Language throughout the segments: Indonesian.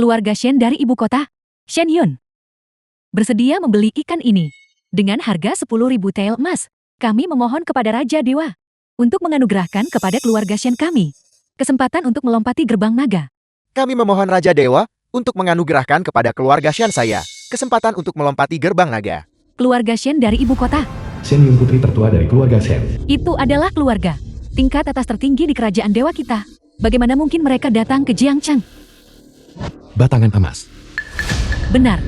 keluarga Shen dari ibu kota. Shen Yun bersedia membeli ikan ini dengan harga 10.000 tel emas. Kami memohon kepada Raja Dewa untuk menganugerahkan kepada keluarga Shen kami kesempatan untuk melompati gerbang naga. Kami memohon Raja Dewa untuk menganugerahkan kepada keluarga Shen saya kesempatan untuk melompati gerbang naga. Keluarga Shen dari ibu kota. Shen Yun putri tertua dari keluarga Shen. Itu adalah keluarga tingkat atas tertinggi di kerajaan dewa kita. Bagaimana mungkin mereka datang ke Jiangcheng? Batangan emas. Benar.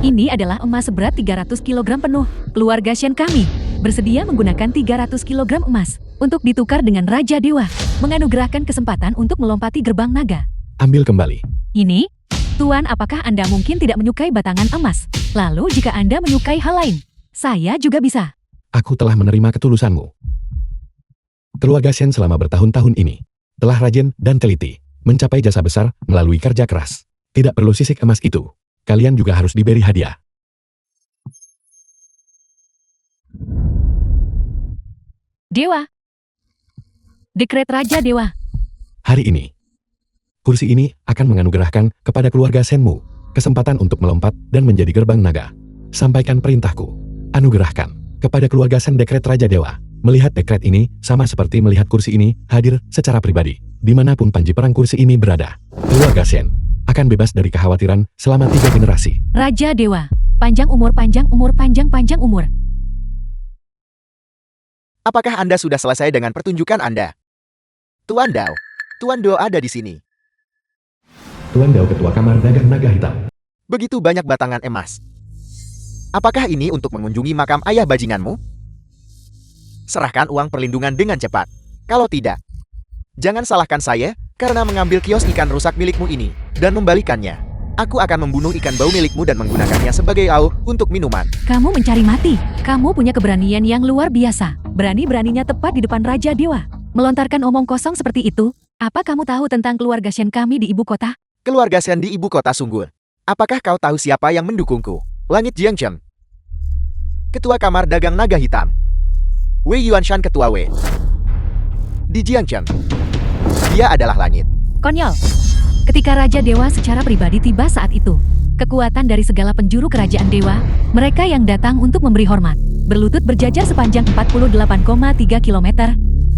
Ini adalah emas seberat 300 kg penuh. Keluarga Shen kami bersedia menggunakan 300 kg emas untuk ditukar dengan Raja Dewa, menganugerahkan kesempatan untuk melompati gerbang naga. Ambil kembali. Ini, Tuan, apakah Anda mungkin tidak menyukai batangan emas? Lalu jika Anda menyukai hal lain, saya juga bisa. Aku telah menerima ketulusanmu. Keluarga Shen selama bertahun-tahun ini telah rajin dan teliti mencapai jasa besar melalui kerja keras. Tidak perlu sisik emas itu. Kalian juga harus diberi hadiah. Dewa. Dekret Raja Dewa. Hari ini, kursi ini akan menganugerahkan kepada keluarga Shenmu kesempatan untuk melompat dan menjadi gerbang naga. Sampaikan perintahku. Anugerahkan kepada keluarga Shen dekret Raja Dewa. Melihat dekret ini sama seperti melihat kursi ini hadir secara pribadi. Dimanapun panji perang kursi ini berada, keluarga Shen akan bebas dari kekhawatiran selama 3 generasi. Raja Dewa, panjang umur, panjang umur, panjang umur. Apakah Anda sudah selesai dengan pertunjukan Anda? Tuan Dao. Tuan Dao ada di sini. Tuan Dao ketua kamar dagang naga hitam. Begitu banyak batangan emas. Apakah ini untuk mengunjungi makam ayah bajinganmu? Serahkan uang perlindungan dengan cepat. Kalau tidak, jangan salahkan saya karena mengambil kios ikan rusak milikmu ini dan membalikannya. Aku akan membunuh ikan bau milikmu dan menggunakannya sebagai lauk untuk minuman. Kamu mencari mati. Kamu punya keberanian yang luar biasa. Berani-beraninya tepat di depan Raja Dewa. Melontarkan omong kosong seperti itu. Apa kamu tahu tentang keluarga Shen kami di ibu kota? Keluarga Shen di ibu kota sungguh. Apakah kau tahu siapa yang mendukungku? Langit Jiangcheng. Ketua Kamar Dagang Naga Hitam. Wei Yuanshan Ketua Wei. Di Jiangcheng. Dia adalah langit. Konyol. Ketika Raja Dewa secara pribadi tiba saat itu, kekuatan dari segala penjuru kerajaan dewa, mereka yang datang untuk memberi hormat, berlutut berjajar sepanjang 48,3 km.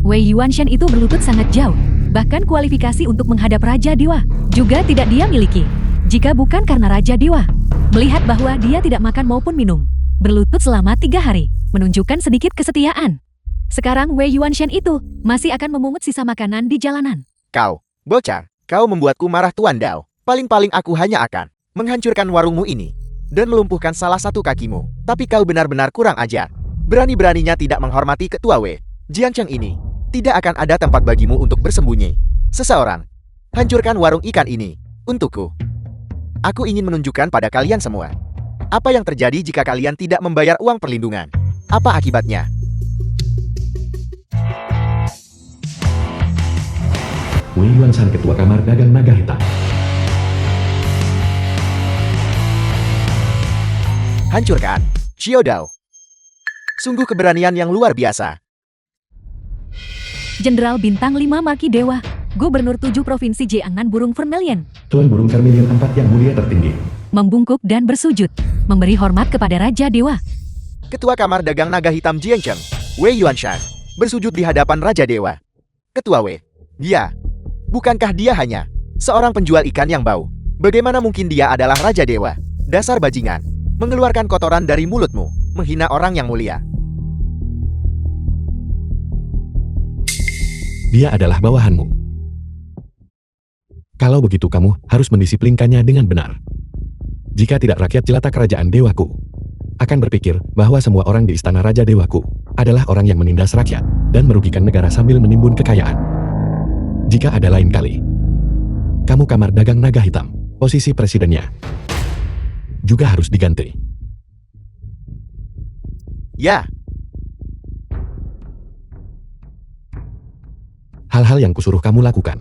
Wei Yuanshan itu berlutut sangat jauh. Bahkan kualifikasi untuk menghadap Raja Dewa juga tidak dia miliki. Jika bukan karena Raja Dewa melihat bahwa dia tidak makan maupun minum, berlutut selama 3 hari, menunjukkan sedikit kesetiaan. Sekarang Wei Yuanshan itu masih akan memungut sisa makanan di jalanan. Kau, bocah, kau membuatku marah Tuan Dao. Paling-paling aku hanya akan menghancurkan warungmu ini dan melumpuhkan salah satu kakimu. Tapi kau benar-benar kurang ajar. Berani-beraninya tidak menghormati Ketua Wei. Jiangcheng ini tidak akan ada tempat bagimu untuk bersembunyi. Seseorang, hancurkan warung ikan ini untukku. Aku ingin menunjukkan pada kalian semua apa yang terjadi jika kalian tidak membayar uang perlindungan. Apa akibatnya? Wei Yuanshan ketua kamar dagang naga hitam. Hancurkan, Xiao Dao. Sungguh keberanian yang luar biasa. Jenderal Bintang 5 Maki Dewa, Gubernur 7 Provinsi Jiangnan Burung Vermilion. Tuan Burung Vermilion 4 yang mulia tertinggi. Membungkuk dan bersujud, memberi hormat kepada Raja Dewa. Ketua Kamar Dagang Naga Hitam Jiangcheng, Wei Yuanshan, bersujud di hadapan Raja Dewa. Ketua Wei, dia. Bukankah dia hanya seorang penjual ikan yang bau? Bagaimana mungkin dia adalah Raja Dewa? Dasar bajingan, mengeluarkan kotoran dari mulutmu, menghina orang yang mulia. Dia adalah bawahanmu. Kalau begitu kamu harus mendisiplinkannya dengan benar. Jika tidak rakyat jelata kerajaan dewaku akan berpikir bahwa semua orang di istana Raja Dewaku adalah orang yang menindas rakyat dan merugikan negara sambil menimbun kekayaan. Jika ada lain kali, kamu kamar dagang naga hitam, posisi presidennya juga harus diganti. Ya. Hal-hal yang kusuruh kamu lakukan.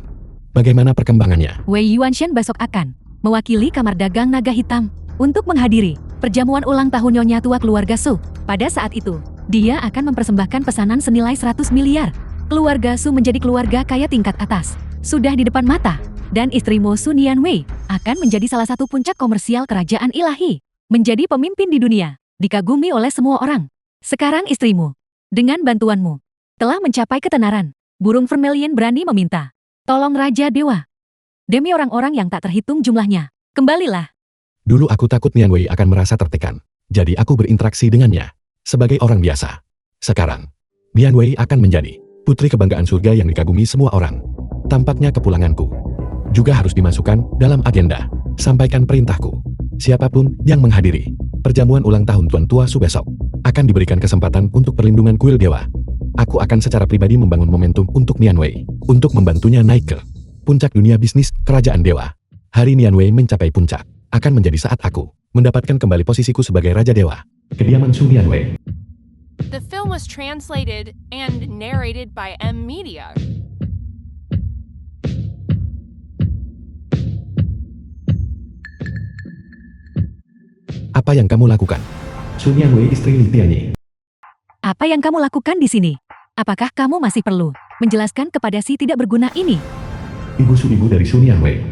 Bagaimana perkembangannya? Wei Yuanshan besok akan mewakili kamar dagang naga hitam untuk menghadiri perjamuan ulang tahun Nyonya Tua keluarga Su. Pada saat itu, dia akan mempersembahkan pesanan senilai 100 miliar. Keluarga Su menjadi keluarga kaya tingkat atas. Sudah di depan mata. Dan istrimu Su Nian Wei akan menjadi salah satu puncak komersial kerajaan ilahi. Menjadi pemimpin di dunia, dikagumi oleh semua orang. Sekarang istrimu, dengan bantuanmu, telah mencapai ketenaran. Burung Vermilion berani meminta, tolong Raja Dewa. Demi orang-orang yang tak terhitung jumlahnya, kembalilah. Dulu aku takut Nian Wei akan merasa tertekan. Jadi aku berinteraksi dengannya sebagai orang biasa. Sekarang, Nian Wei akan menjadi putri kebanggaan surga yang dikagumi semua orang. Tampaknya kepulanganku juga harus dimasukkan dalam agenda. Sampaikan perintahku. Siapapun yang menghadiri perjamuan ulang tahun Tuan Tua Su besok akan diberikan kesempatan untuk perlindungan kuil dewa. Aku akan secara pribadi membangun momentum untuk Nian Wei untuk membantunya naik ke puncak dunia bisnis kerajaan dewa. Hari Nian Wei mencapai puncak akan menjadi saat aku mendapatkan kembali posisiku sebagai Raja Dewa. Kediaman Su Nian Wei. The film was translated and narrated by M Media. Apa yang kamu lakukan? Su Nian Wei istri Li Tianyi. Apa yang kamu lakukan di sini? Apakah kamu masih perlu menjelaskan kepada si tidak berguna ini? Ibu Su, ibu dari Su Nian Wei.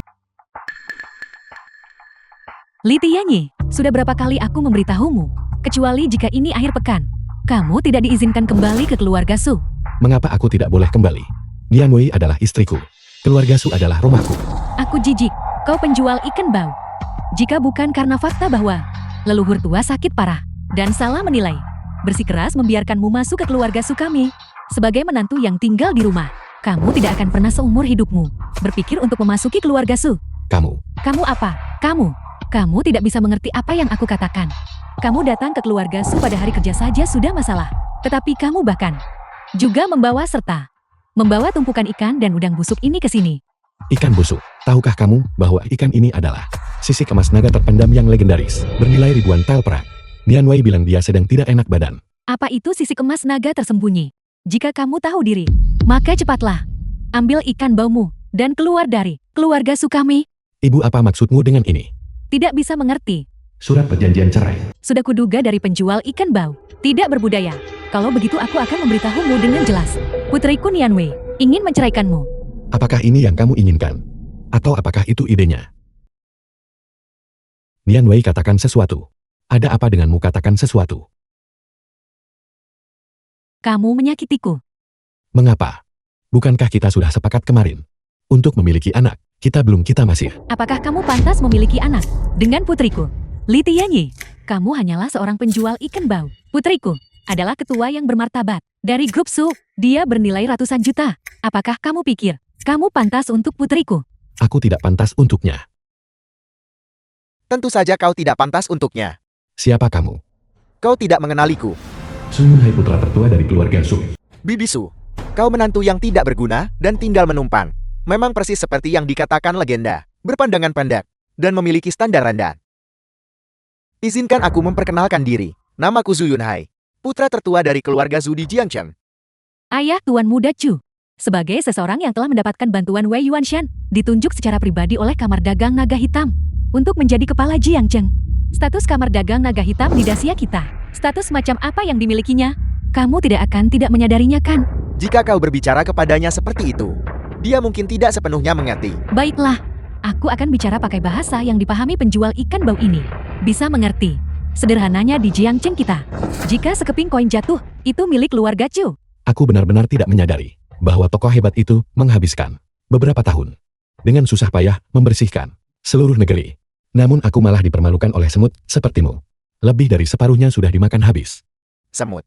Li Tianyi, sudah berapa kali aku memberitahumu, kecuali jika ini akhir pekan, kamu tidak diizinkan kembali ke keluarga Su. Mengapa aku tidak boleh kembali? Nian Wei adalah istriku. Keluarga Su adalah rumahku. Aku jijik, kau penjual ikan bau. Jika bukan karena fakta bahwa leluhur tua sakit parah dan salah menilai, bersikeras membiarkanmu masuk ke keluarga Su kami. Sebagai menantu yang tinggal di rumah, kamu tidak akan pernah seumur hidupmu berpikir untuk memasuki keluarga Su. Kamu apa? Kamu tidak bisa mengerti apa yang aku katakan. Kamu datang ke keluarga Su pada hari kerja saja sudah masalah. Tetapi kamu bahkan juga membawa tumpukan ikan dan udang busuk ini ke sini. Ikan busuk. Tahukah kamu bahwa ikan ini adalah sisik emas naga terpendam yang legendaris, bernilai ribuan tel perak. Nian Wei bilang dia sedang tidak enak badan. Apa itu sisik emas naga tersembunyi? Jika kamu tahu diri, maka cepatlah ambil ikan baumu dan keluar dari keluarga Su kami. Ibu, apa maksudmu dengan ini? Tidak bisa mengerti. Surat perjanjian cerai. Sudah kuduga dari penjual ikan bau. Tidak berbudaya. Kalau begitu aku akan memberitahumu dengan jelas. Putriku Nian Wei ingin menceraikanmu. Apakah ini yang kamu inginkan? Atau apakah itu idenya? Nian Wei, katakan sesuatu. Ada apa denganmu katakan sesuatu? Kamu menyakitiku. Mengapa? Bukankah kita sudah sepakat kemarin untuk memiliki anak? Kita masih. Apakah kamu pantas memiliki anak dengan putriku? Li Tianyi, kamu hanyalah seorang penjual ikan bau. Putriku adalah ketua yang bermartabat dari grup Su. Dia bernilai ratusan juta. Apakah kamu pikir kamu pantas untuk putriku? Aku tidak pantas untuknya. Tentu saja kau tidak pantas untuknya. Siapa kamu? Kau tidak mengenaliku. Sun Yunhai, putra tertua dari keluarga Su. Bibi Su, kau menantu yang tidak berguna dan tinggal menumpang. Memang persis seperti yang dikatakan legenda, berpandangan pendek, dan memiliki standar rendah. Izinkan aku memperkenalkan diri. Namaku Zhu Yunhai, putra tertua dari keluarga Zhu di Jiangcheng. Ayah Tuan Muda Chu. Sebagai seseorang yang telah mendapatkan bantuan Wei Yuanshan, ditunjuk secara pribadi oleh Kamar Dagang Naga Hitam untuk menjadi kepala Jiangcheng. Status Kamar Dagang Naga Hitam di Dasia kita. Status macam apa yang dimilikinya? Kamu tidak menyadarinya kan? Jika kau berbicara kepadanya seperti itu, dia mungkin tidak sepenuhnya mengerti. Baiklah, aku akan bicara pakai bahasa yang dipahami penjual ikan bau ini. Bisa mengerti. Sederhananya di Jiangcheng kita, jika sekeping koin jatuh, itu milik keluarga Chu. Aku benar-benar tidak menyadari bahwa tokoh hebat itu menghabiskan beberapa tahun dengan susah payah membersihkan seluruh negeri. Namun aku malah dipermalukan oleh semut sepertimu. Lebih dari separuhnya sudah dimakan habis. Semut.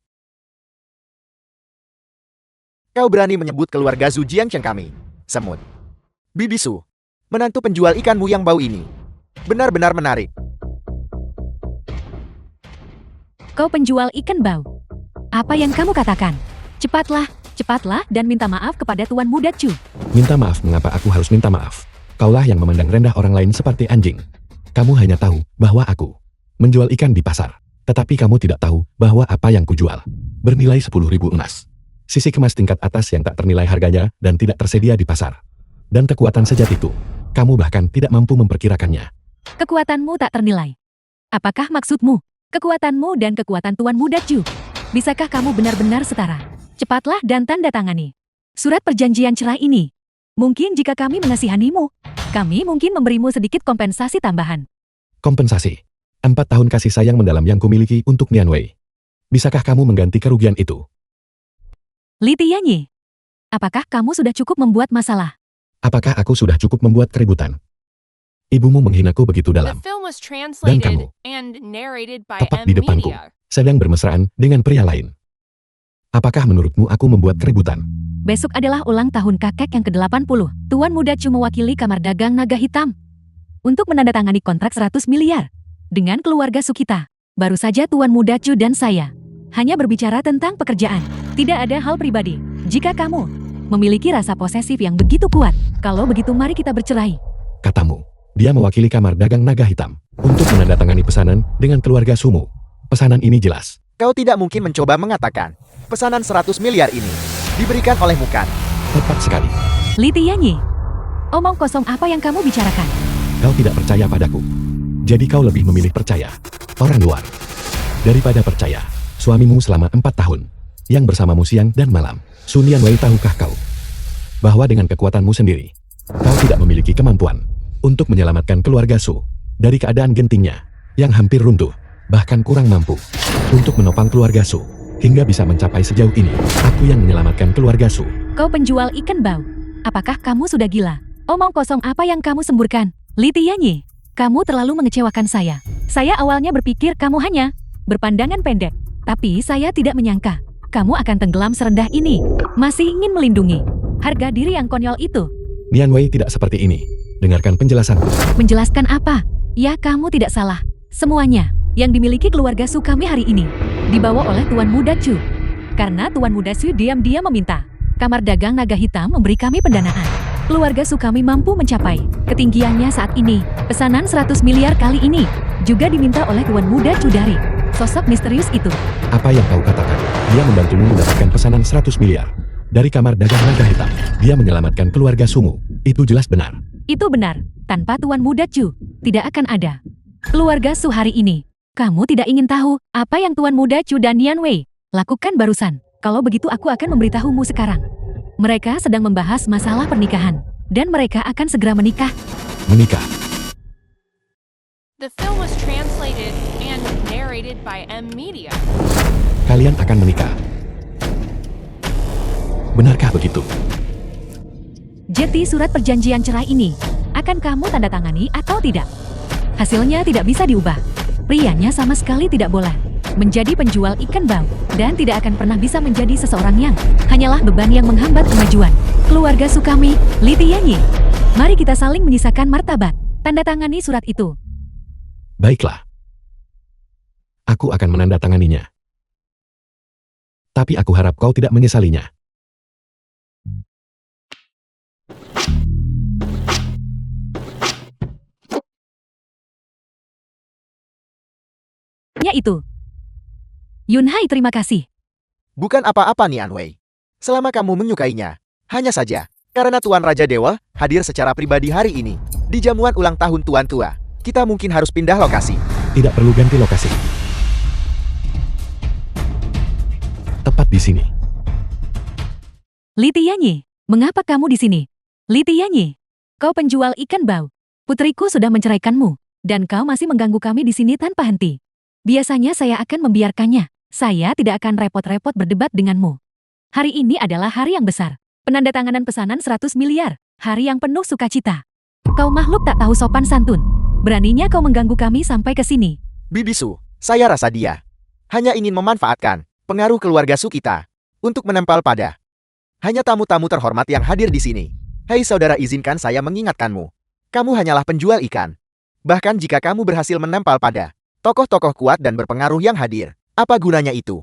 Kau berani menyebut keluarga Zhu Jiangcheng kami? Semut. Bibi Su, menantu penjual ikanmu yang bau ini benar-benar menarik. Kau penjual ikan bau. Apa yang kamu katakan? Cepatlah dan minta maaf kepada Tuan Muda Chu. Minta maaf? Mengapa aku harus minta maaf? Kaulah yang memandang rendah orang lain seperti anjing. Kamu hanya tahu bahwa aku menjual ikan di pasar. Tetapi kamu tidak tahu bahwa apa yang kujual bernilai 10.000 emas. Sisik emas tingkat atas yang tak ternilai harganya dan tidak tersedia di pasar. Dan kekuatan sejati itu, kamu bahkan tidak mampu memperkirakannya. Kekuatanmu tak ternilai. Apakah maksudmu? Kekuatanmu dan kekuatan Tuan Muda Chu. Bisakah kamu benar-benar setara? Cepatlah dan tanda tangani surat perjanjian cerai ini. Mungkin jika kami mengasihanimu, kami mungkin memberimu sedikit kompensasi tambahan. Kompensasi. 4 tahun kasih sayang mendalam yang kumiliki untuk Nian Wei. Bisakah kamu mengganti kerugian itu? Li Tianyi, apakah kamu sudah cukup membuat masalah? Apakah aku sudah cukup membuat keributan? Ibumu menghinaku begitu The dalam, film was translated kamu, and narrated by tepat M di depanku, Media. sedang bermesraan dengan pria lain. Apakah menurutmu aku membuat keributan? Besok adalah ulang tahun kakek yang ke-80. Tuan Muda Chu mewakili Kamar Dagang Naga Hitam untuk menandatangani kontrak 100 miliar dengan keluarga Sukita. Baru saja Tuan Muda Chu dan saya hanya berbicara tentang pekerjaan. Tidak ada hal pribadi. Jika kamu memiliki rasa posesif yang begitu kuat, kalau begitu mari kita bercerai. Katamu, dia mewakili Kamar Dagang Naga Hitam untuk menandatangani pesanan dengan keluarga Sumu. Pesanan ini jelas. Kau tidak mungkin mencoba mengatakan, pesanan 100 miliar ini diberikan oleh Mukan. Tepat sekali. Li Tianyi, omong kosong apa yang kamu bicarakan? Kau tidak percaya padaku. Jadi kau lebih memilih percaya orang luar daripada percaya suamimu selama 4 tahun yang bersamamu siang dan malam. Sun Yanwei, tahukah kau bahwa dengan kekuatanmu sendiri, kau tidak memiliki kemampuan untuk menyelamatkan keluarga Su dari keadaan gentingnya yang hampir runtuh, bahkan kurang mampu untuk menopang keluarga Su hingga bisa mencapai sejauh ini. Aku yang menyelamatkan keluarga Su. Kau penjual ikan bau. Apakah kamu sudah gila? Omong kosong apa yang kamu semburkan? Li Tianyi, kamu terlalu mengecewakan saya. Saya awalnya berpikir kamu hanya berpandangan pendek. Tapi saya tidak menyangka kamu akan tenggelam serendah ini. Masih ingin melindungi harga diri yang konyol itu. Nian Wei tidak seperti ini. Dengarkan penjelasanku. Menjelaskan apa? Ya, kamu tidak salah. Semuanya yang dimiliki keluarga Su kami hari ini dibawa oleh Tuan Muda Chu. Karena Tuan Muda Chu diam-diam meminta Kamar Dagang Naga Hitam memberi kami pendanaan. Keluarga Su kami mampu mencapai ketinggiannya saat ini. Pesanan 100 miliar kali ini juga diminta oleh Tuan Muda Chu dari sosok misterius itu. Apa yang kau katakan? Dia membantumu mendapatkan pesanan 100 miliar dari Kamar Dagang Naga Hitam. Dia menyelamatkan keluarga Sumu. Itu jelas benar. Itu benar. Tanpa Tuan Muda Chu, tidak akan ada keluarga Su hari ini. Kamu tidak ingin tahu apa yang Tuan Muda Chu dan Nian Wei lakukan barusan. Kalau begitu aku akan memberitahumu sekarang. Mereka sedang membahas masalah pernikahan. Dan mereka akan segera menikah. Menikah. The film was translated and narrated by M Media. Kalian akan menikah. Benarkah begitu? Jadi surat perjanjian cerai ini akan kamu tanda tangani atau tidak? Hasilnya tidak bisa diubah. Prianya sama sekali tidak boleh menjadi penjual ikan bau dan tidak akan pernah bisa menjadi seseorang yang hanyalah beban yang menghambat kemajuan keluarga Sukami. Li Tianyi, mari kita saling menyisakan martabat. Tanda tangani surat itu. Baiklah. Aku akan menandatanganinya. Tapi aku harap kau tidak menyesalinya. Ya itu. Yunhai, terima kasih. Bukan apa-apa Nian Wei. Selama kamu menyukainya. Hanya saja, karena Tuan Raja Dewa hadir secara pribadi hari ini. Di jamuan ulang tahun Tuan Tua, kita mungkin harus pindah lokasi. Tidak perlu ganti lokasi. Tepat di sini. Li Tianyi, mengapa kamu di sini? Li Tianyi, kau penjual ikan bau. Putriku sudah menceraikanmu, dan kau masih mengganggu kami di sini tanpa henti. Biasanya saya akan membiarkannya. Saya tidak akan repot-repot berdebat denganmu. Hari ini adalah hari yang besar. Penandatanganan pesanan 100 miliar. Hari yang penuh sukacita. Kau makhluk tak tahu sopan santun. Beraninya kau mengganggu kami sampai ke sini. Bibisu, saya rasa dia hanya ingin memanfaatkan pengaruh keluarga Su kita untuk menempel pada hanya tamu-tamu terhormat yang hadir di sini. Hei saudara, izinkan saya mengingatkanmu. Kamu hanyalah penjual ikan. Bahkan jika kamu berhasil menempel pada tokoh-tokoh kuat dan berpengaruh yang hadir, apa gunanya itu?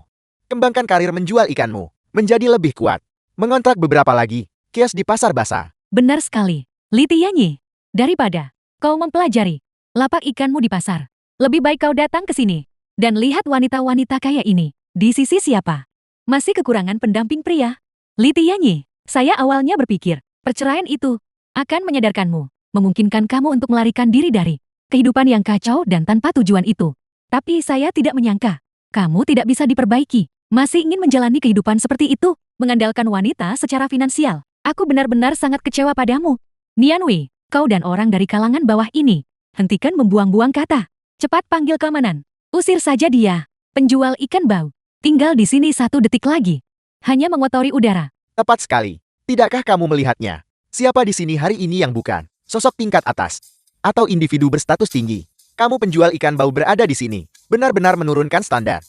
Kembangkan karir menjual ikanmu menjadi lebih kuat. Mengontrak beberapa lagi kios di pasar basah. Benar sekali. Li Tianyi, daripada kau mempelajari lapak ikanmu di pasar, lebih baik kau datang ke sini dan lihat wanita-wanita kaya ini. Di sisi siapa? Masih kekurangan pendamping pria. Li Tianyi, saya awalnya berpikir perceraian itu akan menyadarkanmu, memungkinkan kamu untuk melarikan diri dari kehidupan yang kacau dan tanpa tujuan itu. Tapi saya tidak menyangka kamu tidak bisa diperbaiki. Masih ingin menjalani kehidupan seperti itu, mengandalkan wanita secara finansial. Aku benar-benar sangat kecewa padamu. Nianwei, kau dan orang dari kalangan bawah ini, hentikan membuang-buang kata. Cepat panggil keamanan. Usir saja dia. Penjual ikan bau. Tinggal di sini 1 detik lagi. Hanya mengotori udara. Tepat sekali. Tidakkah kamu melihatnya? Siapa di sini hari ini yang bukan sosok tingkat atas atau individu berstatus tinggi? Kamu penjual ikan bau berada di sini. Benar-benar menurunkan standar.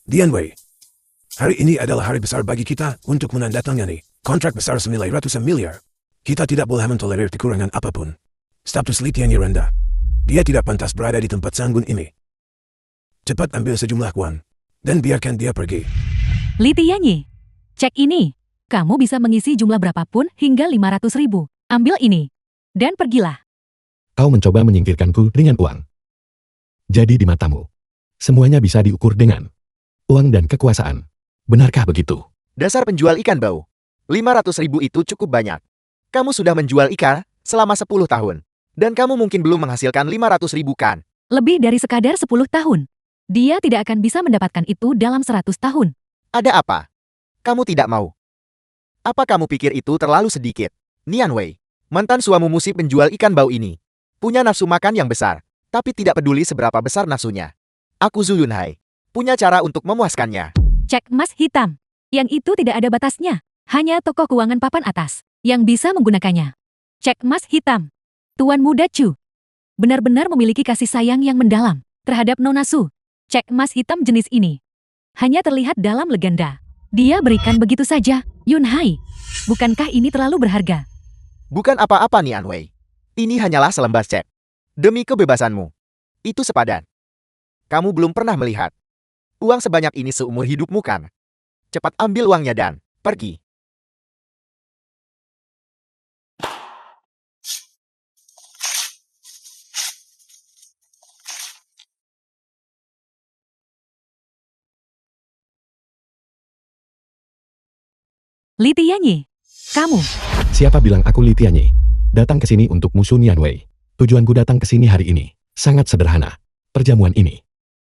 Dianwei, hari ini adalah hari besar bagi kita untuk menandatangani kontrak besar senilai ratusan miliar. Kita tidak boleh mentolerir kekurangan apapun. Status Li Tianyi rendah. Dia tidak pantas berada di tempat sanggun ini. Cepat ambil sejumlah uang, dan biarkan dia pergi. Li Tianyi, cek ini. Kamu bisa mengisi jumlah berapapun hingga 500.000. Ambil ini. Dan pergilah. Kau mencoba menyingkirkanku dengan uang. Jadi di matamu, semuanya bisa diukur dengan uang dan kekuasaan. Benarkah begitu? Dasar penjual ikan bau. 500.000 itu cukup banyak. Kamu sudah menjual ikan selama 10 tahun. Dan kamu mungkin belum menghasilkan 500.000 kan? Lebih dari sekadar 10 tahun. Dia tidak akan bisa mendapatkan itu dalam 100 tahun. Ada apa? Kamu tidak mau? Apa kamu pikir itu terlalu sedikit? Nianwei, mantan suamumu si penjual ikan bau ini, punya nafsu makan yang besar, tapi tidak peduli seberapa besar nafsunya. Aku Zhu Yunhai, punya cara untuk memuaskannya. Cek emas hitam. Yang itu tidak ada batasnya. Hanya tokoh keuangan papan atas yang bisa menggunakannya. Cek emas hitam. Tuan Muda Chu benar-benar memiliki kasih sayang yang mendalam terhadap Nona Su. Cek emas hitam jenis ini hanya terlihat dalam legenda. Dia berikan begitu saja. Yunhai, bukankah ini terlalu berharga? Bukan apa-apa Nianwei. Ini hanyalah selembar cek. Demi kebebasanmu. Itu sepadan. Kamu belum pernah melihat uang sebanyak ini seumur hidupmu kan? Cepat ambil uangnya dan pergi. Li Tianyi, kamu. Siapa bilang aku Li Tianyi? Datang ke sini untuk musuh Nianwei. Tujuanku datang ke sini hari ini sangat sederhana. Perjamuan ini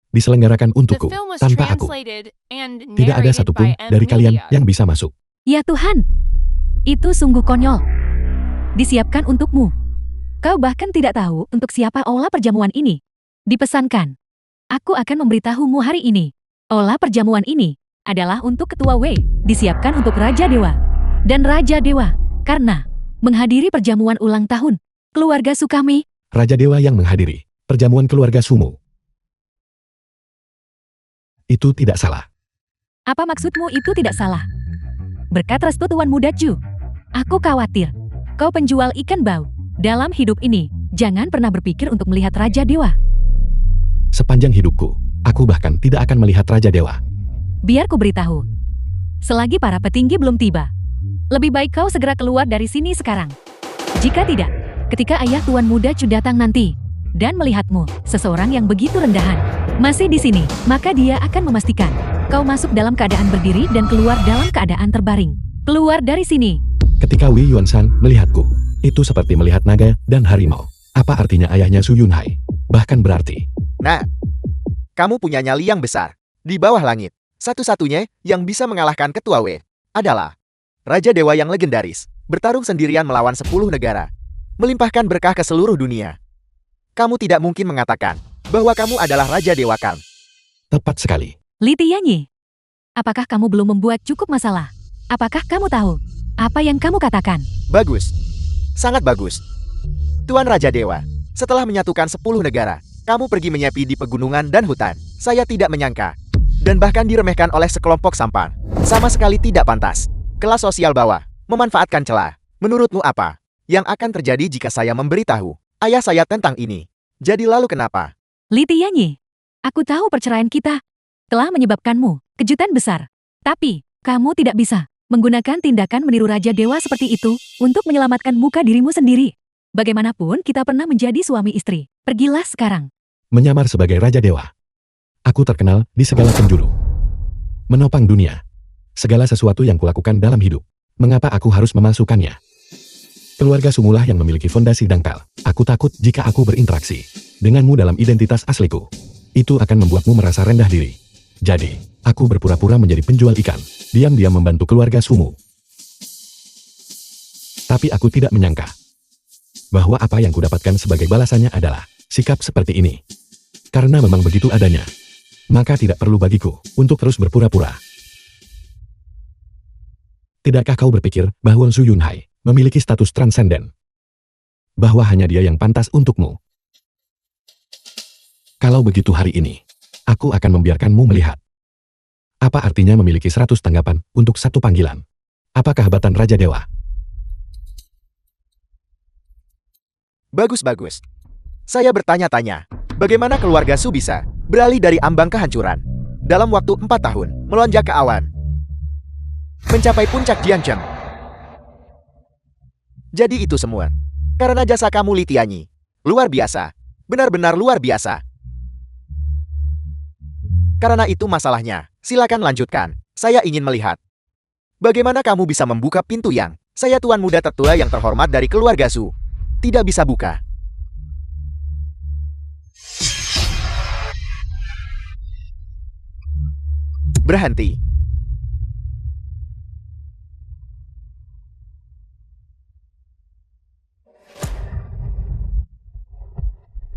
diselenggarakan The untukku film was tanpa aku. translated and Tidak ada narrated satupun by M. dari kalian Media. yang bisa masuk. Ya Tuhan, itu sungguh konyol. Disiapkan untukmu. Kau bahkan tidak tahu untuk siapa olah perjamuan ini. Dipesankan. Aku akan memberitahumu hari ini. Olah perjamuan ini adalah untuk Ketua Wei, disiapkan untuk Raja Dewa. Dan Raja Dewa, karena menghadiri perjamuan ulang tahun keluarga Sukami. Raja Dewa yang menghadiri perjamuan keluarga Sumo. Itu tidak salah. Apa maksudmu itu tidak salah? Berkat restu Tuan Muda Chu, aku khawatir. Kau penjual ikan bau. Dalam hidup ini, jangan pernah berpikir untuk melihat Raja Dewa. Sepanjang hidupku, aku bahkan tidak akan melihat Raja Dewa. Biar ku beritahu. Selagi para petinggi belum tiba, lebih baik kau segera keluar dari sini sekarang. Jika tidak, ketika ayah Tuan Muda Chu datang nanti dan melihatmu, seseorang yang begitu rendahan, masih di sini, maka dia akan memastikan kau masuk dalam keadaan berdiri dan keluar dalam keadaan terbaring. Keluar dari sini. Ketika Wei Yuanshan melihatku, itu seperti melihat naga dan harimau. Apa artinya ayahnya Su Yunhai? Bahkan berarti, Nah, kamu punya nyali yang besar di bawah langit. Satu-satunya yang bisa mengalahkan Ketua Wei adalah Raja Dewa yang legendaris, bertarung sendirian melawan 10 negara, melimpahkan berkah ke seluruh dunia. Kamu tidak mungkin mengatakan bahwa kamu adalah Raja Dewa kan? tepat sekali. Li Tianyi, apakah kamu belum membuat cukup masalah? Apakah kamu tahu apa yang kamu katakan? Bagus. Sangat bagus. Tuan Raja Dewa, setelah menyatukan 10 negara, kamu pergi menyepi di pegunungan dan hutan. Saya tidak menyangka. Dan bahkan diremehkan oleh sekelompok sampan. Sama sekali tidak pantas. Kelas sosial bawah, memanfaatkan celah. Menurutmu apa yang akan terjadi jika saya memberitahu ayah saya tentang ini? Jadi lalu kenapa? Li Tianyi, aku tahu perceraian kita telah menyebabkanmu kejutan besar. Tapi, kamu tidak bisa menggunakan tindakan meniru Raja Dewa seperti itu untuk menyelamatkan muka dirimu sendiri. Bagaimanapun kita pernah menjadi suami istri. Pergilah sekarang. Menyamar sebagai Raja Dewa. Aku terkenal di segala penjuru. Menopang dunia. Segala sesuatu yang kulakukan dalam hidup. Mengapa aku harus memalsukannya? Keluarga Sumulah yang memiliki fondasi dangkal. Aku takut jika aku berinteraksi denganmu dalam identitas asliku. Itu akan membuatmu merasa rendah diri. Jadi, aku berpura-pura menjadi penjual ikan. Diam-diam membantu keluarga Sumu. Tapi aku tidak menyangka bahwa apa yang kudapatkan sebagai balasannya adalah sikap seperti ini. Karena memang begitu adanya, maka tidak perlu bagiku untuk terus berpura-pura. Tidakkah kau berpikir bahwa Su Yunhai memiliki status transenden? Bahwa hanya dia yang pantas untukmu? Kalau begitu hari ini, aku akan membiarkanmu melihat. Apa artinya memiliki 100 tanggapan untuk satu panggilan? Apakah kehebatan Raja Dewa? Bagus-bagus. Saya bertanya-tanya, bagaimana keluarga Su bisa beralih dari ambang kehancuran dalam waktu 4 tahun, melonjak ke awan, mencapai puncak Jiangcheng. Jadi itu semua karena jasa kamu, Li Tianyi. Luar biasa. Benar-benar luar biasa. Karena itu masalahnya. Silakan lanjutkan. Saya ingin melihat bagaimana kamu bisa membuka pintu yang saya, tuan muda tertua yang terhormat dari keluarga Su, tidak bisa buka. Berhenti.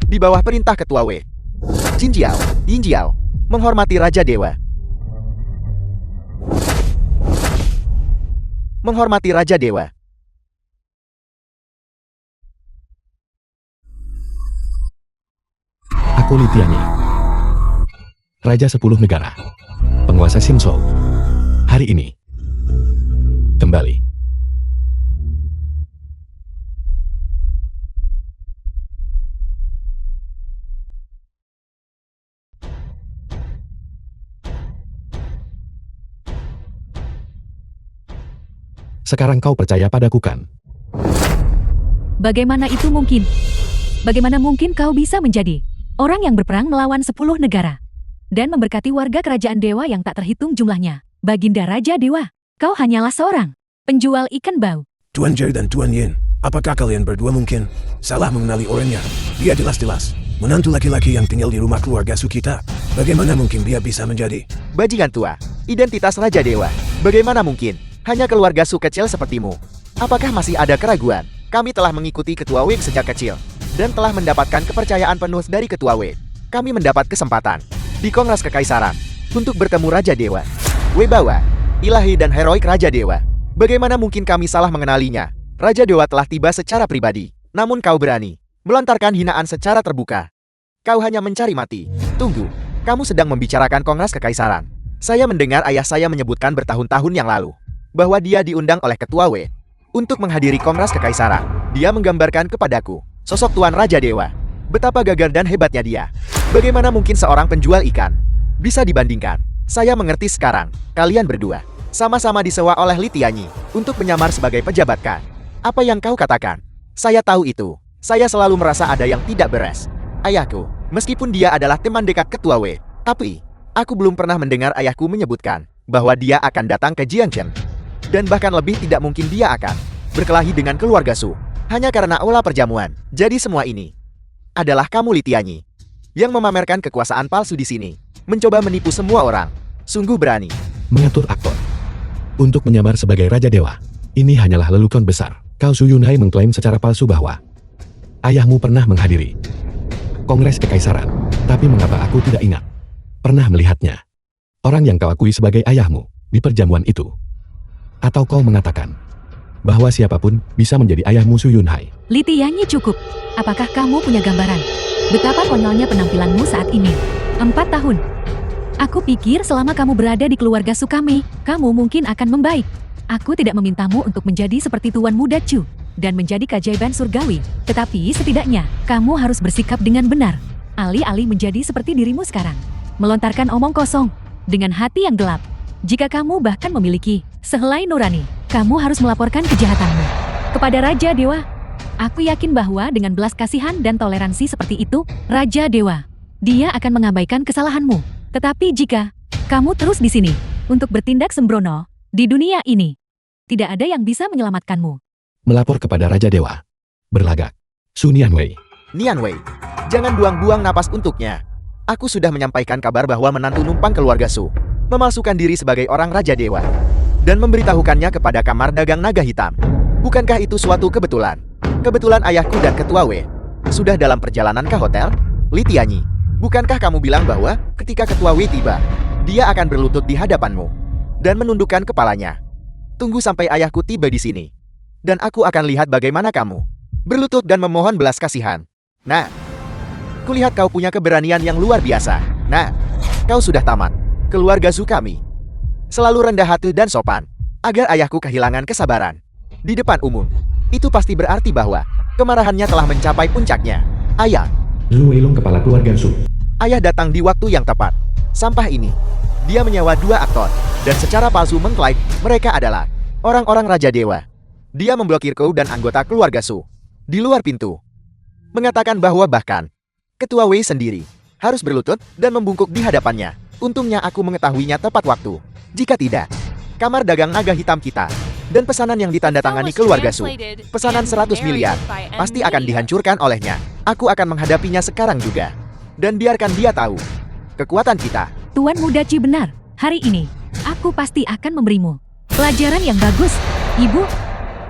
Di bawah perintah Ketua Wei, Jin Jiao, Yin Jiao, menghormati Raja Dewa. Menghormati Raja Dewa. Aku Li Tianyi, Raja 10 Negara, penguasa Simsou. Hari ini, kembali. Sekarang kau percaya padaku kan? Bagaimana itu mungkin? Bagaimana mungkin kau bisa menjadi orang yang berperang melawan 10 negara dan memberkati warga kerajaan dewa yang tak terhitung jumlahnya? Baginda Raja Dewa, kau hanyalah seorang penjual ikan bau. Tuan Jerry dan Tuan Yin, apakah kalian berdua mungkin salah mengenali orangnya? Dia jelas-jelas menantu laki-laki yang tinggal di rumah keluarga Su kita. Bagaimana mungkin dia bisa menjadi Bajingan tua, identitas Raja Dewa. Bagaimana mungkin? Hanya keluarga Su kecil sepertimu. Apakah masih ada keraguan? Kami telah mengikuti Ketua Wei sejak kecil dan telah mendapatkan kepercayaan penuh dari Ketua Wei. Kami mendapat kesempatan di Kongres Kekaisaran untuk bertemu Raja Dewa, Wibawa, ilahi dan heroik Raja Dewa. Bagaimana mungkin kami salah mengenalinya? Raja Dewa telah tiba secara pribadi, namun kau berani melontarkan hinaan secara terbuka. Kau hanya mencari mati. Tunggu, kamu sedang membicarakan Kongres Kekaisaran. Saya mendengar ayah saya menyebutkan bertahun-tahun yang lalu bahwa dia diundang oleh Ketua Wei untuk menghadiri Kongres Kekaisaran. Dia menggambarkan kepadaku sosok Tuan Raja Dewa. Betapa gagah dan hebatnya dia. Bagaimana mungkin seorang penjual ikan bisa dibandingkan? Saya mengerti sekarang. Kalian berdua sama-sama disewa oleh Li Tianyi untuk menyamar sebagai pejabat kan? Apa yang kau katakan? Saya tahu itu. Saya selalu merasa ada yang tidak beres. Ayahku, meskipun dia adalah teman dekat Ketua Wei, tapi aku belum pernah mendengar ayahku menyebutkan bahwa dia akan datang ke Jiangcheng. Dan bahkan lebih tidak mungkin dia akan berkelahi dengan keluarga Su hanya karena olah perjamuan. Jadi semua ini adalah kamu, Li Tianyi, yang memamerkan kekuasaan palsu di sini, mencoba menipu semua orang. Sungguh berani. Mengatur aktor untuk menyamar sebagai Raja Dewa. Ini hanyalah lelucon besar. Kau Su Yunhai mengklaim secara palsu bahwa ayahmu pernah menghadiri Kongres Kekaisaran. Tapi mengapa aku tidak ingat pernah melihatnya? Orang yang kau akui sebagai ayahmu di perjamuan itu. Atau kau mengatakan bahwa siapapun bisa menjadi ayahmu Su Yunhai? Li Tianyi, cukup. Apakah kamu punya gambaran betapa konyolnya penampilanmu saat ini? 4 tahun. Aku pikir selama kamu berada di keluarga Su kami, kamu mungkin akan membaik. Aku tidak memintamu untuk menjadi seperti Tuan Muda Chu dan menjadi keajaiban surgawi. Tetapi setidaknya, kamu harus bersikap dengan benar. Alih-alih menjadi seperti dirimu sekarang. Melontarkan omong kosong dengan hati yang gelap. Jika kamu bahkan memiliki sehelai nurani, kamu harus melaporkan kejahatanmu kepada Raja Dewa. Aku yakin bahwa dengan belas kasihan dan toleransi seperti itu, Raja Dewa, dia akan mengabaikan kesalahanmu. Tetapi jika kamu terus di sini untuk bertindak sembrono di dunia ini, tidak ada yang bisa menyelamatkanmu. Melapor kepada Raja Dewa. Berlagak. Su Nianwei. Nianwei, jangan buang-buang napas untuknya. Aku sudah menyampaikan kabar bahwa menantu numpang keluarga Su memalsukan diri sebagai orang Raja Dewa dan memberitahukannya kepada Kamar Dagang Naga Hitam. Bukankah itu suatu kebetulan? Kebetulan ayahku dan Ketua W sudah dalam perjalanan ke hotel? Li Tianyi, bukankah kamu bilang bahwa ketika Ketua W tiba, dia akan berlutut di hadapanmu dan menundukkan kepalanya? Tunggu sampai ayahku tiba di sini, dan aku akan lihat bagaimana kamu berlutut dan memohon belas kasihan. Nah, kulihat kau punya keberanian yang luar biasa. Nah, kau sudah tamat. Keluarga Zhu kami selalu rendah hati dan sopan, agar ayahku kehilangan kesabaran di depan umum. Itu pasti berarti bahwa kemarahannya telah mencapai puncaknya. Ayah, Zhu Weilong, kepala keluarga Zhu. ayah datang di waktu yang tepat. Sampah ini, dia menyewa 2 aktor, dan secara palsu mengklaim mereka adalah orang-orang Raja Dewa. Dia memblokir kau dan anggota keluarga Zhu di luar pintu, mengatakan bahwa bahkan Ketua Wei sendiri harus berlutut dan membungkuk di hadapannya. Untungnya aku mengetahuinya tepat waktu. Jika tidak, kamar dagang naga hitam kita dan pesanan yang ditandatangani keluarga Zhu, pesanan 100 miliar, pasti akan dihancurkan olehnya. Aku akan menghadapinya sekarang juga. Dan biarkan dia tahu kekuatan kita. Tuan Muda Chu benar. Hari ini, aku pasti akan memberimu pelajaran yang bagus. Ibu,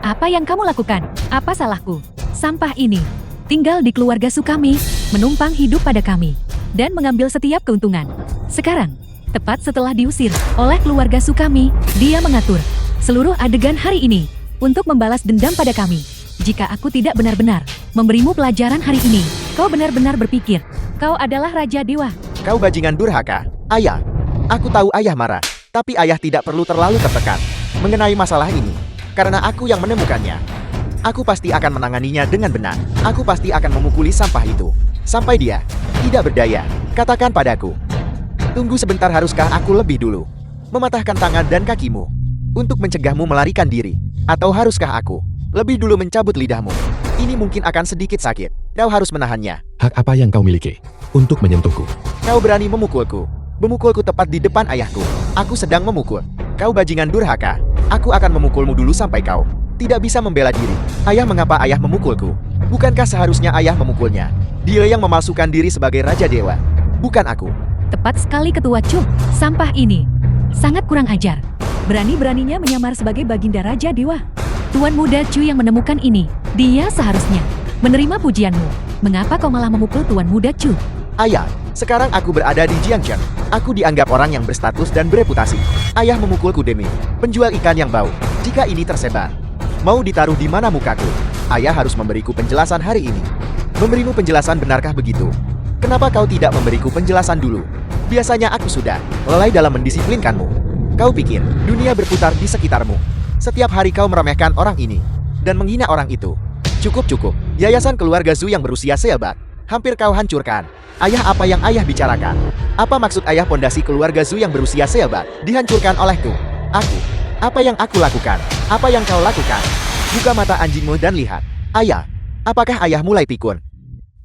apa yang kamu lakukan? Apa salahku? Sampah ini tinggal di keluarga Zhu kami, menumpang hidup pada kami, dan mengambil setiap keuntungan. Sekarang, tepat setelah diusir oleh keluarga Zhu kami, dia mengatur seluruh adegan hari ini untuk membalas dendam pada kami. Jika aku tidak benar-benar memberimu pelajaran hari ini, kau benar-benar berpikir kau adalah Raja Dewa. Kau bajingan durhaka. Ayah, aku tahu ayah marah, tapi ayah tidak perlu terlalu tertekan mengenai masalah ini, karena aku yang menemukannya. Aku pasti akan menanganinya dengan benar. Aku pasti akan memukuli sampah itu sampai dia tidak berdaya. Katakan padaku, tunggu sebentar, haruskah aku lebih dulu mematahkan tangan dan kakimu untuk mencegahmu melarikan diri? Atau haruskah aku lebih dulu mencabut lidahmu? Ini mungkin akan sedikit sakit. Kau harus menahannya. Hak apa yang kau miliki untuk menyentuhku? Kau berani memukulku. Memukulku tepat di depan ayahku. Aku sedang memukul. Kau bajingan durhaka. Aku akan memukulmu dulu sampai kau tidak bisa membela diri. Ayah, mengapa ayah memukulku? Bukankah seharusnya ayah memukulnya? Dia yang memalsukan diri sebagai Raja Dewa, bukan aku. Tepat sekali, Ketua Chu. Sampah ini sangat kurang ajar. Berani-beraninya menyamar sebagai Baginda Raja Dewa. Tuan Muda Chu yang menemukan ini, dia seharusnya menerima pujianmu. Mengapa kau malah memukul Tuan Muda Chu? Ayah, sekarang aku berada di Jiangchen. Aku dianggap orang yang berstatus dan bereputasi. Ayah memukulku demi penjual ikan yang bau. Jika ini tersebar, mau ditaruh di mana mukaku? Ayah harus memberiku penjelasan hari ini. Memberimu penjelasan, benarkah begitu? Kenapa kau tidak memberiku penjelasan dulu? Biasanya aku sudah lalai dalam mendisiplinkanmu. Kau pikir dunia berputar di sekitarmu? Setiap hari kau meremehkan orang ini dan menghina orang itu. Cukup. Yayasan keluarga Zhu yang berusia seabad hampir kau hancurkan. Ayah, apa yang ayah bicarakan? Apa maksud ayah pondasi keluarga Zhu yang berusia seabad dihancurkan olehku? Aku? Apa yang aku lakukan? Apa yang kau lakukan? Buka mata anjingmu dan lihat. Ayah, apakah ayah mulai pikun?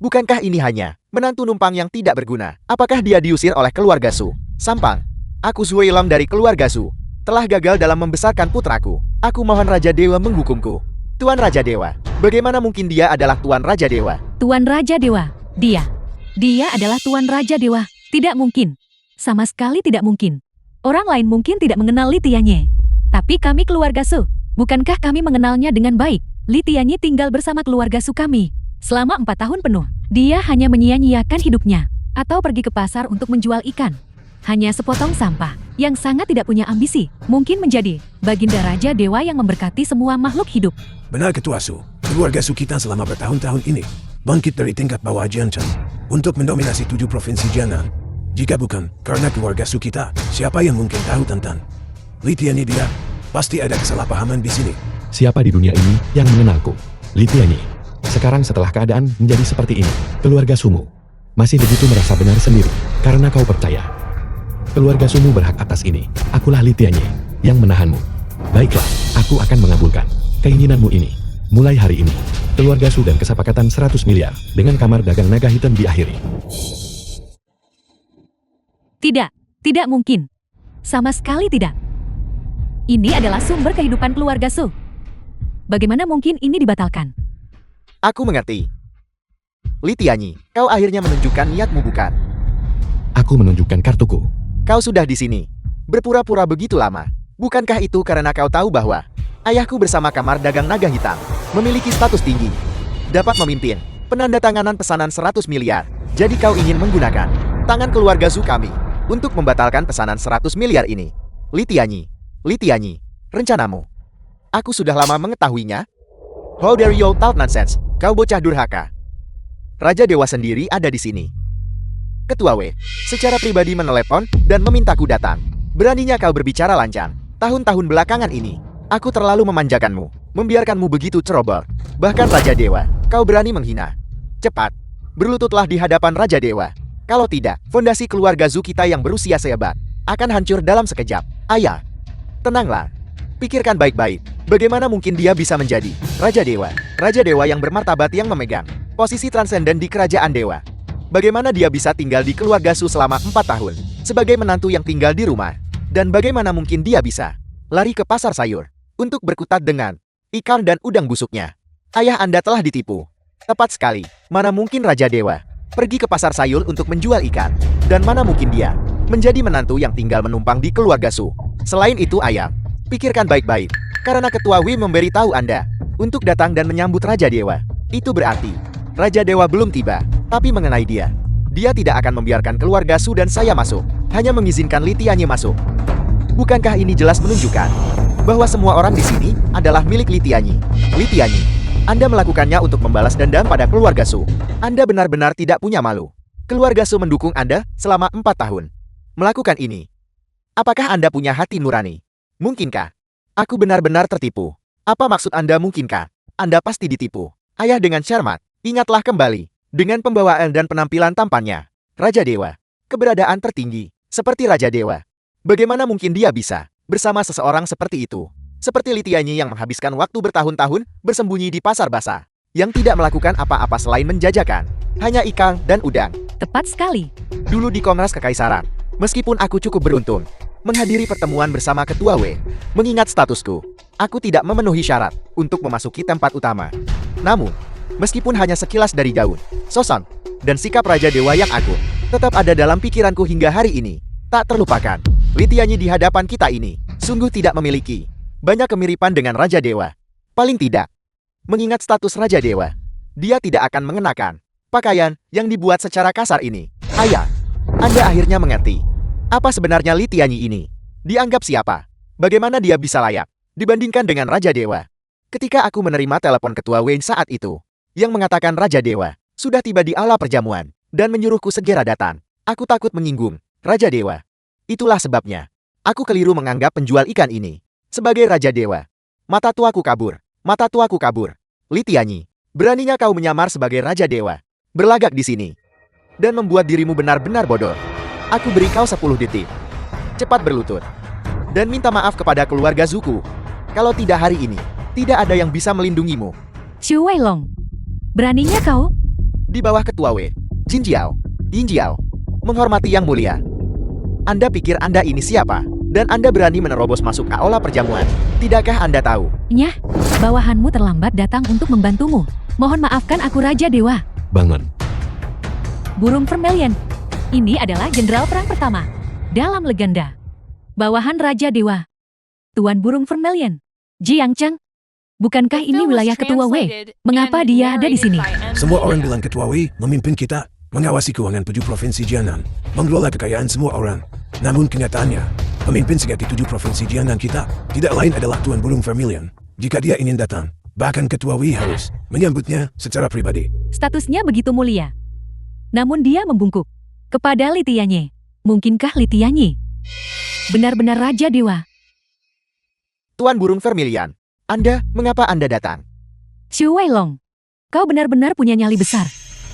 Bukankah ini hanya menantu numpang yang tidak berguna? Apakah dia diusir oleh keluarga Zhu? Sampang. Aku Zhu Weilong dari keluarga Zhu telah gagal dalam membesarkan putraku. Aku mohon Raja Dewa menghukumku. Tuan Raja Dewa, bagaimana mungkin dia adalah Tuan Raja Dewa? Tuan Raja Dewa, dia adalah Tuan Raja Dewa. Tidak mungkin. Sama sekali tidak mungkin. Orang lain mungkin tidak mengenal Li Tianyi. Tapi kami keluarga Zhu, bukankah kami mengenalnya dengan baik? Li Tianyi tinggal bersama keluarga Zhu kami selama 4 tahun penuh. Dia hanya menyia-nyiakan hidupnya atau pergi ke pasar untuk menjual ikan. Hanya sepotong sampah yang sangat tidak punya ambisi, mungkin menjadi Baginda Raja Dewa yang memberkati semua makhluk hidup. Benar, Ketua Zhu. Keluarga Zhu kita selama bertahun-tahun ini bangkit dari tingkat bawah Jiangchen untuk mendominasi 7 provinsi Jiangnan. Jika bukan karena keluarga Zhu kita, siapa yang mungkin tahu tentang Li Tianyi? Dia pasti ada kesalahpahaman di sini. Siapa di dunia ini yang mengenalku? Li Tianyi. Sekarang setelah keadaan menjadi seperti ini, keluarga Sumu masih begitu merasa benar sendiri karena kau percaya. Keluarga Sumu berhak atas ini. Akulah Li Tianyi yang menahanmu. Baiklah, aku akan mengabulkan keinginanmu ini. Mulai hari ini, keluarga Su dan kesepakatan 100 miliar dengan kamar dagang naga hitam diakhiri. Tidak mungkin. Sama sekali tidak. Ini adalah sumber kehidupan keluarga Su. Bagaimana mungkin ini dibatalkan? Aku mengerti. Li Tianyi, kau akhirnya menunjukkan niatmu, bukan? Aku menunjukkan kartuku. Kau sudah di sini. Berpura-pura begitu lama. Bukankah itu karena kau tahu bahwa ayahku bersama Kamar Dagang Naga Hitam memiliki status tinggi, dapat memimpin penandatanganan pesanan 100 miliar. Jadi kau ingin menggunakan tangan keluarga Zhu kami untuk membatalkan pesanan 100 miliar ini. Li Tianyi, rencanamu. Aku sudah lama mengetahuinya. How dare you talk nonsense, kau bocah durhaka. Raja Dewa sendiri ada di sini. Ketua W, secara pribadi menelepon dan memintaku datang. Beraninya kau berbicara lancang. Tahun-tahun belakangan ini, aku terlalu memanjakanmu, membiarkanmu begitu ceroboh. Bahkan Raja Dewa, kau berani menghina. Cepat, berlututlah di hadapan Raja Dewa. Kalau tidak, fondasi keluarga Zhu kita yang berusia seabad akan hancur dalam sekejap. Ayah, tenanglah. Pikirkan baik-baik. Bagaimana mungkin dia bisa menjadi Raja Dewa? Raja Dewa yang bermartabat yang memegang posisi transenden di kerajaan dewa. Bagaimana dia bisa tinggal di keluarga Zhu selama 4 tahun sebagai menantu yang tinggal di rumah? Dan bagaimana mungkin dia bisa lari ke pasar sayur untuk berkutat dengan ikan dan udang busuknya? Ayah Anda telah ditipu. Tepat sekali. Mana mungkin Raja Dewa pergi ke pasar sayur untuk menjual ikan? Dan mana mungkin dia menjadi menantu yang tinggal menumpang di keluarga Zhu? Selain itu ayah, pikirkan baik-baik. Karena Ketua Wei memberitahu Anda untuk datang dan menyambut Raja Dewa. Itu berarti Raja Dewa belum tiba. Tapi mengenai dia tidak akan membiarkan keluarga Zhu dan saya masuk. Hanya mengizinkan Li Tianyi masuk. Bukankah ini jelas menunjukkan bahwa semua orang di sini adalah milik Li Tianyi? Li Tianyi, Anda melakukannya untuk membalas dendam pada keluarga Zhu. Anda benar-benar tidak punya malu. Keluarga Zhu mendukung Anda selama 4 tahun. Melakukan ini. Apakah Anda punya hati nurani? Mungkinkah aku benar-benar tertipu? Apa maksud Anda mungkinkah? Anda pasti ditipu. Ayah dengan cermat, ingatlah kembali. Dengan pembawaan dan penampilan tampannya, Raja Dewa, keberadaan tertinggi, seperti Raja Dewa. Bagaimana mungkin dia bisa bersama seseorang seperti itu? Seperti Li Tianyi yang menghabiskan waktu bertahun-tahun bersembunyi di pasar basah, yang tidak melakukan apa-apa selain menjajakan hanya ikan dan udang. Tepat sekali. Dulu di Kongres Kekaisaran, meskipun aku cukup beruntung menghadiri pertemuan bersama Ketua W, mengingat statusku, aku tidak memenuhi syarat untuk memasuki tempat utama. Namun, meskipun hanya sekilas dari daun, sosok, dan sikap Raja Dewa yang agung, tetap ada dalam pikiranku hingga hari ini. Tak terlupakan, Li Tianyi di hadapan kita ini, sungguh tidak memiliki banyak kemiripan dengan Raja Dewa. Paling tidak, mengingat status Raja Dewa, dia tidak akan mengenakan pakaian yang dibuat secara kasar ini. Ayah, Anda akhirnya mengerti. Apa sebenarnya Li Tianyi ini? Dianggap siapa? Bagaimana dia bisa layak dibandingkan dengan Raja Dewa? Ketika aku menerima telepon Ketua Wei saat itu, yang mengatakan Raja Dewa sudah tiba di aula perjamuan dan menyuruhku segera datang, aku takut menyinggung Raja Dewa. Itulah sebabnya aku keliru menganggap penjual ikan ini sebagai Raja Dewa. Mata tuaku kabur, mata tuaku kabur. Li Tianyi, beraninya kau menyamar sebagai Raja Dewa, berlagak di sini, dan membuat dirimu benar-benar bodoh. Aku beri kau 10 detik. Cepat berlutut dan minta maaf kepada keluarga Zuku. Kalau tidak hari ini, tidak ada yang bisa melindungimu. Xu Weilong, beraninya kau? Di bawah Ketua Wei, Yin Jiao, menghormati yang mulia. Anda pikir Anda ini siapa? Dan Anda berani menerobos masuk ke aula perjamuan. Tidakkah Anda tahu? Nyah, bawahanmu terlambat datang untuk membantumu. Mohon maafkan aku Raja Dewa. Bangun. Burung Vermilion. Ini adalah jenderal perang pertama dalam legenda. Bawahan Raja Dewa. Tuan Burung Vermilion. Jiang Cheng. Bukankah The ini film was wilayah Ketua Wei? translated Mengapa and dia ada di narrated sini? by M. Semua orang Nicholas. bilang Ketua Wei memimpin kita, mengawasi keuangan 7 provinsi Jiangnan, mengelola kekayaan semua orang. Namun kenyataannya, pemimpin sejati 7 provinsi Jiangnan kita tidak lain adalah Tuan Burung Vermilion. Jika dia ingin datang, bahkan Ketua Wei harus menyambutnya secara pribadi. Statusnya begitu mulia. Namun dia membungkuk kepada Li Tianyi. Mungkinkah Li Tianyi benar-benar Raja Dewa? Tuan Burung Vermilion, mengapa Anda datang? Xu Weilong, kau benar-benar punya nyali besar.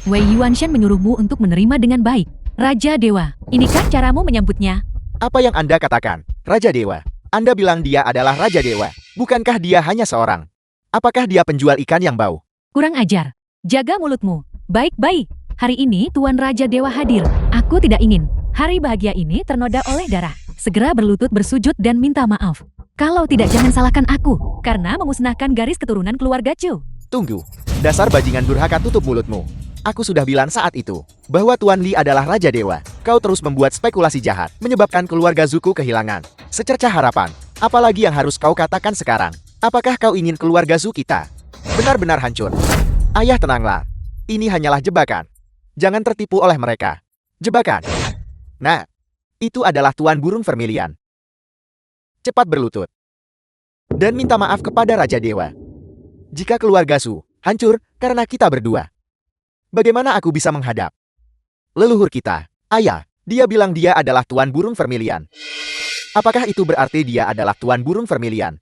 Wei Yuanshan menyuruhmu untuk menerima dengan baik. Raja Dewa, inikah caramu menyambutnya? Apa yang Anda katakan, Raja Dewa? Anda bilang dia adalah Raja Dewa. Bukankah dia hanya seorang? Apakah dia penjual ikan yang bau? Kurang ajar. Jaga mulutmu. Baik-baik. Hari ini Tuan Raja Dewa hadir. Aku tidak ingin hari bahagia ini ternoda oleh darah. Segera berlutut bersujud dan minta maaf. Kalau tidak jangan salahkan aku, karena memusnahkan garis keturunan keluarga Chu. Tunggu, dasar bajingan durhaka, tutup mulutmu. Aku sudah bilang saat itu, bahwa Tuan Li adalah Raja Dewa. Kau terus membuat spekulasi jahat, menyebabkan keluarga Zuku kehilangan secercah harapan. Apalagi yang harus kau katakan sekarang? Apakah kau ingin keluarga Zhu kita benar-benar hancur? Ayah, tenanglah. Ini hanyalah jebakan. Jangan tertipu oleh mereka. Jebakan. Nah, itu adalah Tuan Burung Vermilion. Cepat berlutut dan minta maaf kepada Raja Dewa. Jika keluarga Zhu hancur karena kita berdua, bagaimana aku bisa menghadap leluhur kita? Ayah, dia bilang dia adalah Tuan Burung Vermilion. Apakah itu berarti dia adalah Tuan Burung Vermilion?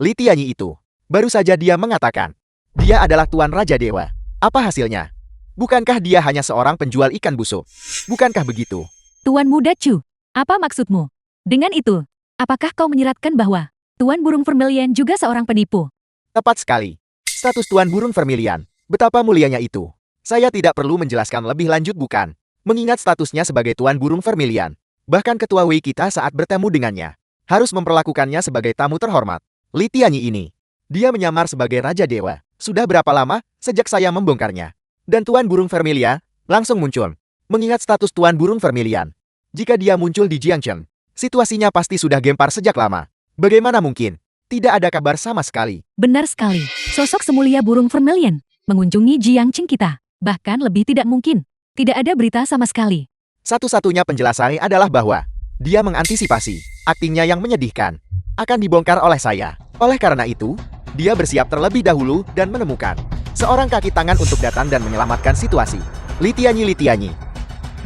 Li Tianyi itu baru saja dia mengatakan dia adalah Tuan Raja Dewa. Apa hasilnya? Bukankah dia hanya seorang penjual ikan busuk? Bukankah begitu? Tuan Muda Chu, apa maksudmu? Dengan itu, apakah kau menyiratkan bahwa Tuan Burung Vermilion juga seorang penipu? Tepat sekali. Status Tuan Burung Vermilion, betapa mulianya itu. Saya tidak perlu menjelaskan lebih lanjut, bukan? Mengingat statusnya sebagai Tuan Burung Vermilion, bahkan ketua Wei kita saat bertemu dengannya harus memperlakukannya sebagai tamu terhormat. Li Tianyi ini, dia menyamar sebagai Raja Dewa. Sudah berapa lama sejak saya membongkarnya? Dan Tuan Burung Vermilion langsung muncul. Mengingat status Tuan Burung Vermilion, jika dia muncul di Jiangcheng, situasinya pasti sudah gempar sejak lama. Bagaimana mungkin tidak ada kabar sama sekali? Benar sekali. Sosok semulia Burung Vermilion mengunjungi Jiangcheng kita. Bahkan lebih tidak mungkin. Tidak ada berita sama sekali. Satu-satunya penjelasannya adalah bahwa dia mengantisipasi aktingnya yang menyedihkan akan dibongkar oleh saya. Oleh karena itu, dia bersiap terlebih dahulu dan menemukan seorang kaki tangan untuk datang dan menyelamatkan situasi. Li Tianyi,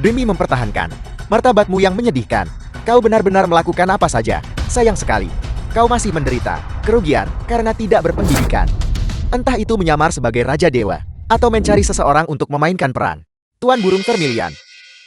demi mempertahankan martabatmu yang menyedihkan, kau benar-benar melakukan apa saja. Sayang sekali, kau masih menderita kerugian karena tidak berpendidikan. Entah itu menyamar sebagai Raja Dewa, atau mencari seseorang untuk memainkan peran Tuan Burung Vermilion.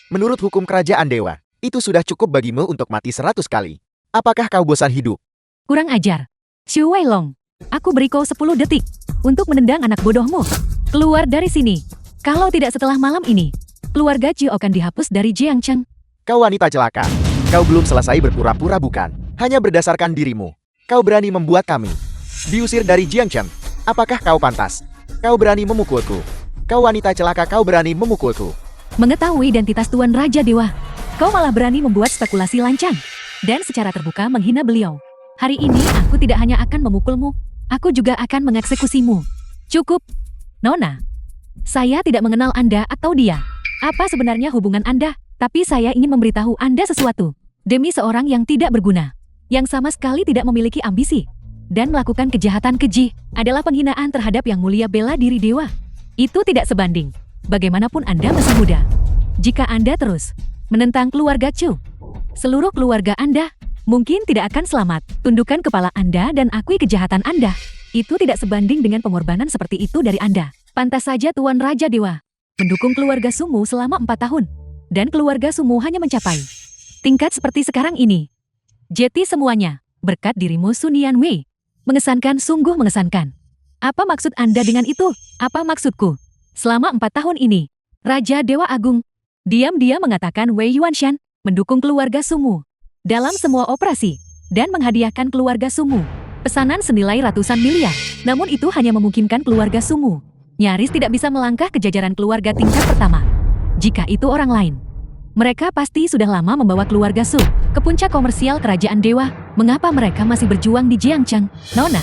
Menurut hukum kerajaan dewa, itu sudah cukup bagimu untuk mati 100 kali. Apakah kau bosan hidup? Kurang ajar. Xu Weilong, aku beri kau 10 detik untuk menendang anak bodohmu. Keluar dari sini. Kalau tidak setelah malam ini, keluarga Jiu akan dihapus dari Jiangcheng. Kau wanita celaka. Kau belum selesai berpura-pura, bukan? Hanya berdasarkan dirimu, kau berani membuat kami diusir dari Jiangcheng. Apakah kau pantas? Kau berani memukulku. Kau wanita celaka, kau berani memukulku. Mengetahui identitas Tuan Raja Dewa, kau malah berani membuat spekulasi lancang dan secara terbuka menghina beliau. Hari ini aku tidak hanya akan memukulmu, aku juga akan mengeksekusimu. Cukup, Nona. Saya tidak mengenal Anda atau dia. Apa sebenarnya hubungan Anda? Tapi saya ingin memberitahu Anda sesuatu. Demi seorang yang tidak berguna, yang sama sekali tidak memiliki ambisi, dan melakukan kejahatan keji, adalah penghinaan terhadap yang mulia bela diri dewa. Itu tidak sebanding. Bagaimanapun Anda masih muda. Jika Anda terus menentang keluarga Chu, seluruh keluarga Anda mungkin tidak akan selamat. Tundukkan kepala Anda dan akui kejahatan Anda. Itu tidak sebanding dengan pengorbanan seperti itu dari Anda. Pantas saja Tuan Raja Dewa mendukung keluarga Sumu selama 4 tahun. Dan keluarga Sumu hanya mencapai tingkat seperti sekarang ini. Jeti semuanya, berkat dirimu Sunian Wei. Mengesankan, sungguh mengesankan. Apa maksud Anda dengan itu? Apa maksudku? Selama 4 tahun ini, Raja Dewa Agung diam-diam mengatakan Wei Yuanshan mendukung keluarga Sumu dalam semua operasi dan menghadiahkan keluarga Sumu pesanan senilai ratusan miliar. Namun itu hanya memungkinkan keluarga Sumu nyaris tidak bisa melangkah ke jajaran keluarga tingkat pertama. Jika itu orang lain, mereka pasti sudah lama membawa keluarga Su ke puncak komersial kerajaan dewa. Mengapa mereka masih berjuang di Jiangcheng? Nona,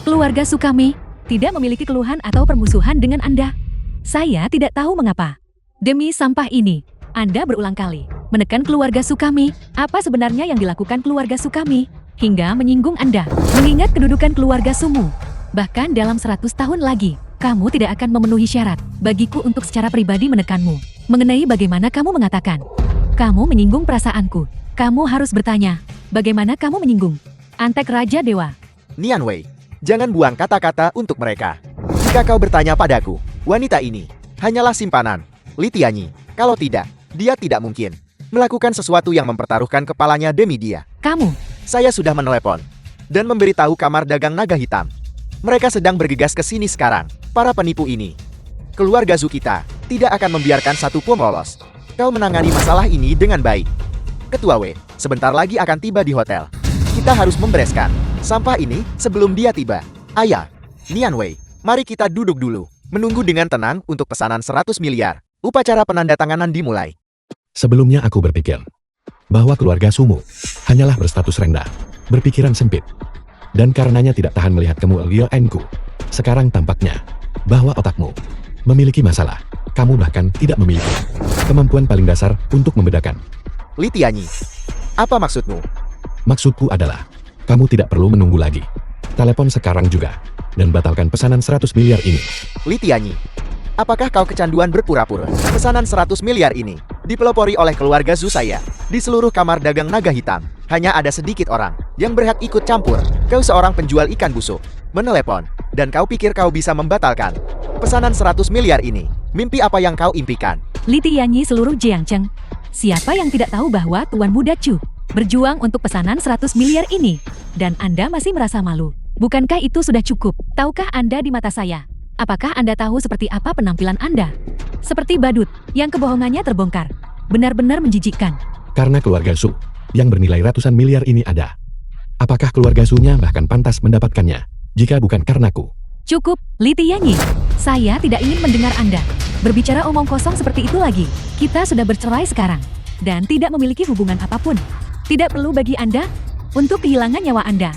keluarga Su kami tidak memiliki keluhan atau permusuhan dengan Anda. Saya tidak tahu mengapa. Demi sampah ini, Anda berulang kali menekan keluarga Su kami. Apa sebenarnya yang dilakukan keluarga Su kami hingga menyinggung Anda? Mengingat kedudukan keluarga Sumu, bahkan dalam 100 tahun lagi, kamu tidak akan memenuhi syarat bagiku untuk secara pribadi menekanmu. Mengenai bagaimana kamu mengatakan, kamu menyinggung perasaanku. Kamu harus bertanya, bagaimana kamu menyinggung Antek Raja Dewa? Nian Wei, jangan buang kata-kata untuk mereka. Jika kau bertanya padaku, wanita ini hanyalah simpanan Li Tianyi. Kalau tidak, dia tidak mungkin melakukan sesuatu yang mempertaruhkan kepalanya demi dia. Kamu, Saya sudah menelepon dan memberitahu kamar dagang naga hitam. Mereka sedang bergegas ke sini sekarang. Para penipu ini, keluarga Zu kita, tidak akan membiarkan satu pun lolos. Kau menangani masalah ini dengan baik. Ketua Wei, sebentar lagi akan tiba di hotel. Kita harus membereskan sampah ini sebelum dia tiba. Ayah, Nian Wei, mari kita duduk dulu. Menunggu dengan tenang untuk pesanan 100 miliar. Upacara penandatanganan dimulai. Sebelumnya aku berpikir bahwa keluarga Sumu hanyalah berstatus rendah berpikiran sempit. Dan karenanya tidak tahan melihat kemuliaanku. Sekarang tampaknya bahwa otakmu memiliki masalah. Kamu bahkan tidak memiliki kemampuan paling dasar untuk membedakan. Li Tianyi, apa maksudmu? Maksudku adalah, kamu tidak perlu menunggu lagi. Telepon sekarang juga, dan batalkan pesanan 100 miliar ini. Li Tianyi, apakah kau kecanduan berpura-pura? Pesanan 100 miliar ini dipelopori oleh keluarga Zhu saya. Di seluruh kamar dagang naga hitam, hanya ada sedikit orang yang berhak ikut campur. Kau seorang penjual ikan busuk, menelepon, dan kau pikir kau bisa membatalkan pesanan 100 miliar ini? Mimpi apa yang kau impikan? Li Tianyi seluruh Jiangcheng. Siapa yang tidak tahu bahwa Tuan Muda Chu berjuang untuk pesanan 100 miliar ini? Dan Anda masih merasa malu? Bukankah itu sudah cukup? Tahukah Anda di mata saya? Apakah Anda tahu seperti apa penampilan Anda? Seperti badut yang kebohongannya terbongkar. Benar-benar menjijikkan. Karena keluarga Su yang bernilai ratusan miliar ini ada. Apakah keluarga Su-nya bahkan pantas mendapatkannya jika bukan karenaku? Cukup, Li Tianyi. Saya tidak ingin mendengar Anda berbicara omong kosong seperti itu lagi. Kita sudah bercerai sekarang dan tidak memiliki hubungan apapun. Tidak perlu bagi Anda untuk kehilangan nyawa Anda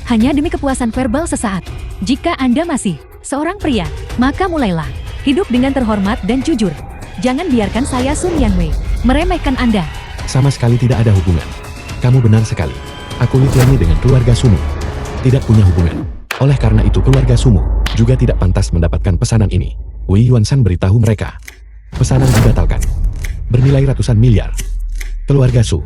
hanya demi kepuasan verbal sesaat. Jika Anda masih seorang pria, maka mulailah hidup dengan terhormat dan jujur. Jangan biarkan saya Sun Yanwei meremehkan Anda. Sama sekali tidak ada hubungan. Kamu benar sekali. Aku Li Tianyi dengan keluarga Sumu tidak punya hubungan. Oleh karena itu keluarga Sumu juga tidak pantas mendapatkan pesanan ini. Wei Yuanshan beritahu mereka. Pesanan dibatalkan. Bernilai ratusan miliar. Keluarga Su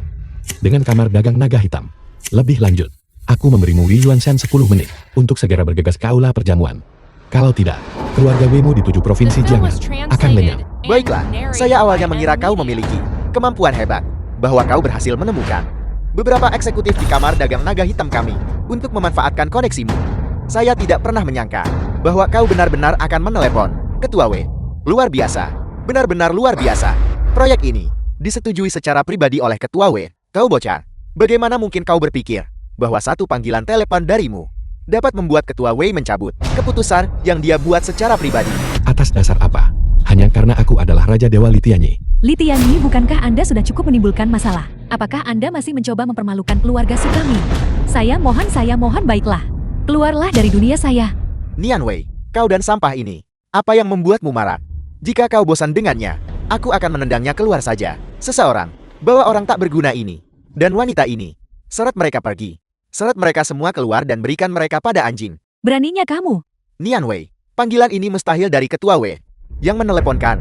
dengan kamar dagang naga hitam. Lebih lanjut, aku memberimu Wei Yuanshan 10 menit untuk segera bergegas ke aula perjamuan. Kalau tidak, keluarga Weimu di 7 provinsi The film was Jiangnan akan lenyap. translated and Baiklah, narrated saya awalnya by mengira Em kau Li. memiliki kemampuan hebat, bahwa kau berhasil menemukan beberapa eksekutif di kamar dagang naga hitam kami untuk memanfaatkan koneksimu. Saya tidak pernah menyangka bahwa kau benar-benar akan menelepon Ketua W. Luar biasa, benar-benar luar biasa. Proyek ini disetujui secara pribadi oleh Ketua W. Kau bocah, bagaimana mungkin kau berpikir bahwa satu panggilan telepon darimu dapat membuat Ketua Wei mencabut keputusan yang dia buat secara pribadi? Atas dasar apa? Hanya karena aku adalah Raja Dewa Li Tianyi. Li Tianyi, bukankah Anda sudah cukup menimbulkan masalah? Apakah Anda masih mencoba mempermalukan keluarga Su kami? Saya mohon baiklah. Keluarlah dari dunia saya. Nian Wei, kau dan sampah ini, apa yang membuatmu marah? Jika kau bosan dengannya, aku akan menendangnya keluar saja. Seseorang, bawa orang tak berguna ini, dan wanita ini. Seret mereka pergi. Seret mereka semua keluar dan berikan mereka pada anjing. Beraninya kamu. Nian Wei, panggilan ini mustahil dari Ketua W yang meneleponkan.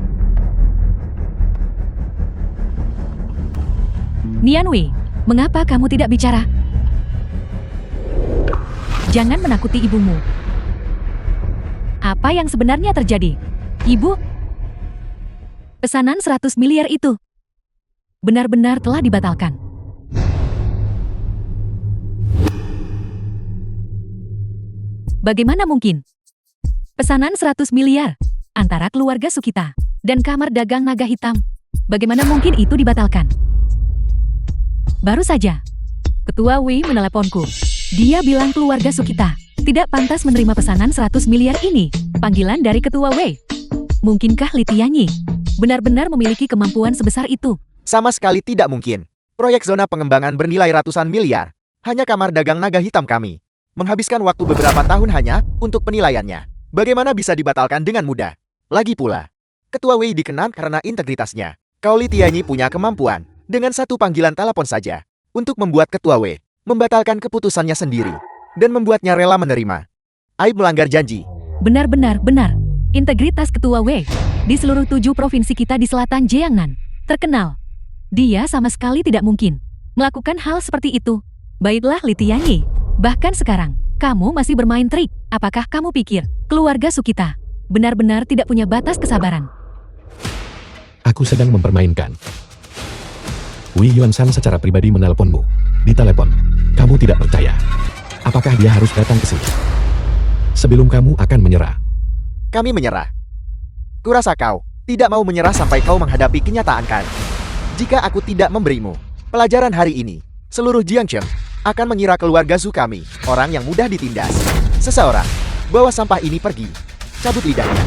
Nian Wei, mengapa kamu tidak bicara? Jangan menakuti ibumu. Apa yang sebenarnya terjadi? Ibu? Pesanan 100 miliar itu benar-benar telah dibatalkan. Bagaimana mungkin? Pesanan 100 miliar antara keluarga Sukita dan kamar dagang naga hitam. Bagaimana mungkin itu dibatalkan? Baru saja, Ketua Wei meneleponku. Dia bilang keluarga Sukita tidak pantas menerima pesanan 100 miliar ini. Panggilan dari Ketua Wei. Mungkinkah Li Tianyi benar-benar memiliki kemampuan sebesar itu? Sama sekali tidak mungkin. Proyek zona pengembangan bernilai ratusan miliar. Hanya kamar dagang naga hitam kami menghabiskan waktu beberapa tahun hanya untuk penilaiannya. Bagaimana bisa dibatalkan dengan mudah? Lagi pula, Ketua Wei dikenal karena integritasnya. Kau Li Tianyi punya kemampuan dengan satu panggilan telepon saja untuk membuat Ketua Wei membatalkan keputusannya sendiri dan membuatnya rela menerima. Aib melanggar janji. Benar. Integritas Ketua Wei di seluruh 7 provinsi kita di selatan Jiangnan terkenal. Dia sama sekali tidak mungkin melakukan hal seperti itu. Baiklah Li Tianyi, bahkan sekarang kamu masih bermain trik. Apakah kamu pikir keluarga Sukita benar-benar tidak punya batas kesabaran? Aku sedang mempermainkan. Wei Yuanshan secara pribadi menelponmu. Di telepon, kamu tidak percaya. Apakah dia harus datang ke sini? Sebelum kamu akan menyerah. Kami menyerah. Kurasa kau tidak mau menyerah sampai kau menghadapi kenyataan kan? Jika aku tidak memberimu pelajaran hari ini, seluruh Jiangcheng akan mengira keluarga Zhu kami orang yang mudah ditindas. Seseorang, bawa sampah ini pergi. Cabut lidahnya.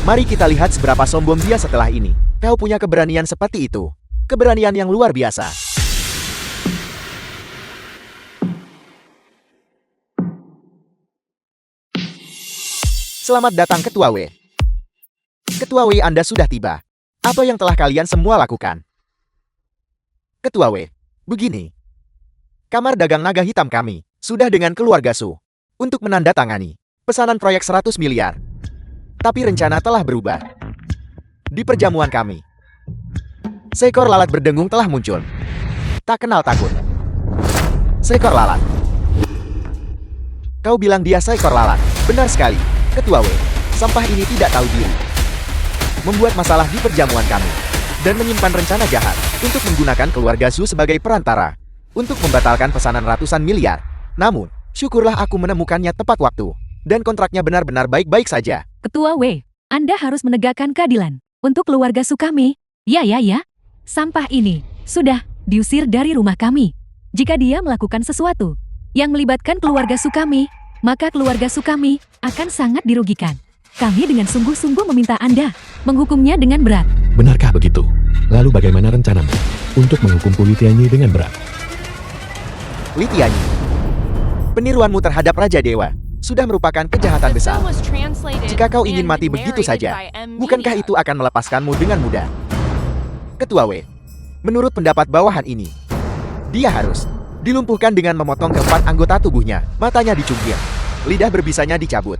Mari kita lihat seberapa sombong dia setelah ini. Kau punya keberanian seperti itu. Keberanian yang luar biasa. Selamat datang Ketua W. Ketua W, Anda sudah tiba. Apa yang telah kalian semua lakukan? Ketua W, begini. Kamar Dagang Naga Hitam kami sudah dengan keluarga Su untuk menandatangani pesanan proyek 100 miliar. Tapi rencana telah berubah. Di perjamuan kami, seekor lalat berdengung telah muncul. Tak kenal takut. Seekor lalat. Kau bilang dia seekor lalat. Benar sekali, Ketua W. Sampah ini tidak tahu diri. Membuat masalah di perjamuan kami. Dan menyimpan rencana jahat untuk menggunakan keluarga Su sebagai perantara. Untuk membatalkan pesanan ratusan miliar. Namun, syukurlah aku menemukannya tepat waktu. Dan kontraknya benar-benar baik-baik saja. Ketua W, Anda harus menegakkan keadilan untuk keluarga Su kami. Ya. Sampah ini sudah diusir dari rumah kami. Jika dia melakukan sesuatu yang melibatkan keluarga Su kami, maka keluarga Su kami akan sangat dirugikan. Kami dengan sungguh-sungguh meminta Anda menghukumnya dengan berat. Benarkah begitu? Lalu bagaimana rencanamu untuk menghukum Pu Litianyi dengan berat? Litianyi, peniruanmu terhadap Raja Dewa sudah merupakan kejahatan The besar. film was translated Jika kau ingin and mati begitu narrated saja, by M. bukankah Media. itu akan melepaskanmu dengan mudah? Ketua W, menurut pendapat bawahan ini, dia harus dilumpuhkan dengan memotong keempat anggota tubuhnya, matanya dicungkil, lidah berbisanya dicabut,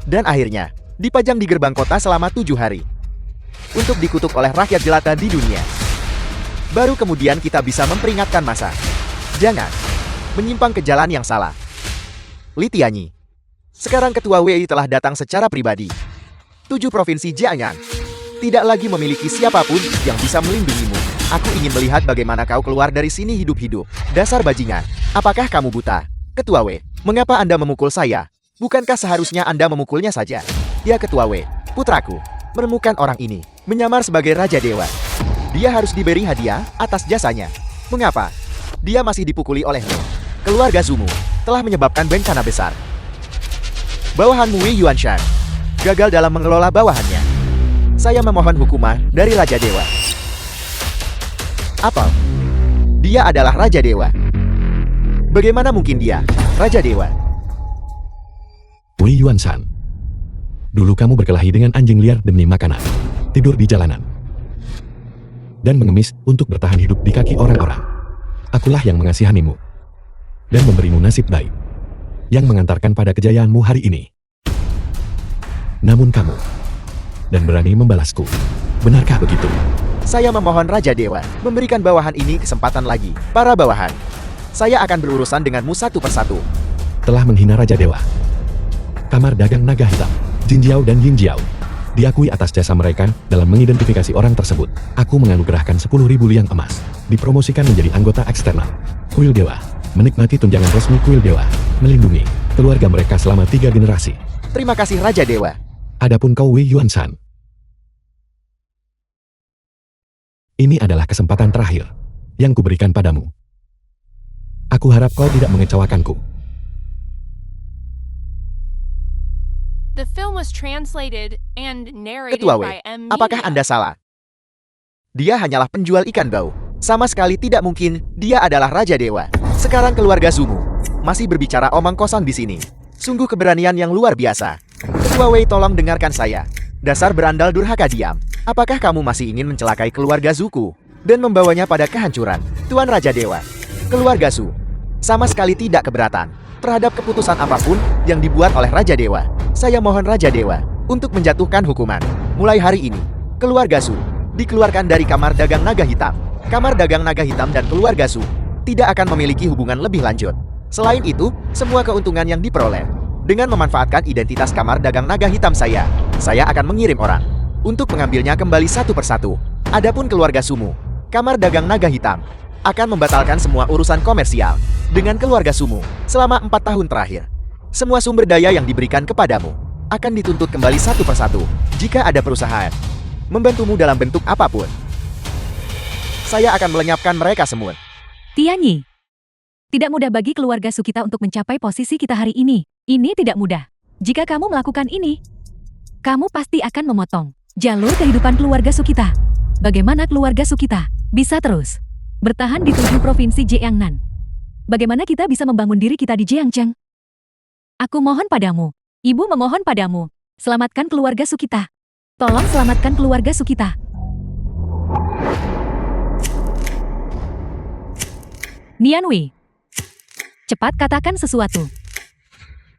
dan akhirnya dipajang di gerbang kota selama 7 hari. Untuk dikutuk oleh rakyat jelata di dunia. Baru kemudian kita bisa memperingatkan massa. Jangan menyimpang ke jalan yang salah. Litianyi, sekarang Ketua WI telah datang secara pribadi. 7 provinsi Jiangnan tidak lagi memiliki siapapun yang bisa melindungimu. Aku ingin melihat bagaimana kau keluar dari sini hidup-hidup. Dasar bajingan, apakah kamu buta? Ketua W, mengapa Anda memukul saya? Bukankah seharusnya Anda memukulnya saja? Ya Ketua W, putraku menemukan orang ini menyamar sebagai Raja Dewa. Dia harus diberi hadiah atas jasanya. Mengapa? Dia masih dipukuli olehmu. Keluarga Zumu telah menyebabkan bencana besar. Bawahanmu Wei Yuanshan gagal dalam mengelola bawahannya. Saya memohon hukuman dari Raja Dewa. Apa? Dia adalah Raja Dewa. Bagaimana mungkin dia Raja Dewa? Wei Yuanshan, dulu kamu berkelahi dengan anjing liar demi makanan, tidur di jalanan, dan mengemis untuk bertahan hidup di kaki orang-orang. Akulah yang mengasihanimu dan memberimu nasib baik yang mengantarkan pada kejayaanmu hari ini. Namun kamu dan berani membalasku. Benarkah begitu? Saya memohon Raja Dewa memberikan bawahan ini kesempatan lagi. Para bawahan, saya akan berurusan denganmu satu persatu. Telah menghina Raja Dewa. Kamar Dagang Naga Hitam, Jin Jiao dan Ying Jiao diakui atas jasa mereka dalam mengidentifikasi orang tersebut. Aku menganugerahkan 10.000 liang emas, dipromosikan menjadi anggota eksternal Kuil Dewa, menikmati tunjangan resmi Kuil Dewa, melindungi keluarga mereka selama 3 generasi. Terima kasih Raja Dewa. Adapun kau Wei Yuanshan, ini adalah kesempatan terakhir yang kuberikan padamu. Aku harap kau tidak mengecewakanku. The film was translated and narrated Ketua W, by M. apakah Media. Anda salah? Dia hanyalah penjual ikan bau. Sama sekali tidak mungkin dia adalah Raja Dewa. Sekarang keluarga Zumu masih berbicara omong kosong di sini. Sungguh keberanian yang luar biasa. Ketua Wei, tolong dengarkan saya. Dasar berandal durhaka, diam. Apakah kamu masih ingin mencelakai keluarga Zuku dan membawanya pada kehancuran? Tuan Raja Dewa, keluarga Su sama sekali tidak keberatan terhadap keputusan apapun yang dibuat oleh Raja Dewa. Saya mohon Raja Dewa untuk menjatuhkan hukuman. Mulai hari ini, keluarga Su dikeluarkan dari Kamar Dagang Naga Hitam. Kamar Dagang Naga Hitam dan keluarga Su tidak akan memiliki hubungan lebih lanjut. Selain itu, semua keuntungan yang diperoleh dengan memanfaatkan identitas Kamar Dagang Naga Hitam saya akan mengirim orang untuk mengambilnya kembali satu persatu. Adapun keluarga Sumu, Kamar Dagang Naga Hitam akan membatalkan semua urusan komersial dengan keluarga Sumu selama 4 tahun terakhir. Semua sumber daya yang diberikan kepadamu akan dituntut kembali satu persatu. Jika ada perusahaan membantumu dalam bentuk apapun, saya akan melenyapkan mereka semua. Tianyi, tidak mudah bagi keluarga Su kita untuk mencapai posisi kita hari ini. Ini tidak mudah. Jika kamu melakukan ini, kamu pasti akan memotong jalur kehidupan keluarga Su kita. Bagaimana keluarga Su kita bisa terus bertahan di 7 provinsi Jiangnan? Bagaimana kita bisa membangun diri kita di Jiangcheng? Aku mohon padamu, ibu memohon padamu, Selamatkan keluarga Sukita. Tolong selamatkan keluarga Sukita. Nianwei, cepat katakan sesuatu.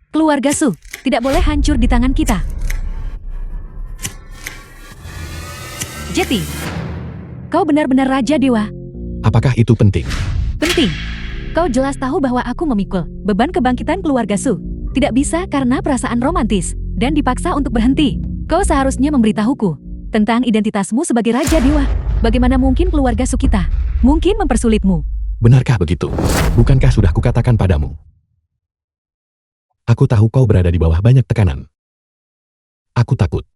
Keluarga Su tidak boleh hancur di tangan kita. Jetty, kau benar-benar Raja Dewa. Apakah itu penting? Penting. Kau jelas tahu bahwa aku memikul beban kebangkitan keluarga Su. Tidak bisa karena perasaan romantis dan dipaksa untuk berhenti. Kau seharusnya memberitahuku tentang identitasmu sebagai Raja Dewa. Bagaimana mungkin keluarga Sukita mungkin mempersulitmu? Benarkah begitu? Bukankah sudah kukatakan padamu? Aku tahu kau berada di bawah banyak tekanan. Aku takut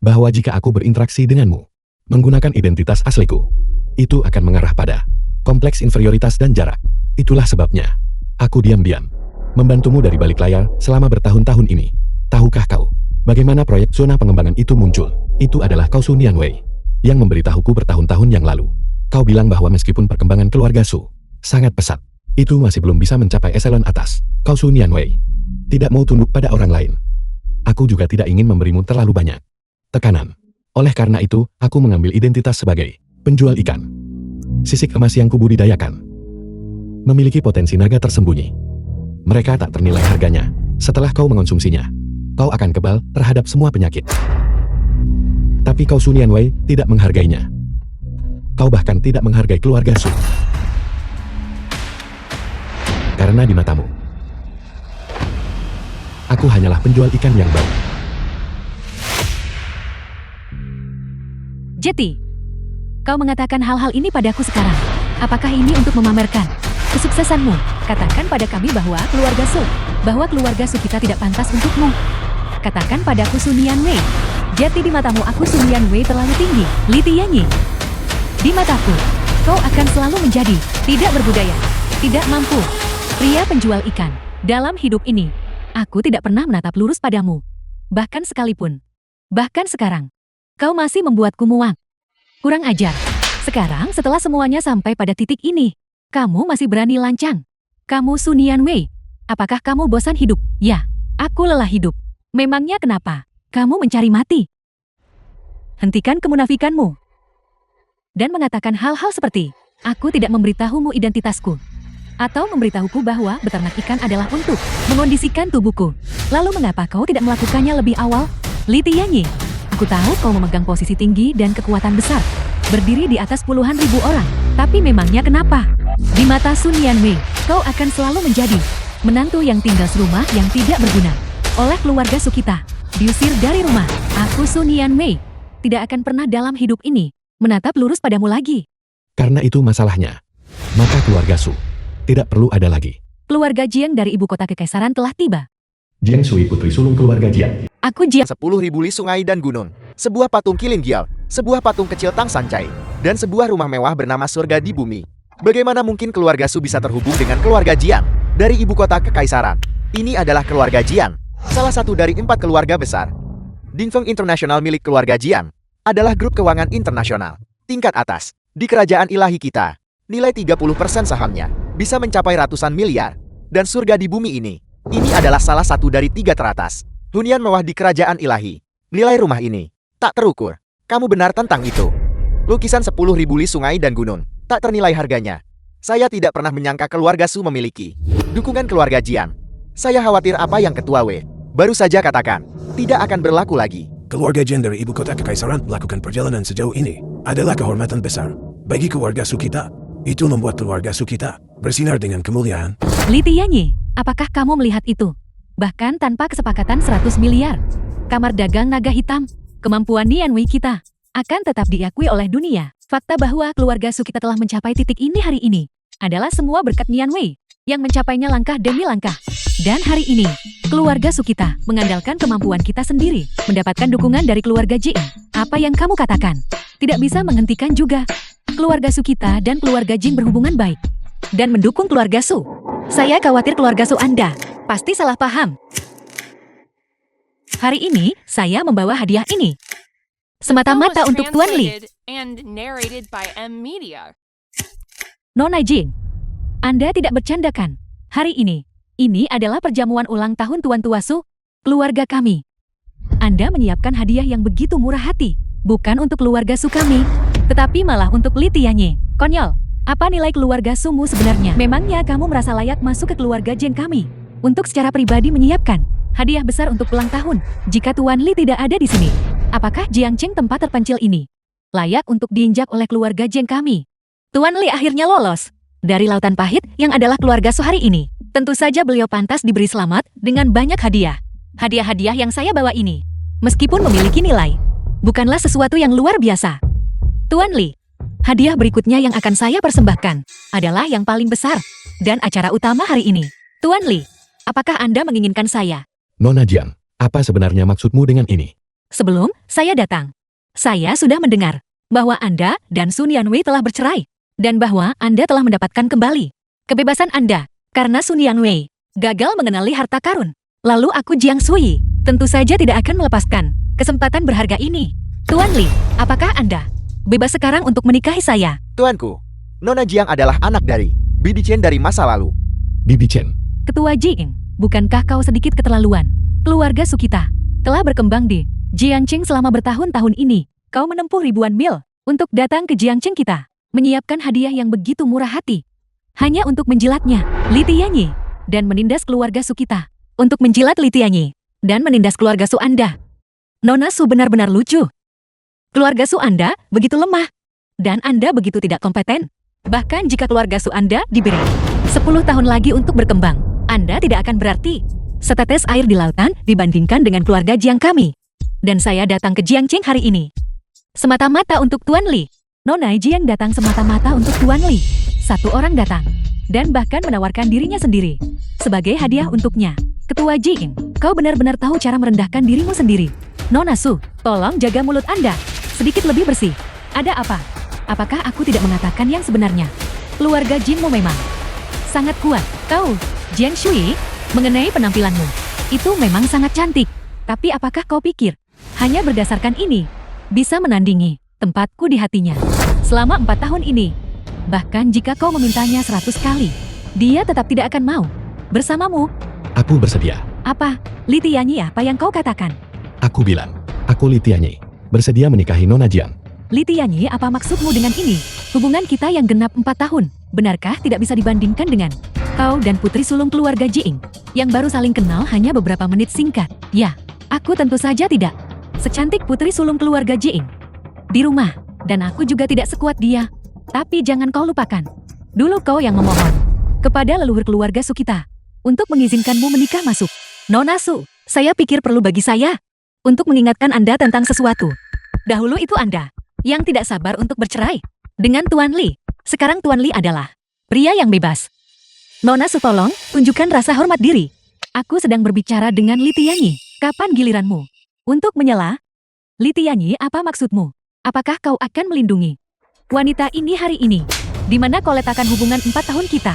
bahwa jika aku berinteraksi denganmu, menggunakan identitas asliku, itu akan mengarah pada kompleks inferioritas dan jarak. Itulah sebabnya aku diam-diam membantumu dari balik layar selama bertahun-tahun ini. Tahukah kau bagaimana proyek zona pengembangan itu muncul? Itu adalah kau Su Nianwei yang memberitahuku bertahun-tahun yang lalu. Kau bilang bahwa meskipun perkembangan keluarga Su sangat pesat, itu masih belum bisa mencapai eselon atas. Kau Su Nianwei tidak mau tunduk pada orang lain. Aku juga tidak ingin memberimu terlalu banyak tekanan. Oleh karena itu, aku mengambil identitas sebagai penjual ikan. Sisik emas yang kubudidayakan memiliki potensi naga tersembunyi. Mereka tak ternilai harganya. Setelah kau mengonsumsinya, kau akan kebal terhadap semua penyakit. Tapi kau Su Nianwei tidak menghargainya. Kau bahkan tidak menghargai keluarga Su. Karena di matamu, aku hanyalah penjual ikan yang baru. Jetty, kau mengatakan hal-hal ini padaku sekarang. Apakah ini untuk memamerkan kesuksesanmu? Katakan pada kami bahwa keluarga Sukita tidak pantas untukmu. Katakan padaku Su Nianwei. Jetty, di matamu aku Su Nianwei terlalu tinggi. Li Tianyi, di mataku, kau akan selalu menjadi tidak berbudaya, tidak mampu. Pria penjual ikan. Dalam hidup ini, aku tidak pernah menatap lurus padamu. Bahkan sekalipun. Bahkan sekarang, kau masih membuatku muak. Kurang ajar. Sekarang setelah semuanya sampai pada titik ini, kamu masih berani lancang. Kamu Su Nianwei, apakah kamu bosan hidup? Ya, aku lelah hidup. Memangnya kenapa? Kamu mencari mati. Hentikan kemunafikanmu. Dan mengatakan hal-hal seperti, aku tidak memberitahumu identitasku. Atau memberitahuku bahwa beternak ikan adalah untuk mengondisikan tubuhku. Lalu mengapa kau tidak melakukannya lebih awal? Li Tianyi, aku tahu kau memegang posisi tinggi dan kekuatan besar. Berdiri di atas puluhan ribu orang. Tapi memangnya kenapa? Di mata Su Nianwei, kau akan selalu menjadi menantu yang tinggal serumah yang tidak berguna. Oleh keluarga Sukita, diusir dari rumah. Aku Su Nianwei tidak akan pernah dalam hidup ini menatap lurus padamu lagi. Karena itu masalahnya. Maka keluarga Su tidak perlu ada lagi. Keluarga Jiang dari ibu kota kekaisaran telah tiba. Jiang Sui putri sulung keluarga Jiang. Aku Jiang. 10.000 li sungai dan gunung, sebuah patung Kilin Gial, sebuah patung kecil Tang Sancai, dan sebuah rumah mewah bernama surga di bumi. Bagaimana mungkin keluarga Su bisa terhubung dengan keluarga Jiang dari ibu kota kekaisaran? Ini adalah keluarga Jiang, salah satu dari 4 keluarga besar. Dingfeng International milik keluarga Jiang adalah grup keuangan internasional tingkat atas di kerajaan ilahi kita. Nilai 30% sahamnya bisa mencapai ratusan miliar. Dan surga di bumi ini adalah salah satu dari 3 teratas hunian mewah di kerajaan ilahi. Nilai rumah ini tak terukur. Kamu benar tentang itu. Lukisan 10.000 li sungai dan gunung tak ternilai harganya. Saya tidak pernah menyangka keluarga Su memiliki dukungan keluarga Jiang. Saya khawatir apa yang Ketua W baru saja katakan tidak akan berlaku lagi. Keluarga Jiang dari ibu kota kekaisaran melakukan perjalanan sejauh ini adalah kehormatan besar bagi keluarga Sukita. Itu membuat keluarga Sukita bersinar dengan kemuliaan. Li Tianyi, apakah kamu melihat itu? Bahkan tanpa kesepakatan 100 miliar. Kamar dagang naga hitam, kemampuan Nianwei kita akan tetap diakui oleh dunia. Fakta bahwa keluarga Sukita telah mencapai titik ini hari ini adalah semua berkat Nianwei yang mencapainya langkah demi langkah. Dan hari ini, keluarga Sukita mengandalkan kemampuan kita sendiri, mendapatkan dukungan dari keluarga Jing. Apa yang kamu katakan tidak bisa menghentikan juga. Keluarga Sukita dan keluarga Jing berhubungan baik dan mendukung keluarga Su. Saya khawatir keluarga Su Anda pasti salah paham. Hari ini, saya membawa hadiah ini. Semata-mata untuk Tuan Li. And narrated by M Media. Nona Jing, Anda tidak bercandakan. Hari ini adalah perjamuan ulang tahun Tuan Tua Su, keluarga kami. Anda menyiapkan hadiah yang begitu murah hati, bukan untuk keluarga Su kami, tetapi malah untuk Li Tianyi. Konyol, apa nilai keluarga Sumu sebenarnya? Memangnya kamu merasa layak masuk ke keluarga Jeng kami? Untuk secara pribadi menyiapkan hadiah besar untuk ulang tahun, jika Tuan Li tidak ada di sini. Apakah Jiangcheng tempat terpencil ini layak untuk diinjak oleh keluarga Jeng kami? Tuan Li akhirnya lolos dari lautan pahit yang adalah keluarga Su hari ini. Tentu saja beliau pantas diberi selamat dengan banyak hadiah. Hadiah-hadiah yang saya bawa ini, meskipun memiliki nilai, bukanlah sesuatu yang luar biasa. Tuan Li, hadiah berikutnya yang akan saya persembahkan adalah yang paling besar dan acara utama hari ini. Tuan Li, apakah Anda menginginkan saya? Nona Jiang, apa sebenarnya maksudmu dengan ini? Sebelum saya datang, saya sudah mendengar bahwa Anda dan Sun Yanwei telah bercerai, dan bahwa Anda telah mendapatkan kembali kebebasan Anda karena Sun Yanwei gagal mengenali harta karun. Lalu aku Jiang Sui, tentu saja tidak akan melepaskan kesempatan berharga ini. Tuan Li, apakah Anda bebas sekarang untuk menikahi saya? Tuanku, Nona Jiang adalah anak dari Bibi Chen dari masa lalu. Bibi Chen, Ketua Jing, bukankah kau sedikit keterlaluan? Keluarga Sukita telah berkembang di Jiangcheng selama bertahun-tahun ini. Kau menempuh ribuan mil untuk datang ke Jiangcheng kita, menyiapkan hadiah yang begitu murah hati, hanya untuk menjilatnya, Li Tianyi, dan menindas keluarga Sukita, untuk menjilat Li Tianyi, dan menindas keluarga Su Anda. Nona Su benar-benar lucu. Keluarga Su Anda begitu lemah, dan Anda begitu tidak kompeten. Bahkan jika keluarga Su Anda diberi 10 tahun lagi untuk berkembang, Anda tidak akan berarti setetes air di lautan dibandingkan dengan keluarga Jiang kami. Dan saya datang ke Jiangcheng hari ini semata-mata untuk Tuan Li. Nona Jiang datang semata-mata untuk Tuan Li. Satu orang datang, dan bahkan menawarkan dirinya sendiri sebagai hadiah untuknya. Ketua Jing, kau benar-benar tahu cara merendahkan dirimu sendiri. Nona Su, tolong jaga mulut Anda sedikit lebih bersih. Ada apa? Apakah aku tidak mengatakan yang sebenarnya? Keluarga Jinmu memang sangat kuat. Kau, Jiang Shui, mengenai penampilanmu, itu memang sangat cantik. Tapi apakah kau pikir hanya berdasarkan ini bisa menandingi tempatku di hatinya selama 4 tahun ini? Bahkan jika kau memintanya 100 kali, dia tetap tidak akan mau bersamamu. aku bersedia. Apa, Li Tianyi, apa yang kau katakan? Aku bilang, aku Li Tianyi, bersedia menikahi Nona Jiang. Li Tianyi, apa maksudmu dengan ini? Hubungan kita yang genap 4 tahun, benarkah tidak bisa dibandingkan dengan kau dan putri sulung keluarga Jing, yang baru saling kenal hanya beberapa menit singkat? Ya, aku tentu saja tidak secantik putri sulung keluarga Jing di rumah, dan aku juga tidak sekuat dia. Tapi jangan kau lupakan, dulu kau yang memohon kepada leluhur keluarga Sukita untuk mengizinkanmu menikah masuk. Nona Su, saya pikir perlu bagi saya untuk mengingatkan Anda tentang sesuatu. Dahulu itu Anda yang tidak sabar untuk bercerai dengan Tuan Li. Sekarang Tuan Li adalah pria yang bebas. Nona Su, tolong tunjukkan rasa hormat diri. Aku sedang berbicara dengan Li Tianyi. Kapan giliranmu untuk menyela? Li Tianyi, apa maksudmu? Apakah kau akan melindungi wanita ini hari ini? Di mana kau letakkan hubungan 4 tahun kita?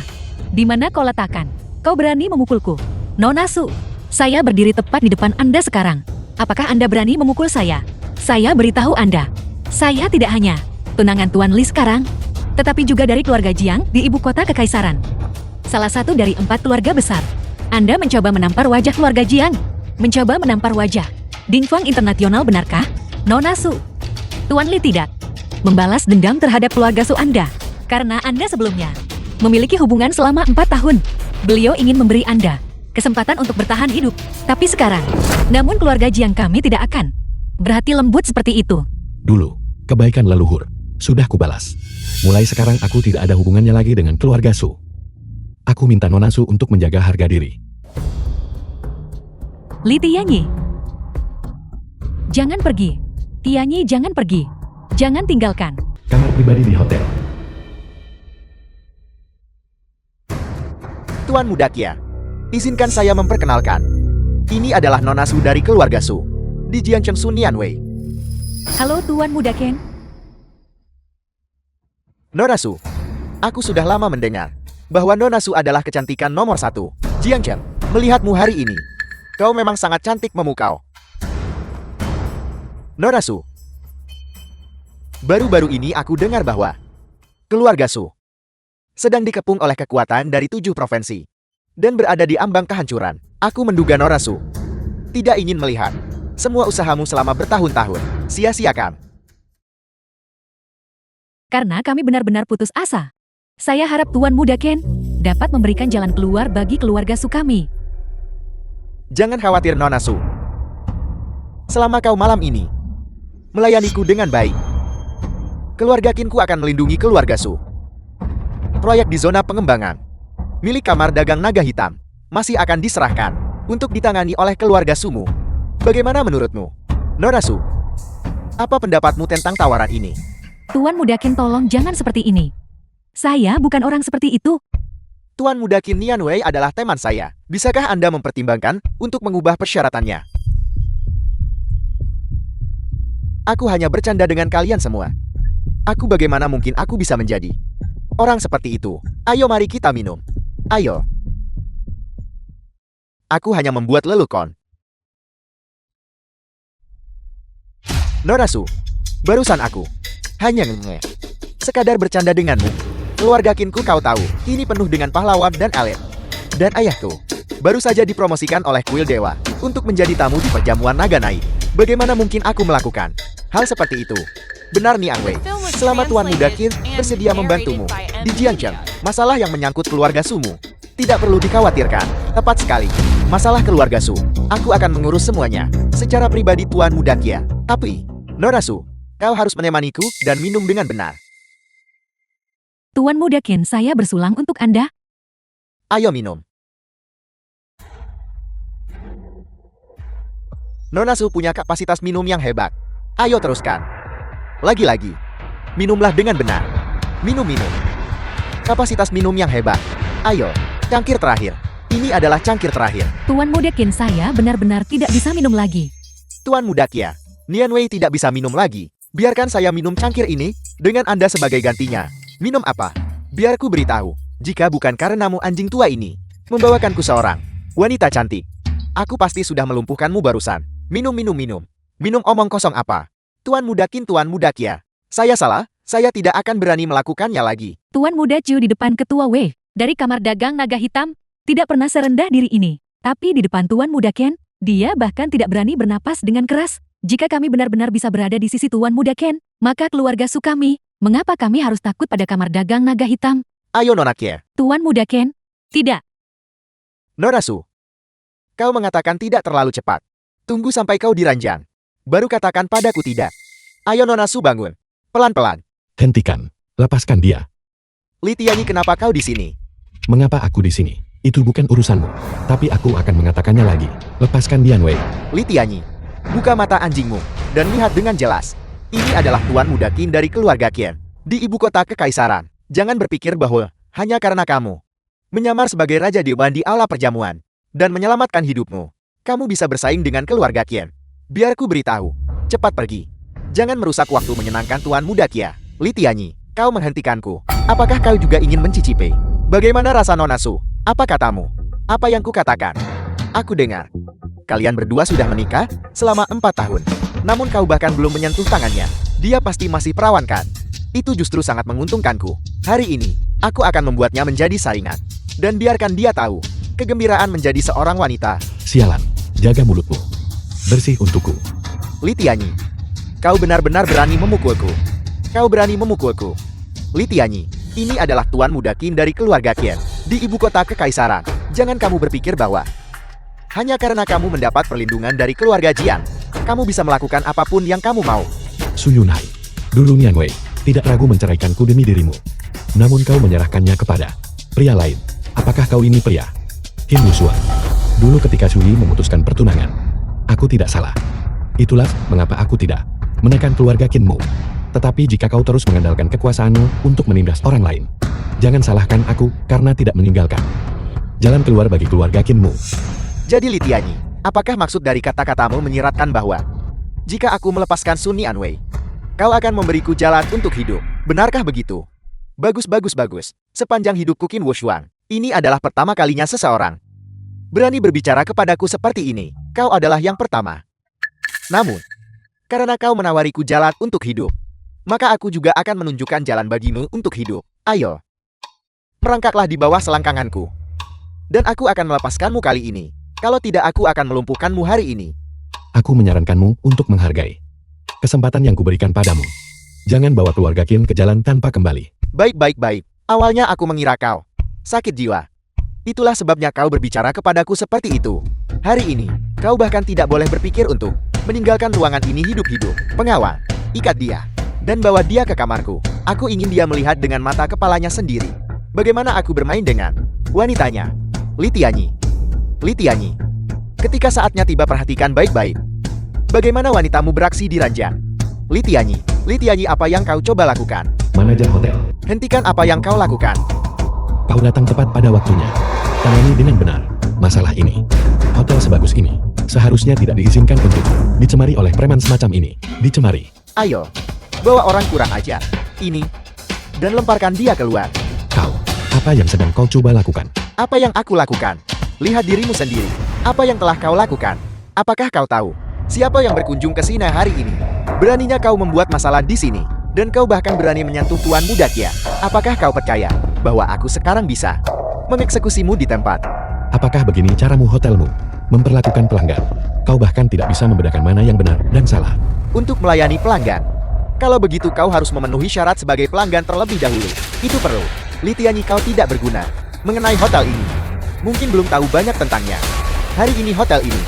Di mana kau letakkan? Kau berani memukulku? Nona Su, saya berdiri tepat di depan Anda sekarang. Apakah Anda berani memukul saya? Saya beritahu Anda, saya tidak hanya tunangan Tuan Li sekarang, tetapi juga dari keluarga Jiang di ibu kota kekaisaran. Salah satu dari 4 keluarga besar. Anda mencoba menampar wajah keluarga Jiang. Mencoba menampar wajah Dingfang Internasional, benarkah? Nona Su, Tuan Li tidak membalas dendam terhadap keluarga Su Anda, karena Anda sebelumnya memiliki hubungan selama 4 tahun. Beliau ingin memberi Anda kesempatan untuk bertahan hidup. Tapi sekarang, namun keluarga Jiang kami tidak akan berhati lembut seperti itu. Dulu, kebaikan leluhur sudah kubalas. Mulai sekarang aku tidak ada hubungannya lagi dengan keluarga Su. Aku minta Nona Su untuk menjaga harga diri. Li Tianyi, jangan pergi. Tianyi, jangan pergi. Jangan tinggalkan Kamar pribadi di hotel. Tuan Muda Kia, izinkan saya memperkenalkan. Ini adalah Nona Su dari keluarga Su di Jiangcheng Sun Yanwei. Halo Tuan Muda Ken. Nona Su, aku sudah lama mendengar bahwa Nona Su adalah kecantikan nomor 1 Jiangcheng. Melihatmu hari ini, kau memang sangat cantik memukau. Nona Su, baru-baru ini aku dengar bahwa keluarga Su sedang dikepung oleh kekuatan dari 7 provinsi dan berada di ambang kehancuran. Aku menduga Nona Su tidak ingin melihat Semua usahamu selama bertahun-tahun sia-siakan. Karena kami benar-benar putus asa. Saya harap Tuan Muda Ken dapat memberikan jalan keluar bagi keluarga Su kami. Jangan khawatir Nona Su. Selama kau malam ini melayaniku dengan baik, keluarga Kinku akan melindungi keluarga Su. Proyek di zona pengembangan milik Kamar Dagang Naga Hitam masih akan diserahkan untuk ditangani oleh keluarga Sumu. Bagaimana menurutmu, Nona Su? Apa pendapatmu tentang tawaran ini? Tuan Muda Ken, tolong jangan seperti ini. Saya bukan orang seperti itu. Tuan Muda Qin Nian Wei adalah teman saya. Bisakah Anda mempertimbangkan untuk mengubah persyaratannya? Aku hanya bercanda dengan kalian semua. Bagaimana mungkin aku bisa menjadi orang seperti itu? Ayo mari kita minum. Ayo. Aku hanya membuat lelukon. Nona Su, barusan aku hanya sekadar bercanda denganmu. Keluarga Kinku kau tahu, ini penuh dengan pahlawan dan elit. Dan ayahku baru saja dipromosikan oleh kuil dewa untuk menjadi tamu di perjamuan naga naik. Bagaimana mungkin aku melakukan hal seperti itu? Benar Niang Wei, selama Tuan Muda Qin bersedia membantumu di Jiangcheng, masalah yang menyangkut keluarga Sumu tidak perlu dikhawatirkan. Tepat sekali, masalah keluarga Su, aku akan mengurus semuanya secara pribadi Tuan Muda Kia. Tapi, Nona Su, kau harus menemaniku dan minum dengan benar. Tuan Muda Ken, saya bersulang untuk Anda. Ayo minum. Nona Su punya kapasitas minum yang hebat. Ayo teruskan. Lagi-lagi, minumlah dengan benar. Minum-minum. Kapasitas minum yang hebat. Ayo, cangkir terakhir. Ini adalah cangkir terakhir. Tuan Muda Ken, saya benar-benar tidak bisa minum lagi. Tuan Muda Kia, Nian Wei tidak bisa minum lagi. Biarkan saya minum cangkir ini dengan Anda sebagai gantinya. Minum apa? Biar ku beritahu. Jika bukan karenamu anjing tua ini membawakanku seorang wanita cantik, aku pasti sudah melumpuhkanmu barusan. Minum. Minum omong kosong apa? Tuan Muda Qin, Tuan Muda Kia. Saya salah, saya tidak akan berani melakukannya lagi. Tuan Muda Chu di depan Ketua Wei dari Kamar Dagang Naga Hitam tidak pernah serendah diri ini. Tapi di depan Tuan Muda Ken, dia bahkan tidak berani bernapas dengan keras. Jika kami benar-benar bisa berada di sisi Tuan Muda Ken, maka keluarga Su kami, mengapa kami harus takut pada Kamar Dagang Naga Hitam? Ayo Nona Kia. Tuan Muda Ken, tidak. Nona Su, kau mengatakan tidak terlalu cepat. Tunggu sampai kau diranjang. Baru katakan padaku tidak. Ayo Nona Su, bangun. Pelan-pelan. Hentikan. Lepaskan dia. Li Tianyi, kenapa kau di sini? Mengapa aku di sini? Itu bukan urusanmu. Tapi aku akan mengatakannya lagi. Lepaskan Nian Wei. Li Tianyi, buka mata anjingmu dan lihat dengan jelas. Ini adalah Tuan Muda Qin dari keluarga Qin di ibu kota kekaisaran. Jangan berpikir bahwa hanya karena kamu menyamar sebagai Raja Dewan di aula perjamuan dan menyelamatkan hidupmu, kamu bisa bersaing dengan keluarga Qin. Biar ku beritahu, cepat pergi. Jangan merusak waktu menyenangkan Tuan Muda Kia. Li Tianyi, kau menghentikanku. Apakah kau juga ingin mencicipi? Bagaimana rasa Nona Su? Apa katamu? Apa yang kukatakan? Aku dengar kalian berdua sudah menikah selama 4 tahun. Namun kau bahkan belum menyentuh tangannya. Dia pasti masih perawan kan? Itu justru sangat menguntungkanku. Hari ini, aku akan membuatnya menjadi saingan. Dan biarkan dia tahu kegembiraan menjadi seorang wanita. Sialan. Jaga mulutmu. Bersih untukku. Li Tianyi, kau benar-benar berani memukulku. Kau berani memukulku. Li Tianyi, ini adalah Tuan Muda Qin dari keluarga Qin di ibu kota kekaisaran. Jangan kamu berpikir bahwa hanya karena kamu mendapat perlindungan dari keluarga Jian, kamu bisa melakukan apapun yang kamu mau. Su Yunhai. Dulu Nian Wei tidak ragu menceraikanku demi dirimu. Namun kau menyerahkannya kepada pria lain. Apakah kau ini pria? Kim Yusua. Dulu ketika Sui memutuskan pertunangan, aku tidak salah. Itulah mengapa aku tidak menekan keluarga Qinmu. Tetapi jika kau terus mengandalkan kekuasaanmu untuk menindas orang lain, jangan salahkan aku karena tidak meninggalkan jalan keluar bagi keluarga Qinmu. Jadi Li Tianyi, apakah maksud dari kata-katamu menyiratkan bahwa jika aku melepaskan Sun Nian Wei, kau akan memberiku jalan untuk hidup? Benarkah begitu? Bagus. Sepanjang hidupku Qin Wushuang, ini adalah pertama kalinya seseorang berani berbicara kepadaku seperti ini. Kau adalah yang pertama. Namun, karena kau menawariku jalan untuk hidup, maka aku juga akan menunjukkan jalan bagimu untuk hidup. Ayo, merangkaklah di bawah selangkanganku. Dan aku akan melepaskanmu kali ini. Kalau tidak, aku akan melumpuhkanmu hari ini. Aku menyarankanmu untuk menghargai kesempatan yang kuberikan padamu. Jangan bawa keluarga Qin ke jalan tanpa kembali. Baik. Awalnya aku mengira kau sakit jiwa. Itulah sebabnya kau berbicara kepadaku seperti itu. Hari ini, kau bahkan tidak boleh berpikir untuk meninggalkan ruangan ini hidup-hidup. Pengawal, ikat dia, dan bawa dia ke kamarku. Aku ingin dia melihat dengan mata kepalanya sendiri bagaimana aku bermain dengan wanitanya. Li Tianyi. Ketika saatnya tiba, perhatikan baik-baik bagaimana wanitamu beraksi di ranjang. Li Tianyi, apa yang kau coba lakukan? Manajer hotel, Hentikan apa yang kau lakukan. kau datang tepat pada waktunya. Tangani dengan benar masalah ini. Hotel sebagus ini seharusnya tidak diizinkan untuk dicemari oleh preman semacam ini. Dicemari. Ayo, bawa orang kurang ajar ini dan lemparkan dia keluar. Kau, apa yang sedang kau coba lakukan? Apa yang aku lakukan? Lihat dirimu sendiri. Apa yang telah kau lakukan? Apakah kau tahu siapa yang berkunjung ke sini hari ini? Beraninya kau membuat masalah di sini, dan kau bahkan berani menyentuh Tuan Muda Kia. Apakah kau percaya bahwa aku sekarang bisa mengeksekusimu di tempat? Apakah begini caramu hotelmu memperlakukan pelanggan? Kau bahkan tidak bisa membedakan mana yang benar dan salah. Untuk melayani pelanggan, kalau begitu kau harus memenuhi syarat sebagai pelanggan terlebih dahulu. Itu perlu. Li Tianyi, kau tidak berguna mengenai hotel ini. Mungkin belum tahu banyak tentangnya. Hari ini hotel ini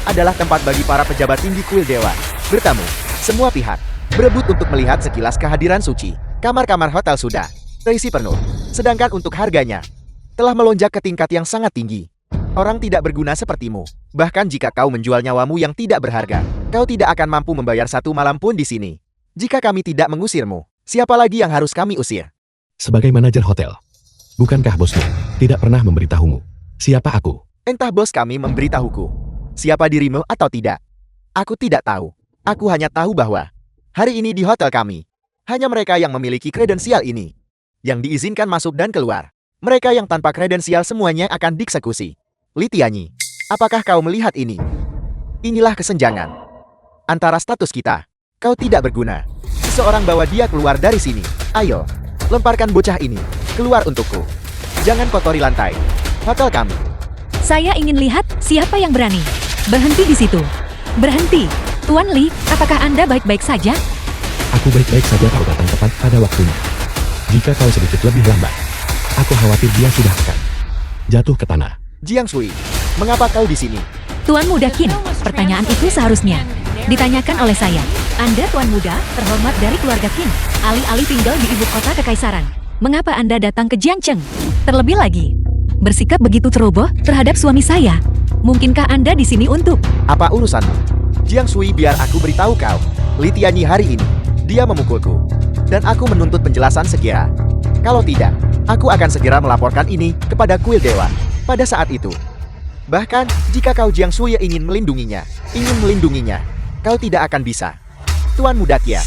adalah tempat bagi para pejabat tinggi kuil dewa bertamu. Semua pihak berebut untuk melihat sekilas kehadiran suci. Kamar-kamar hotel sudah terisi penuh, sedangkan untuk harganya telah melonjak ke tingkat yang sangat tinggi. Orang tidak berguna sepertimu, bahkan jika kau menjual nyawamu yang tidak berharga, kau tidak akan mampu membayar satu malam pun di sini. Jika kami tidak mengusirmu, siapa lagi yang harus kami usir? Sebagai manajer hotel, bukankah bosmu tidak pernah memberitahumu siapa aku? Entah bos kami memberitahuku siapa dirimu atau tidak. Aku tidak tahu. Aku hanya tahu bahwa hari ini di hotel kami, hanya mereka yang memiliki kredensial ini yang diizinkan masuk dan keluar. Mereka yang tanpa kredensial semuanya akan dieksekusi. Li Tianyi, apakah kau melihat ini? Inilah kesenjangan antara status kita. Kau tidak berguna. Seseorang bawa dia keluar dari sini. Ayo, lemparkan bocah ini keluar untukku. Jangan kotori lantai hotel kami. Saya ingin lihat siapa yang berani. Berhenti di situ. Berhenti. Tuan Li, apakah Anda baik-baik saja? Aku baik-baik saja kau datang tepat pada waktunya. Jika kau sedikit lebih lambat, aku khawatir dia sudah akan jatuh ke tanah. Jiang Sui, mengapa kau di sini? Tuan Muda Qin, pertanyaan itu seharusnya ditanyakan oleh saya. Anda Tuan Muda, terhormat dari keluarga Qin, alih-alih tinggal di ibu kota kekaisaran. Mengapa Anda datang ke Jiangcheng? Terlebih lagi, bersikap begitu ceroboh terhadap suami saya. Mungkinkah Anda di sini untuk... Apa urusanmu? Jiang Sui, biar aku beritahu kau. Li Tianyi hari ini, dia memukulku. Dan aku menuntut penjelasan segera. Kalau tidak, aku akan segera melaporkan ini kepada kuil dewa. Pada saat itu, bahkan jika kau Jiang Sui ingin melindunginya, kau tidak akan bisa. Tuan Muda Kia,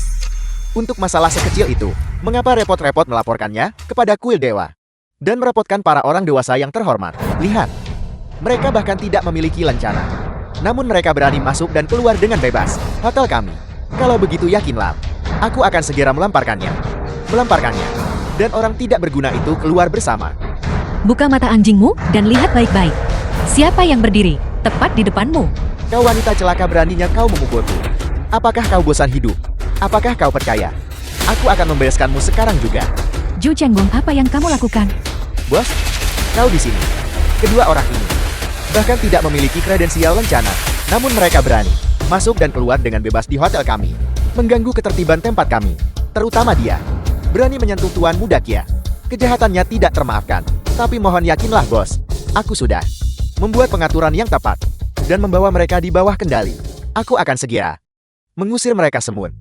untuk masalah sekecil itu, mengapa repot-repot melaporkannya kepada kuil dewa? Dan merepotkan para orang dewasa yang terhormat. Lihat, mereka bahkan tidak memiliki lencana. Namun mereka berani masuk dan keluar dengan bebas hotel kami. Kalau begitu yakinlah, aku akan segera melemparkannya. Dan orang tidak berguna itu keluar bersama. Buka mata anjingmu dan lihat baik-baik. Siapa yang berdiri tepat di depanmu? Kau wanita celaka, beraninya kau memukulku. Apakah kau bosan hidup? Apakah kau percaya aku akan membereskanmu sekarang juga? Zhu Chenggong, apa yang kamu lakukan? Bos, kau di sini. Kedua orang ini bahkan tidak memiliki kredensial lencana, namun mereka berani masuk dan keluar dengan bebas di hotel kami, mengganggu ketertiban tempat kami. Terutama dia, berani menyentuh Tuan Muda Kia. Kejahatannya tidak termaafkan. Tapi mohon yakinlah bos, aku sudah membuat pengaturan yang tepat dan membawa mereka di bawah kendali. Aku akan segera mengusir mereka semua.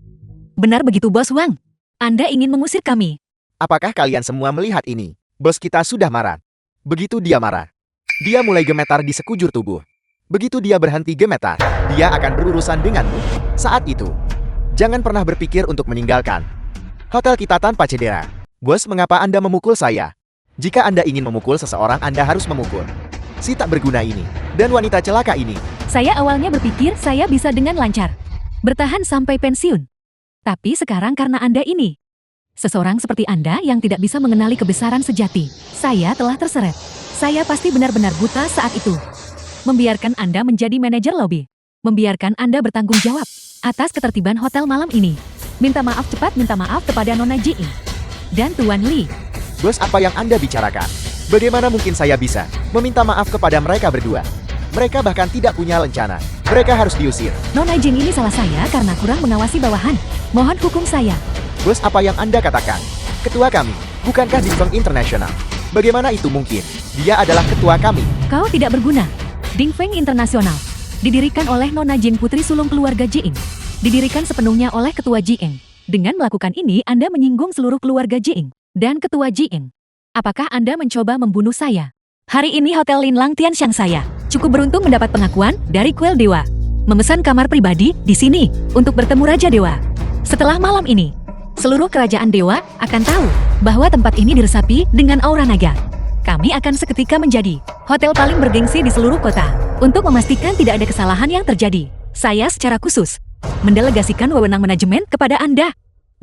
Benar begitu Bos Wang? Anda ingin mengusir kami? Apakah kalian semua melihat ini? Bos kita sudah marah. Begitu dia marah, dia mulai gemetar di sekujur tubuh. Begitu dia berhenti gemetar, dia akan berurusan denganmu. Saat itu, jangan pernah berpikir untuk meninggalkan hotel kita tanpa cedera. Bos, mengapa Anda memukul saya? Jika Anda ingin memukul seseorang, Anda harus memukul si tak berguna ini dan wanita celaka ini. Saya awalnya berpikir saya bisa dengan lancar bertahan sampai pensiun. Tapi sekarang karena Anda ini, seseorang seperti Anda yang tidak bisa mengenali kebesaran sejati, saya telah terseret. Saya pasti benar-benar buta saat itu. Membiarkan Anda menjadi manajer lobi. membiarkan Anda bertanggung jawab atas ketertiban hotel malam ini. Minta maaf cepat, minta maaf kepada Nona Jing dan Tuan Lee. Bos, apa yang Anda bicarakan? Bagaimana mungkin saya bisa meminta maaf kepada mereka berdua? Mereka bahkan tidak punya lencana. Mereka harus diusir. Nona Jing ini salah saya karena kurang mengawasi bawahan. Mohon hukum saya. Bos, apa yang Anda katakan? Ketua kami, bukankah Dingfeng International? Bagaimana itu mungkin? Dia adalah ketua kami. Kau tidak berguna. Dingfeng Internasional didirikan oleh Nona Jing, putri sulung keluarga Jing. Didirikan sepenuhnya oleh ketua Jing. Dengan melakukan ini, Anda menyinggung seluruh keluarga Jing dan ketua Jing. Apakah Anda mencoba membunuh saya? Hari ini Hotel Linlang Tianxiang saya cukup beruntung mendapat pengakuan dari Kuil Dewa. Memesan kamar pribadi di sini untuk bertemu Raja Dewa. Setelah malam ini, seluruh kerajaan Dewa akan tahu bahwa tempat ini diresapi dengan aura naga. Kami akan seketika menjadi hotel paling bergengsi di seluruh kota. Untuk memastikan tidak ada kesalahan yang terjadi, saya secara khusus mendelegasikan wewenang manajemen kepada Anda.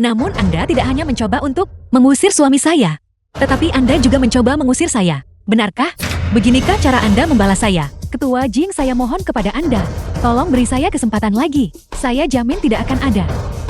Namun Anda tidak hanya mencoba untuk mengusir suami saya, tetapi Anda juga mencoba mengusir saya. Benarkah? Beginikah cara Anda membalas saya? Ketua Jing, saya mohon kepada Anda, tolong beri saya kesempatan lagi. Saya jamin tidak akan ada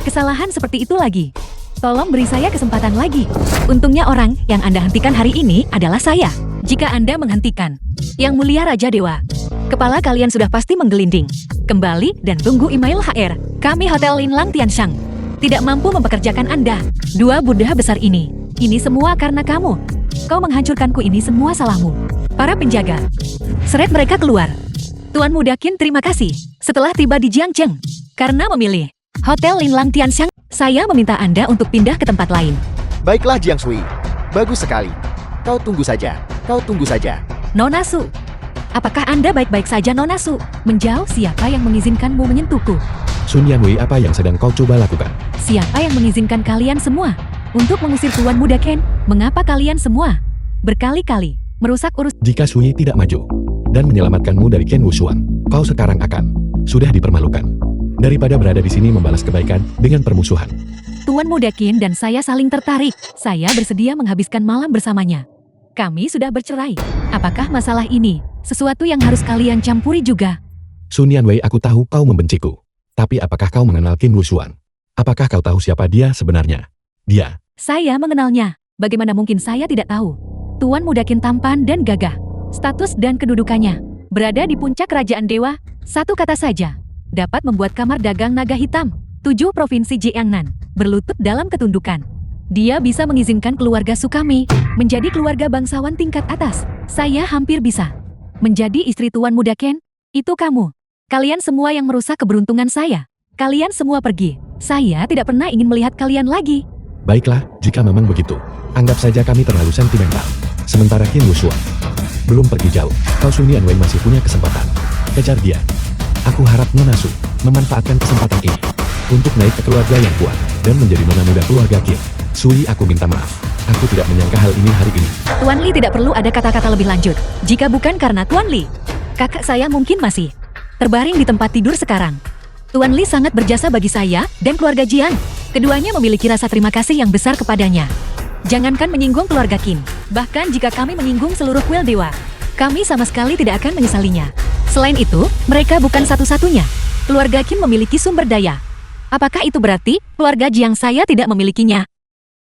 kesalahan seperti itu lagi. Tolong beri saya kesempatan lagi. Untungnya orang yang Anda hentikan hari ini adalah saya. Jika Anda menghentikan Yang Mulia Raja Dewa, kepala kalian sudah pasti menggelinding. Kembali dan tunggu email HR. Kami Hotel Linlang Tianxiang tidak mampu mempekerjakan Anda. Dua Buddha besar ini. Ini semua karena kamu. Kau menghancurkanku, ini semua salahmu. Para penjaga, seret mereka keluar. Tuan Muda Qin, terima kasih. Setelah tiba di Jiangcheng, karena memilih Hotel Linlang Tianxiang, saya meminta Anda untuk pindah ke tempat lain. Baiklah Jiang Sui. Bagus sekali. Kau tunggu saja. Kau tunggu saja. Nona Su, apakah Anda baik-baik saja, Nona Su? Menjauh, siapa yang mengizinkanmu menyentuhku? Sun Yanwei, apa yang sedang kau coba lakukan? Siapa yang mengizinkan kalian semua untuk mengusir Tuan Muda Ken? Mengapa kalian semua berkali-kali merusak urusan? Jika Sui tidak maju dan menyelamatkanmu dari Ken Wushuang, kau sekarang akan sudah dipermalukan. Daripada berada di sini membalas kebaikan dengan permusuhan. Tuan Muda Qin dan saya saling tertarik. Saya bersedia menghabiskan malam bersamanya. Kami sudah bercerai. Apakah masalah ini sesuatu yang harus kalian campuri juga? Sun Yanwei, aku tahu kau membenciku. Tapi apakah kau mengenal Qin Wushuang? Apakah kau tahu siapa dia sebenarnya? Dia. Saya mengenalnya. Bagaimana mungkin saya tidak tahu? Tuan Muda Qin tampan dan gagah. Status dan kedudukannya berada di puncak kerajaan dewa. Satu kata saja dapat membuat kamar dagang naga hitam 7 provinsi Jiangnan berlutut dalam ketundukan. Dia bisa mengizinkan keluarga Sukami menjadi keluarga bangsawan tingkat atas. Saya hampir bisa menjadi istri Tuan Muda Ken. Itu kamu. Kalian semua yang merusak keberuntungan saya. Kalian semua pergi. Saya tidak pernah ingin melihat kalian lagi. Baiklah, jika memang begitu, anggap saja kami terlalu sentimental. Sementara Qin Wushuang belum pergi jauh, kau Sun Yanwei masih punya kesempatan. Kejar dia. Aku harap Nona Su memanfaatkan kesempatan ini untuk naik ke keluarga yang kuat dan menjadi nona muda keluarga Qin. Sui, aku minta maaf. Aku tidak menyangka hal ini hari ini. Tuan Li, tidak perlu ada kata-kata lebih lanjut. Jika bukan karena Tuan Li, kakak saya mungkin masih terbaring di tempat tidur sekarang. Tuan Li sangat berjasa bagi saya dan keluarga Jiang. Keduanya memiliki rasa terima kasih yang besar kepadanya. Jangankan menyinggung keluarga Qin, bahkan jika kami menyinggung seluruh kuil dewa, kami sama sekali tidak akan menyesalinya. Selain itu, mereka bukan satu-satunya. Keluarga Qin memiliki sumber daya. Apakah itu berarti keluarga Jiang saya tidak memilikinya?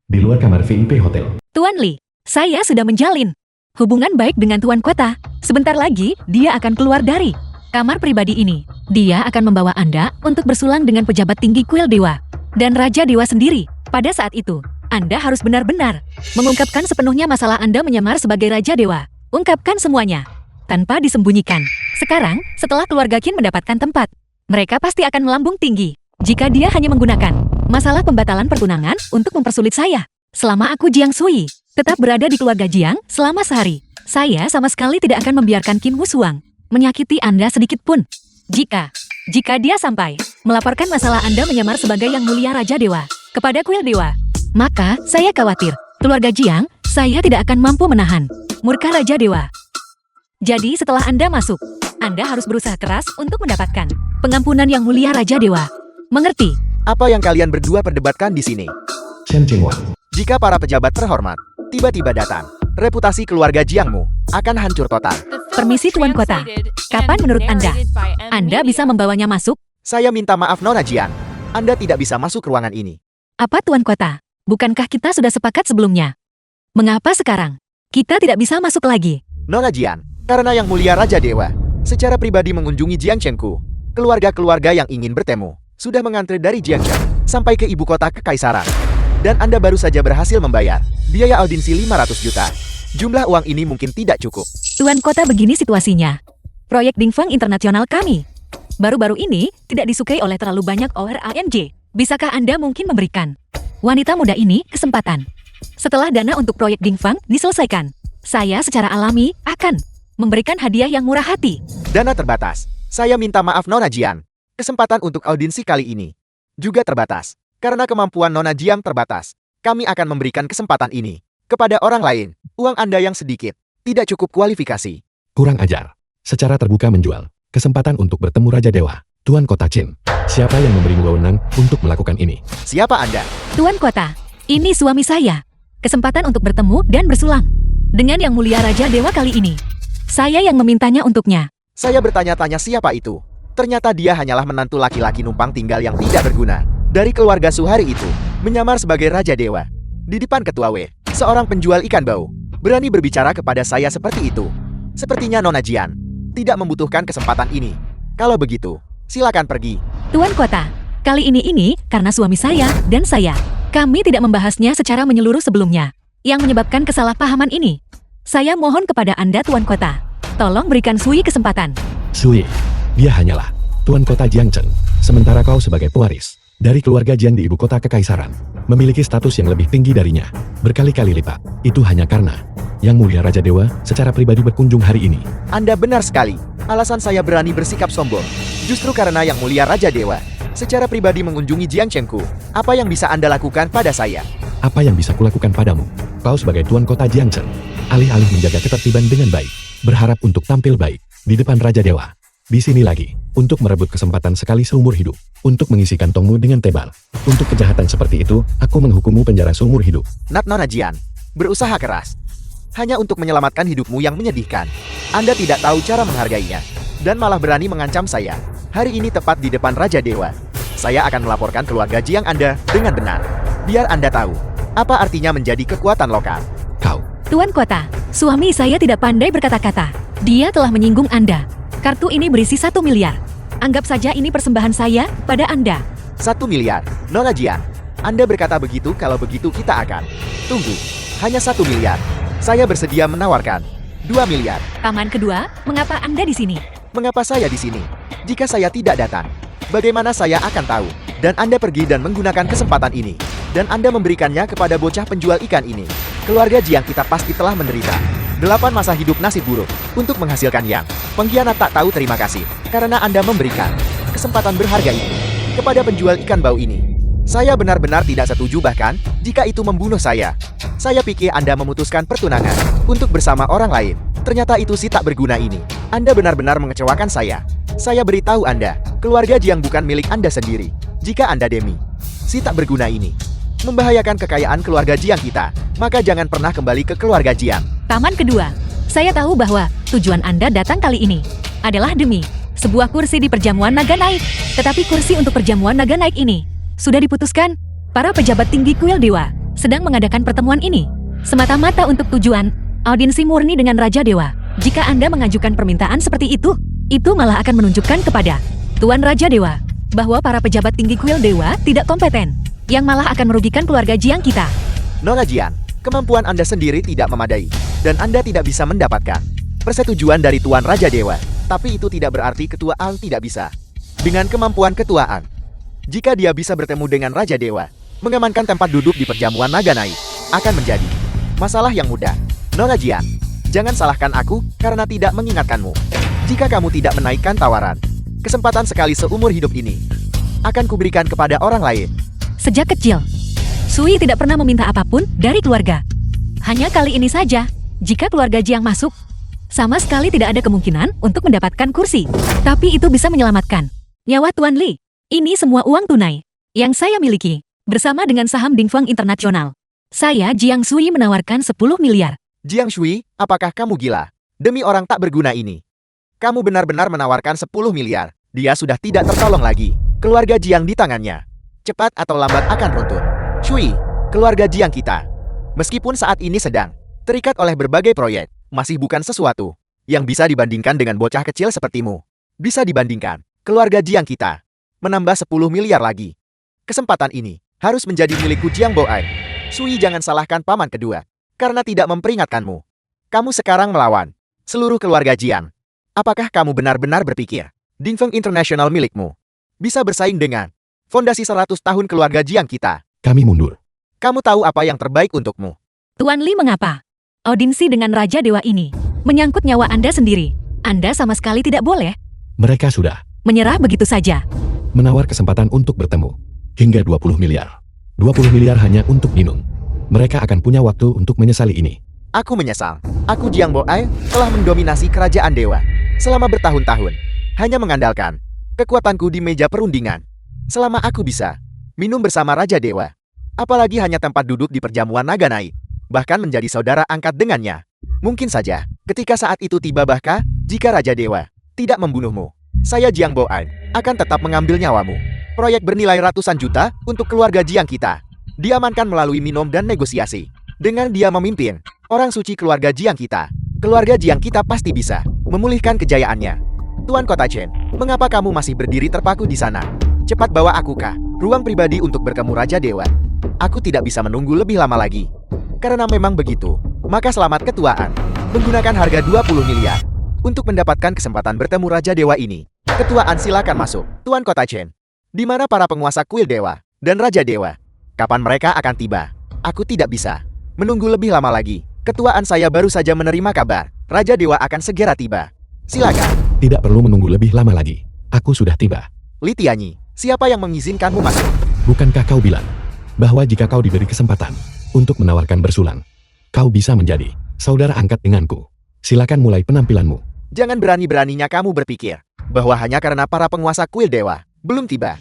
Di luar kamar VIP hotel, Tuan Li, saya sudah menjalin hubungan baik dengan Tuan Kota. Sebentar lagi, dia akan keluar dari kamar pribadi ini. Dia akan membawa Anda untuk bersulang dengan pejabat tinggi kuil dewa dan Raja Dewa sendiri. Pada saat itu, Anda harus benar-benar mengungkapkan sepenuhnya masalah Anda menyamar sebagai Raja Dewa. Ungkapkan semuanya tanpa disembunyikan. Sekarang, setelah keluarga Qin mendapatkan tempat, mereka pasti akan melambung tinggi. Jika dia hanya menggunakan masalah pembatalan pertunangan untuk mempersulit saya. Selama aku Jiang Sui tetap berada di keluarga Jiang selama sehari, saya sama sekali tidak akan membiarkan Qin Wushuang menyakiti Anda sedikit pun. Jika dia sampai melaporkan masalah Anda menyamar sebagai Yang Mulia Raja Dewa kepada kuil dewa, maka saya khawatir keluarga Jiang saya tidak akan mampu menahan murka Raja Dewa. Jadi setelah Anda masuk, Anda harus berusaha keras untuk mendapatkan pengampunan Yang Mulia Raja Dewa. Mengerti? Apa yang kalian berdua perdebatkan di sini? Chen Qingwan. Jika para pejabat terhormat tiba-tiba datang, reputasi keluarga Jiangmu akan hancur total. The film Permisi was Tuan Kota. translated Kapan and menurut Anda? narrated by Anda bisa membawanya masuk? Saya minta maaf Nona Jian. Anda tidak bisa masuk ruangan ini. Apa Tuan Kota? Bukankah kita sudah sepakat sebelumnya? Mengapa sekarang kita tidak bisa masuk lagi? Nona Jian, karena Yang Mulia Raja Dewa secara pribadi mengunjungi Jiangchengku. Keluarga-keluarga yang ingin bertemu sudah mengantre dari Jiangcheng sampai ke ibu kota kekaisaran. Dan Anda baru saja berhasil membayar biaya audiensi 500 juta. Jumlah uang ini mungkin tidak cukup. Tuan Kota, begini situasinya. Proyek Dingfang Internasional kami baru-baru ini tidak disukai oleh terlalu banyak ORANJ. Bisakah Anda mungkin memberikan wanita muda ini kesempatan? Setelah dana untuk proyek Dingfang diselesaikan, saya secara alami akan memberikan hadiah yang murah hati. Dana terbatas. Saya minta maaf Nona Jian. Kesempatan untuk audiensi kali ini juga terbatas. Karena kemampuan Nona Jian terbatas, kami akan memberikan kesempatan ini kepada orang lain. Uang Anda yang sedikit tidak cukup kualifikasi. Kurang ajar. Secara terbuka menjual kesempatan untuk bertemu Raja Dewa, Tuan Kota Qin. Siapa yang memberimu wewenang untuk melakukan ini? Siapa Anda? Tuan Kota, ini suami saya. Kesempatan untuk bertemu dan bersulang dengan Yang Mulia Raja Dewa kali ini. Saya yang memintanya untuknya. Saya bertanya-tanya siapa itu. Ternyata dia hanyalah menantu laki-laki numpang tinggal yang tidak berguna dari keluarga Suhari itu, menyamar sebagai Raja Dewa. Di depan Ketua W, seorang penjual ikan bau, berani berbicara kepada saya seperti itu. Sepertinya Nona Jian tidak membutuhkan kesempatan ini. Kalau begitu, silakan pergi. Tuan Kota, kali ini karena suami saya dan saya. Kami tidak membahasnya secara menyeluruh sebelumnya. Yang menyebabkan kesalahpahaman ini. Saya mohon kepada Anda Tuan Kota, tolong berikan Sui kesempatan. Sui, dia hanyalah Tuan Kota Jiangchen, sementara kau sebagai pewaris dari keluarga Jiang di ibu kota kekaisaran, memiliki status yang lebih tinggi darinya, berkali-kali lipat. Itu hanya karena Yang Mulia Raja Dewa secara pribadi berkunjung hari ini. Anda benar sekali. Alasan saya berani bersikap sombong, justru karena Yang Mulia Raja Dewa secara pribadi mengunjungi Jiangchengku. Apa yang bisa Anda lakukan pada saya? Apa yang bisa kulakukan padamu? Kau sebagai Tuan Kota Jiangchen, alih-alih menjaga ketertiban dengan baik, berharap untuk tampil baik di depan Raja Dewa. Di sini lagi, untuk merebut kesempatan sekali seumur hidup, untuk mengisi kantongmu dengan tebal. Untuk kejahatan seperti itu, aku menghukummu penjara seumur hidup. Nona Jian, berusaha keras hanya untuk menyelamatkan hidupmu yang menyedihkan. Anda tidak tahu cara menghargainya, dan malah berani mengancam saya. Hari ini tepat di depan Raja Dewa. Saya akan melaporkan keluarga Jiang Anda dengan benar. Biar Anda tahu, apa artinya menjadi kekuatan lokal. Kau, Tuan Kota, suami saya tidak pandai berkata-kata. Dia telah menyinggung Anda. Kartu ini berisi 1 miliar. Anggap saja ini persembahan saya pada Anda. 1 miliar, Nona Jian. Anda berkata begitu, kalau begitu kita akan. Tunggu, hanya 1 miliar. Saya bersedia menawarkan 2 miliar. Taman kedua, mengapa Anda di sini? Mengapa saya di sini? Jika saya tidak datang, bagaimana saya akan tahu? Dan Anda pergi dan menggunakan kesempatan ini. Dan Anda memberikannya kepada bocah penjual ikan ini. Keluarga Jiang kita pasti telah menderita 8 masa hidup nasib buruk untuk menghasilkan Yang pengkhianat tak tahu terima kasih. Karena Anda memberikan kesempatan berharga ini kepada penjual ikan bau ini. Saya benar-benar tidak setuju, bahkan jika itu membunuh saya. Saya pikir Anda memutuskan pertunangan untuk bersama orang lain. Ternyata itu si tak berguna ini. Anda benar-benar mengecewakan saya. Saya beritahu Anda, keluarga Jiang bukan milik Anda sendiri. Jika Anda demi si tak berguna ini membahayakan kekayaan keluarga Jiang kita, maka jangan pernah kembali ke keluarga Jiang. Taman kedua, saya tahu bahwa tujuan Anda datang kali ini adalah demi sebuah kursi di perjamuan naga naik. Tetapi kursi untuk perjamuan naga naik ini sudah diputuskan. Para pejabat tinggi kuil dewa sedang mengadakan pertemuan ini semata-mata untuk tujuan audiensi murni dengan Raja Dewa. Jika Anda mengajukan permintaan seperti itu malah akan menunjukkan kepada Tuan Raja Dewa bahwa para pejabat tinggi kuil dewa tidak kompeten, yang malah akan merugikan keluarga Jiang kita. Nona Jian, kemampuan Anda sendiri tidak memadai, dan Anda tidak bisa mendapatkan persetujuan dari Tuan Raja Dewa. Tapi itu tidak berarti Ketua Al tidak bisa. Dengan kemampuan ketuaan, jika dia bisa bertemu dengan Raja Dewa, mengamankan tempat duduk di perjamuan naga naik, akan menjadi masalah yang mudah. Nona Jian, jangan salahkan aku karena tidak mengingatkanmu. Jika kamu tidak menaikkan tawaran, kesempatan sekali seumur hidup ini akan kuberikan kepada orang lain. Sejak kecil, Sui tidak pernah meminta apapun dari keluarga. Hanya kali ini saja, jika keluarga Jiang masuk, sama sekali tidak ada kemungkinan untuk mendapatkan kursi. Tapi itu bisa menyelamatkan nyawa Tuan Li. Ini semua uang tunai yang saya miliki bersama dengan saham Dingfang Internasional. Saya Jiang Sui menawarkan 10 miliar. Jiang Shui, apakah kamu gila? Demi orang tak berguna ini. Kamu benar-benar menawarkan 10 miliar. Dia sudah tidak tertolong lagi. Keluarga Jiang di tangannya. Cepat atau lambat akan runtuh. Shui, keluarga Jiang kita. Meskipun saat ini sedang terikat oleh berbagai proyek, masih bukan sesuatu yang bisa dibandingkan dengan bocah kecil sepertimu. Bisa dibandingkan, keluarga Jiang kita menambah 10 miliar lagi. Kesempatan ini harus menjadi milikku Jiang Boai. Sui, jangan salahkan paman kedua karena tidak memperingatkanmu. Kamu sekarang melawan seluruh keluarga Jiang. Apakah kamu benar-benar berpikir Dingfeng International milikmu bisa bersaing dengan fondasi 100 tahun keluarga Jiang kita? Kami mundur. Kamu tahu apa yang terbaik untukmu. Tuan Li, mengapa? Audiensi dengan Raja Dewa ini menyangkut nyawa Anda sendiri. Anda sama sekali tidak boleh Mereka sudah menyerah begitu saja. menawar kesempatan untuk bertemu. Hingga 20 miliar. 20 miliar hanya untuk minum. Mereka akan punya waktu untuk menyesali ini. Aku menyesal. Aku Jiang Boai telah mendominasi kerajaan dewa selama bertahun-tahun. Hanya mengandalkan kekuatanku di meja perundingan. Selama aku bisa minum bersama Raja Dewa. Apalagi hanya tempat duduk di perjamuan naga naik. Bahkan menjadi saudara angkat dengannya. Mungkin saja ketika saat itu tiba, bahkan jika Raja Dewa tidak membunuhmu, saya Jiang Boai akan tetap mengambil nyawamu. Proyek bernilai ratusan juta untuk keluarga Jiang kita diamankan melalui minum dan negosiasi. Dengan dia memimpin orang suci keluarga Jiang kita, keluarga Jiang kita pasti bisa memulihkan kejayaannya. Tuan Kota Chen, mengapa kamu masih berdiri terpaku di sana? Cepat bawa aku ke ruang pribadi untuk bertemu Raja Dewa. Aku tidak bisa menunggu lebih lama lagi. Karena memang begitu, maka selamat ketuaan. Menggunakan harga 20 miliar untuk mendapatkan kesempatan bertemu Raja Dewa ini. Ketuaan silakan masuk. Tuan Kota Chen, di mana para penguasa kuil dewa dan Raja Dewa? Kapan mereka akan tiba? Aku tidak bisa menunggu lebih lama lagi. Ketuaan saya baru saja menerima kabar Raja Dewa akan segera tiba. Silakan. Tidak perlu menunggu lebih lama lagi. Aku sudah tiba. Li Tianyi, siapa yang mengizinkanmu masuk? Bukankah kau bilang bahwa jika kau diberi kesempatan untuk menawarkan bersulang, kau bisa menjadi saudara angkat denganku? Silakan mulai penampilanmu. Jangan berani-beraninya kamu berpikir bahwa hanya karena para penguasa kuil dewa belum tiba,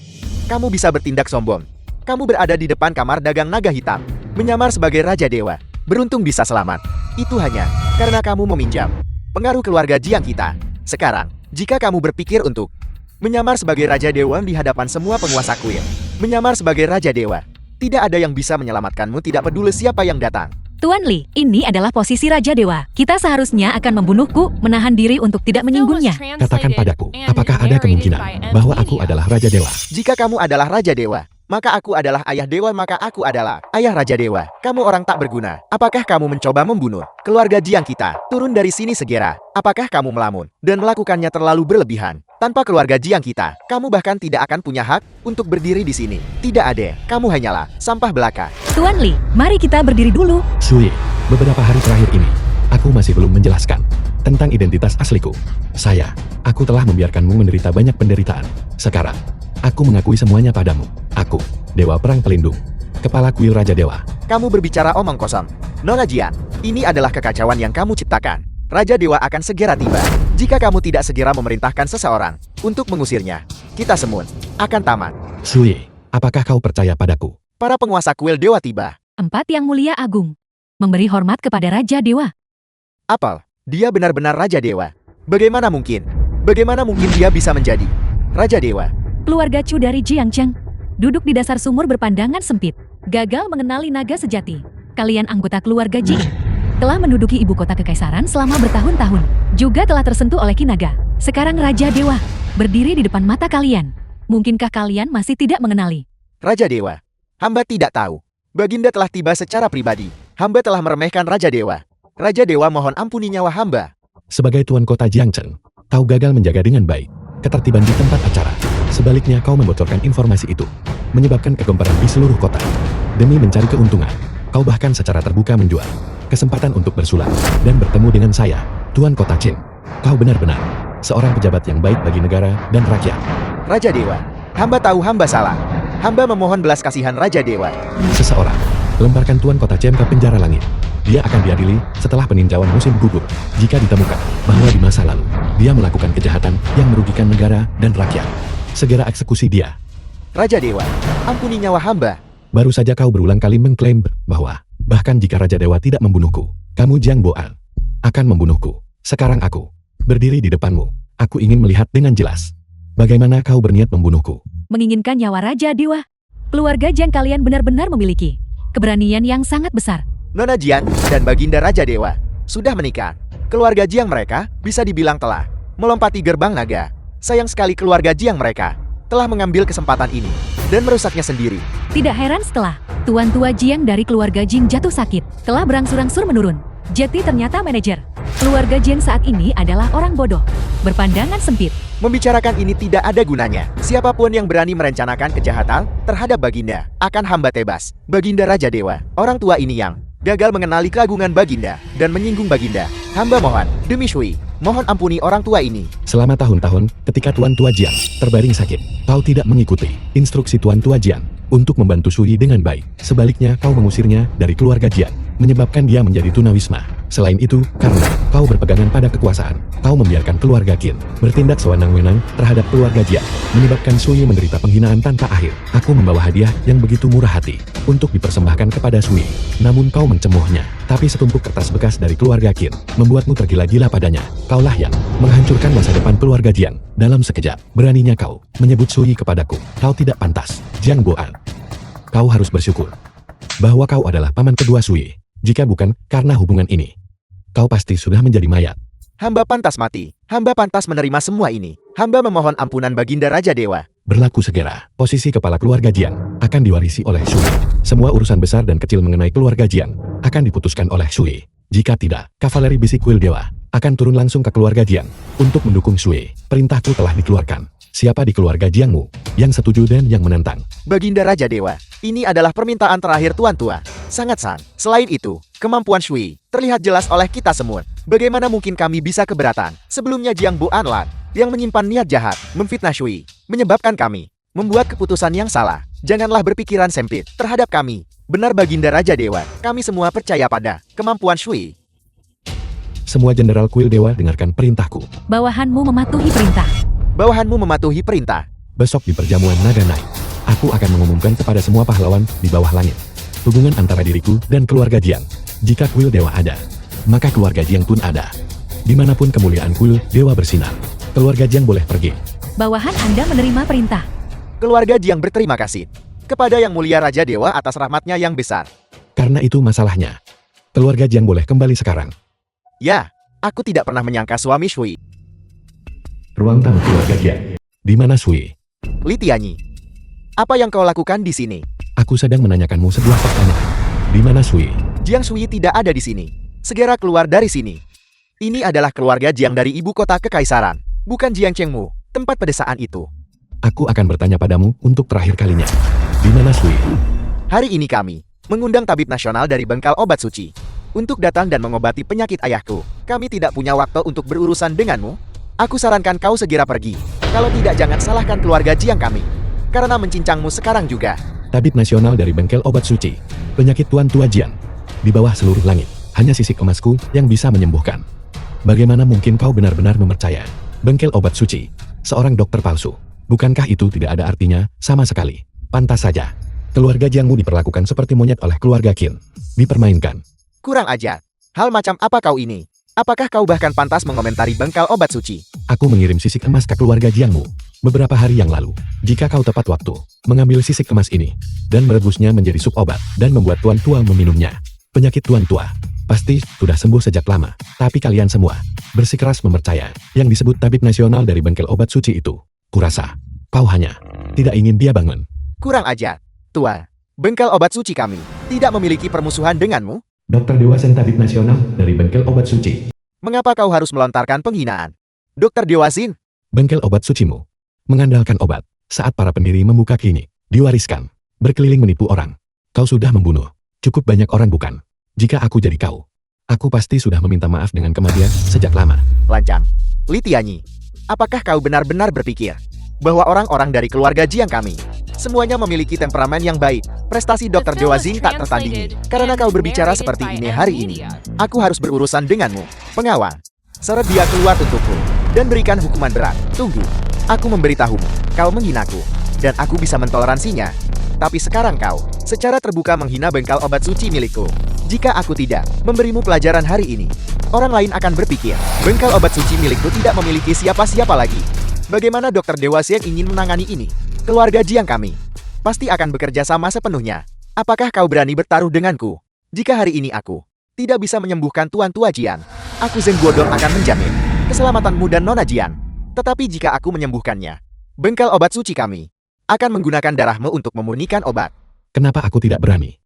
kamu bisa bertindak sombong. Kamu berada di depan kamar dagang naga hitam, menyamar sebagai Raja Dewa. Beruntung bisa selamat. Itu hanya karena kamu meminjam pengaruh keluarga Jiang kita. Sekarang, jika kamu berpikir untuk menyamar sebagai Raja Dewa di hadapan semua penguasa kuil, menyamar sebagai Raja Dewa, tidak ada yang bisa menyelamatkanmu, tidak peduli siapa yang datang. Tuan Li, ini adalah posisi Raja Dewa. Kita seharusnya akan membunuhku, menahan diri untuk tidak menyinggungnya. Katakan padaku, apakah ada kemungkinan bahwa aku adalah Raja Dewa? Jika kamu adalah Raja Dewa, maka aku adalah ayah dewa, maka aku adalah ayah Raja Dewa. Kamu orang tak berguna. Apakah kamu mencoba membunuh keluarga Jiang kita? Turun dari sini segera. Apakah kamu melamun dan melakukannya terlalu berlebihan? Tanpa keluarga Jiang kita, kamu bahkan tidak akan punya hak untuk berdiri di sini. Tidak ada. Kamu hanyalah sampah belaka. Tuan Li, mari kita berdiri dulu. Sui, beberapa hari terakhir ini, aku masih belum menjelaskan tentang identitas asliku. Aku telah membiarkanmu menderita banyak penderitaan. Sekarang, aku mengakui semuanya padamu. Aku, Dewa Perang Pelindung, Kepala Kuil Raja Dewa. Kamu berbicara omong kosong. Nona Jian, ini adalah kekacauan yang kamu ciptakan. Raja Dewa akan segera tiba. Jika kamu tidak segera memerintahkan seseorang untuk mengusirnya, kita semua akan tamat. Sui, apakah kau percaya padaku? Para penguasa kuil dewa tiba. 4 Yang Mulia Agung. Memberi hormat kepada Raja Dewa. Apel, dia benar-benar Raja Dewa. Bagaimana mungkin? Bagaimana mungkin dia bisa menjadi Raja Dewa? Keluarga Chu dari Jiangcheng duduk di dasar sumur berpandangan sempit. Gagal mengenali naga sejati. Kalian anggota keluarga Ji telah menduduki ibu kota kekaisaran selama bertahun-tahun. Juga telah tersentuh oleh Ki Naga. Sekarang Raja Dewa berdiri di depan mata kalian. Mungkinkah kalian masih tidak mengenali? Raja Dewa, hamba tidak tahu. Baginda telah tiba secara pribadi. Hamba telah meremehkan Raja Dewa. Raja Dewa mohon ampuni nyawa hamba. Sebagai tuan kota Jiangcheng, kau gagal menjaga dengan baik ketertiban di tempat acara. Sebaliknya kau membocorkan informasi itu, menyebabkan kegemparan di seluruh kota. Demi mencari keuntungan, kau bahkan secara terbuka menjual kesempatan untuk bersulang dan bertemu dengan saya, Tuan Kota Qin. Kau benar-benar seorang pejabat yang baik bagi negara dan rakyat. Raja Dewa, hamba tahu hamba salah. Hamba memohon belas kasihan Raja Dewa. Seseorang lemparkan Tuan Kota Qin ke penjara langit. Dia akan diadili setelah peninjauan musim gugur. Jika ditemukan bahwa di masa lalu dia melakukan kejahatan yang merugikan negara dan rakyat, segera eksekusi dia. Raja Dewa, ampuni nyawa hamba. Baru saja kau berulang kali mengklaim bahwa bahkan jika Raja Dewa tidak membunuhku, Kamu Jiang Boan akan membunuhku. Sekarang aku berdiri di depanmu. Aku ingin melihat dengan jelas bagaimana kau berniat membunuhku. Menginginkan nyawa Raja Dewa? Keluarga Jiang kalian benar-benar memiliki keberanian yang sangat besar. Nona Jiang dan Baginda Raja Dewa sudah menikah. Keluarga Jiang mereka bisa dibilang telah melompati gerbang naga. Sayang sekali keluarga Jiang mereka telah mengambil kesempatan ini dan merusaknya sendiri. Tidak heran setelah Tuan Tua Jiang dari keluarga Jing jatuh sakit, telah berangsur-angsur menurun. Jati ternyata manajer. Keluarga Jiang saat ini adalah orang bodoh, berpandangan sempit. Membicarakan ini tidak ada gunanya. Siapapun yang berani merencanakan kejahatan terhadap Baginda akan hamba tebas. Baginda Raja Dewa, orang tua ini yang gagal mengenali keagungan Baginda dan menyinggung Baginda. Hamba mohon, demi Shui, mohon ampuni orang tua ini. Selama tahun-tahun, ketika Tuan Tua Jiang terbaring sakit, kau tidak mengikuti instruksi Tuan Tua Jiang untuk membantu Sui dengan baik. Sebaliknya, kau mengusirnya dari keluarga Jiang, menyebabkan dia menjadi tunawisma. Selain itu, karena kau berpegangan pada kekuasaan, kau membiarkan keluarga Qin bertindak sewenang-wenang terhadap keluarga Jiang, menyebabkan Sui menderita penghinaan tanpa akhir. Aku membawa hadiah yang begitu murah hati untuk dipersembahkan kepada Sui, namun kau mencemohnya. Tapi setumpuk kertas bekas dari keluarga Qin membuatmu tergila-gila padanya. Kaulah yang menghancurkan masa depan keluarga Jiang. Dalam sekejap, beraninya kau menyebut Sui kepadaku. Kau tidak pantas, Jiang Boan. Kau harus bersyukur bahwa kau adalah paman kedua Sui. Jika bukan karena hubungan ini, kau pasti sudah menjadi mayat. Hamba pantas mati. Hamba pantas menerima semua ini. Hamba memohon ampunan Baginda Raja Dewa. Berlaku segera. Posisi kepala keluarga Jiang akan diwarisi oleh Sui. Semua urusan besar dan kecil mengenai keluarga Jiang akan diputuskan oleh Sui. Jika tidak, kavaleri besi kuil dewa akan turun langsung ke keluarga Jiang untuk mendukung Sui. Perintahku telah dikeluarkan. Siapa di keluarga Jiangmu yang setuju dan yang menentang? Baginda Raja Dewa, ini adalah permintaan terakhir Tuan Tua. Sangat sang. Selain itu, kemampuan Shui terlihat jelas oleh kita semua. Bagaimana mungkin kami bisa keberatan? Sebelumnya Jiang Boan Lan yang menyimpan niat jahat, memfitnah Shui, menyebabkan kami membuat keputusan yang salah. Janganlah berpikiran sempit terhadap kami. Benar Baginda Raja Dewa, kami semua percaya pada kemampuan Shui. Semua jenderal kuil dewa dengarkan perintahku. Bawahanmu mematuhi perintah. Bawahanmu mematuhi perintah. Besok di perjamuan naga naik, aku akan mengumumkan kepada semua pahlawan di bawah langit hubungan antara diriku dan keluarga Jiang. Jika kuil dewa ada, maka keluarga Jiang pun ada. Dimanapun kemuliaan kuil dewa bersinar, keluarga Jiang boleh pergi. Bawahan Anda menerima perintah. Keluarga Jiang berterima kasih kepada Yang Mulia Raja Dewa atas rahmatnya yang besar. Karena itu masalahnya, keluarga Jiang boleh kembali sekarang. Ya, aku tidak pernah menyangka suami Shui. Ruang tamu keluarga Jiang. Di mana Sui? Li Tianyi, apa yang kau lakukan di sini? Aku sedang menanyakanmu sebuah pertanyaan. Di mana Sui? Jiang Shui tidak ada di sini. Segera keluar dari sini. Ini adalah keluarga Jiang dari ibu kota kekaisaran, bukan Jiang Chengmu, tempat pedesaan itu. Aku akan bertanya padamu untuk terakhir kalinya. Di mana Sui? Hari ini kami mengundang tabib nasional dari Bengkal Obat Suci untuk datang dan mengobati penyakit ayahku. Kami tidak punya waktu untuk berurusan denganmu. Aku sarankan kau segera pergi. Kalau tidak, jangan salahkan keluarga Jiang kami, karena mencincangmu sekarang juga. Tabib nasional dari bengkel obat suci. Penyakit Tuan Tua Jiang. Di bawah seluruh langit, hanya sisik emasku yang bisa menyembuhkan. Bagaimana mungkin kau benar-benar mempercaya bengkel obat suci seorang dokter palsu? Bukankah itu tidak ada artinya sama sekali? Pantas saja keluarga Jiangmu diperlakukan seperti monyet oleh keluarga Qin. Dipermainkan. Kurang ajar. Hal macam apa kau ini? Apakah kau bahkan pantas mengomentari bengkal obat suci? Aku mengirim sisik emas ke keluarga Jiangmu beberapa hari yang lalu. Jika kau tepat waktu mengambil sisik emas ini dan merebusnya menjadi sup obat dan membuat Tuan Tua meminumnya, penyakit Tuan Tua pasti sudah sembuh sejak lama. Tapi kalian semua bersikeras mempercaya yang disebut tabib nasional dari bengkel obat suci itu. Kurasa kau hanya tidak ingin dia bangun. Kurang ajar. Tua, bengkal obat suci kami tidak memiliki permusuhan denganmu. Dokter Dewa Sen, tabib nasional dari bengkel obat suci. Mengapa kau harus melontarkan penghinaan? Dokter Dewa Sin, Bengkel obat sucimu mengandalkan obat saat para pendiri membuka klinik, diwariskan, berkeliling menipu orang. Kau sudah membunuh cukup banyak orang, bukan? Jika aku jadi kau, aku pasti sudah meminta maaf dengan kematian sejak lama. lancang. Li Tianyi, apakah kau benar-benar berpikir bahwa orang-orang dari keluarga Jiang kami semuanya memiliki temperamen yang baik? Prestasi Dr. Dewa Zing tak tertandingi. Karena kau berbicara seperti ini hari ini, aku harus berurusan denganmu. Pengawal, seret dia keluar untukku dan berikan hukuman berat. Tunggu, aku memberitahumu, kau menghinaku dan aku bisa mentoleransinya. Tapi sekarang kau secara terbuka menghina bengkal obat suci milikku. Jika aku tidak memberimu pelajaran hari ini, orang lain akan berpikir, bengkal obat suci milikku tidak memiliki siapa-siapa lagi. Bagaimana Dr. Dewa Zeng ingin menangani ini? Keluarga Jiang kami pasti akan bekerja sama sepenuhnya. Apakah kau berani bertaruh denganku? Jika hari ini aku tidak bisa menyembuhkan Tuan Tua Jian, aku Zeng Guodong akan menjamin keselamatanmu dan Nona Jian. Tetapi jika aku menyembuhkannya, bengkal obat suci kami akan menggunakan darahmu untuk memurnikan obat. Kenapa aku tidak berani?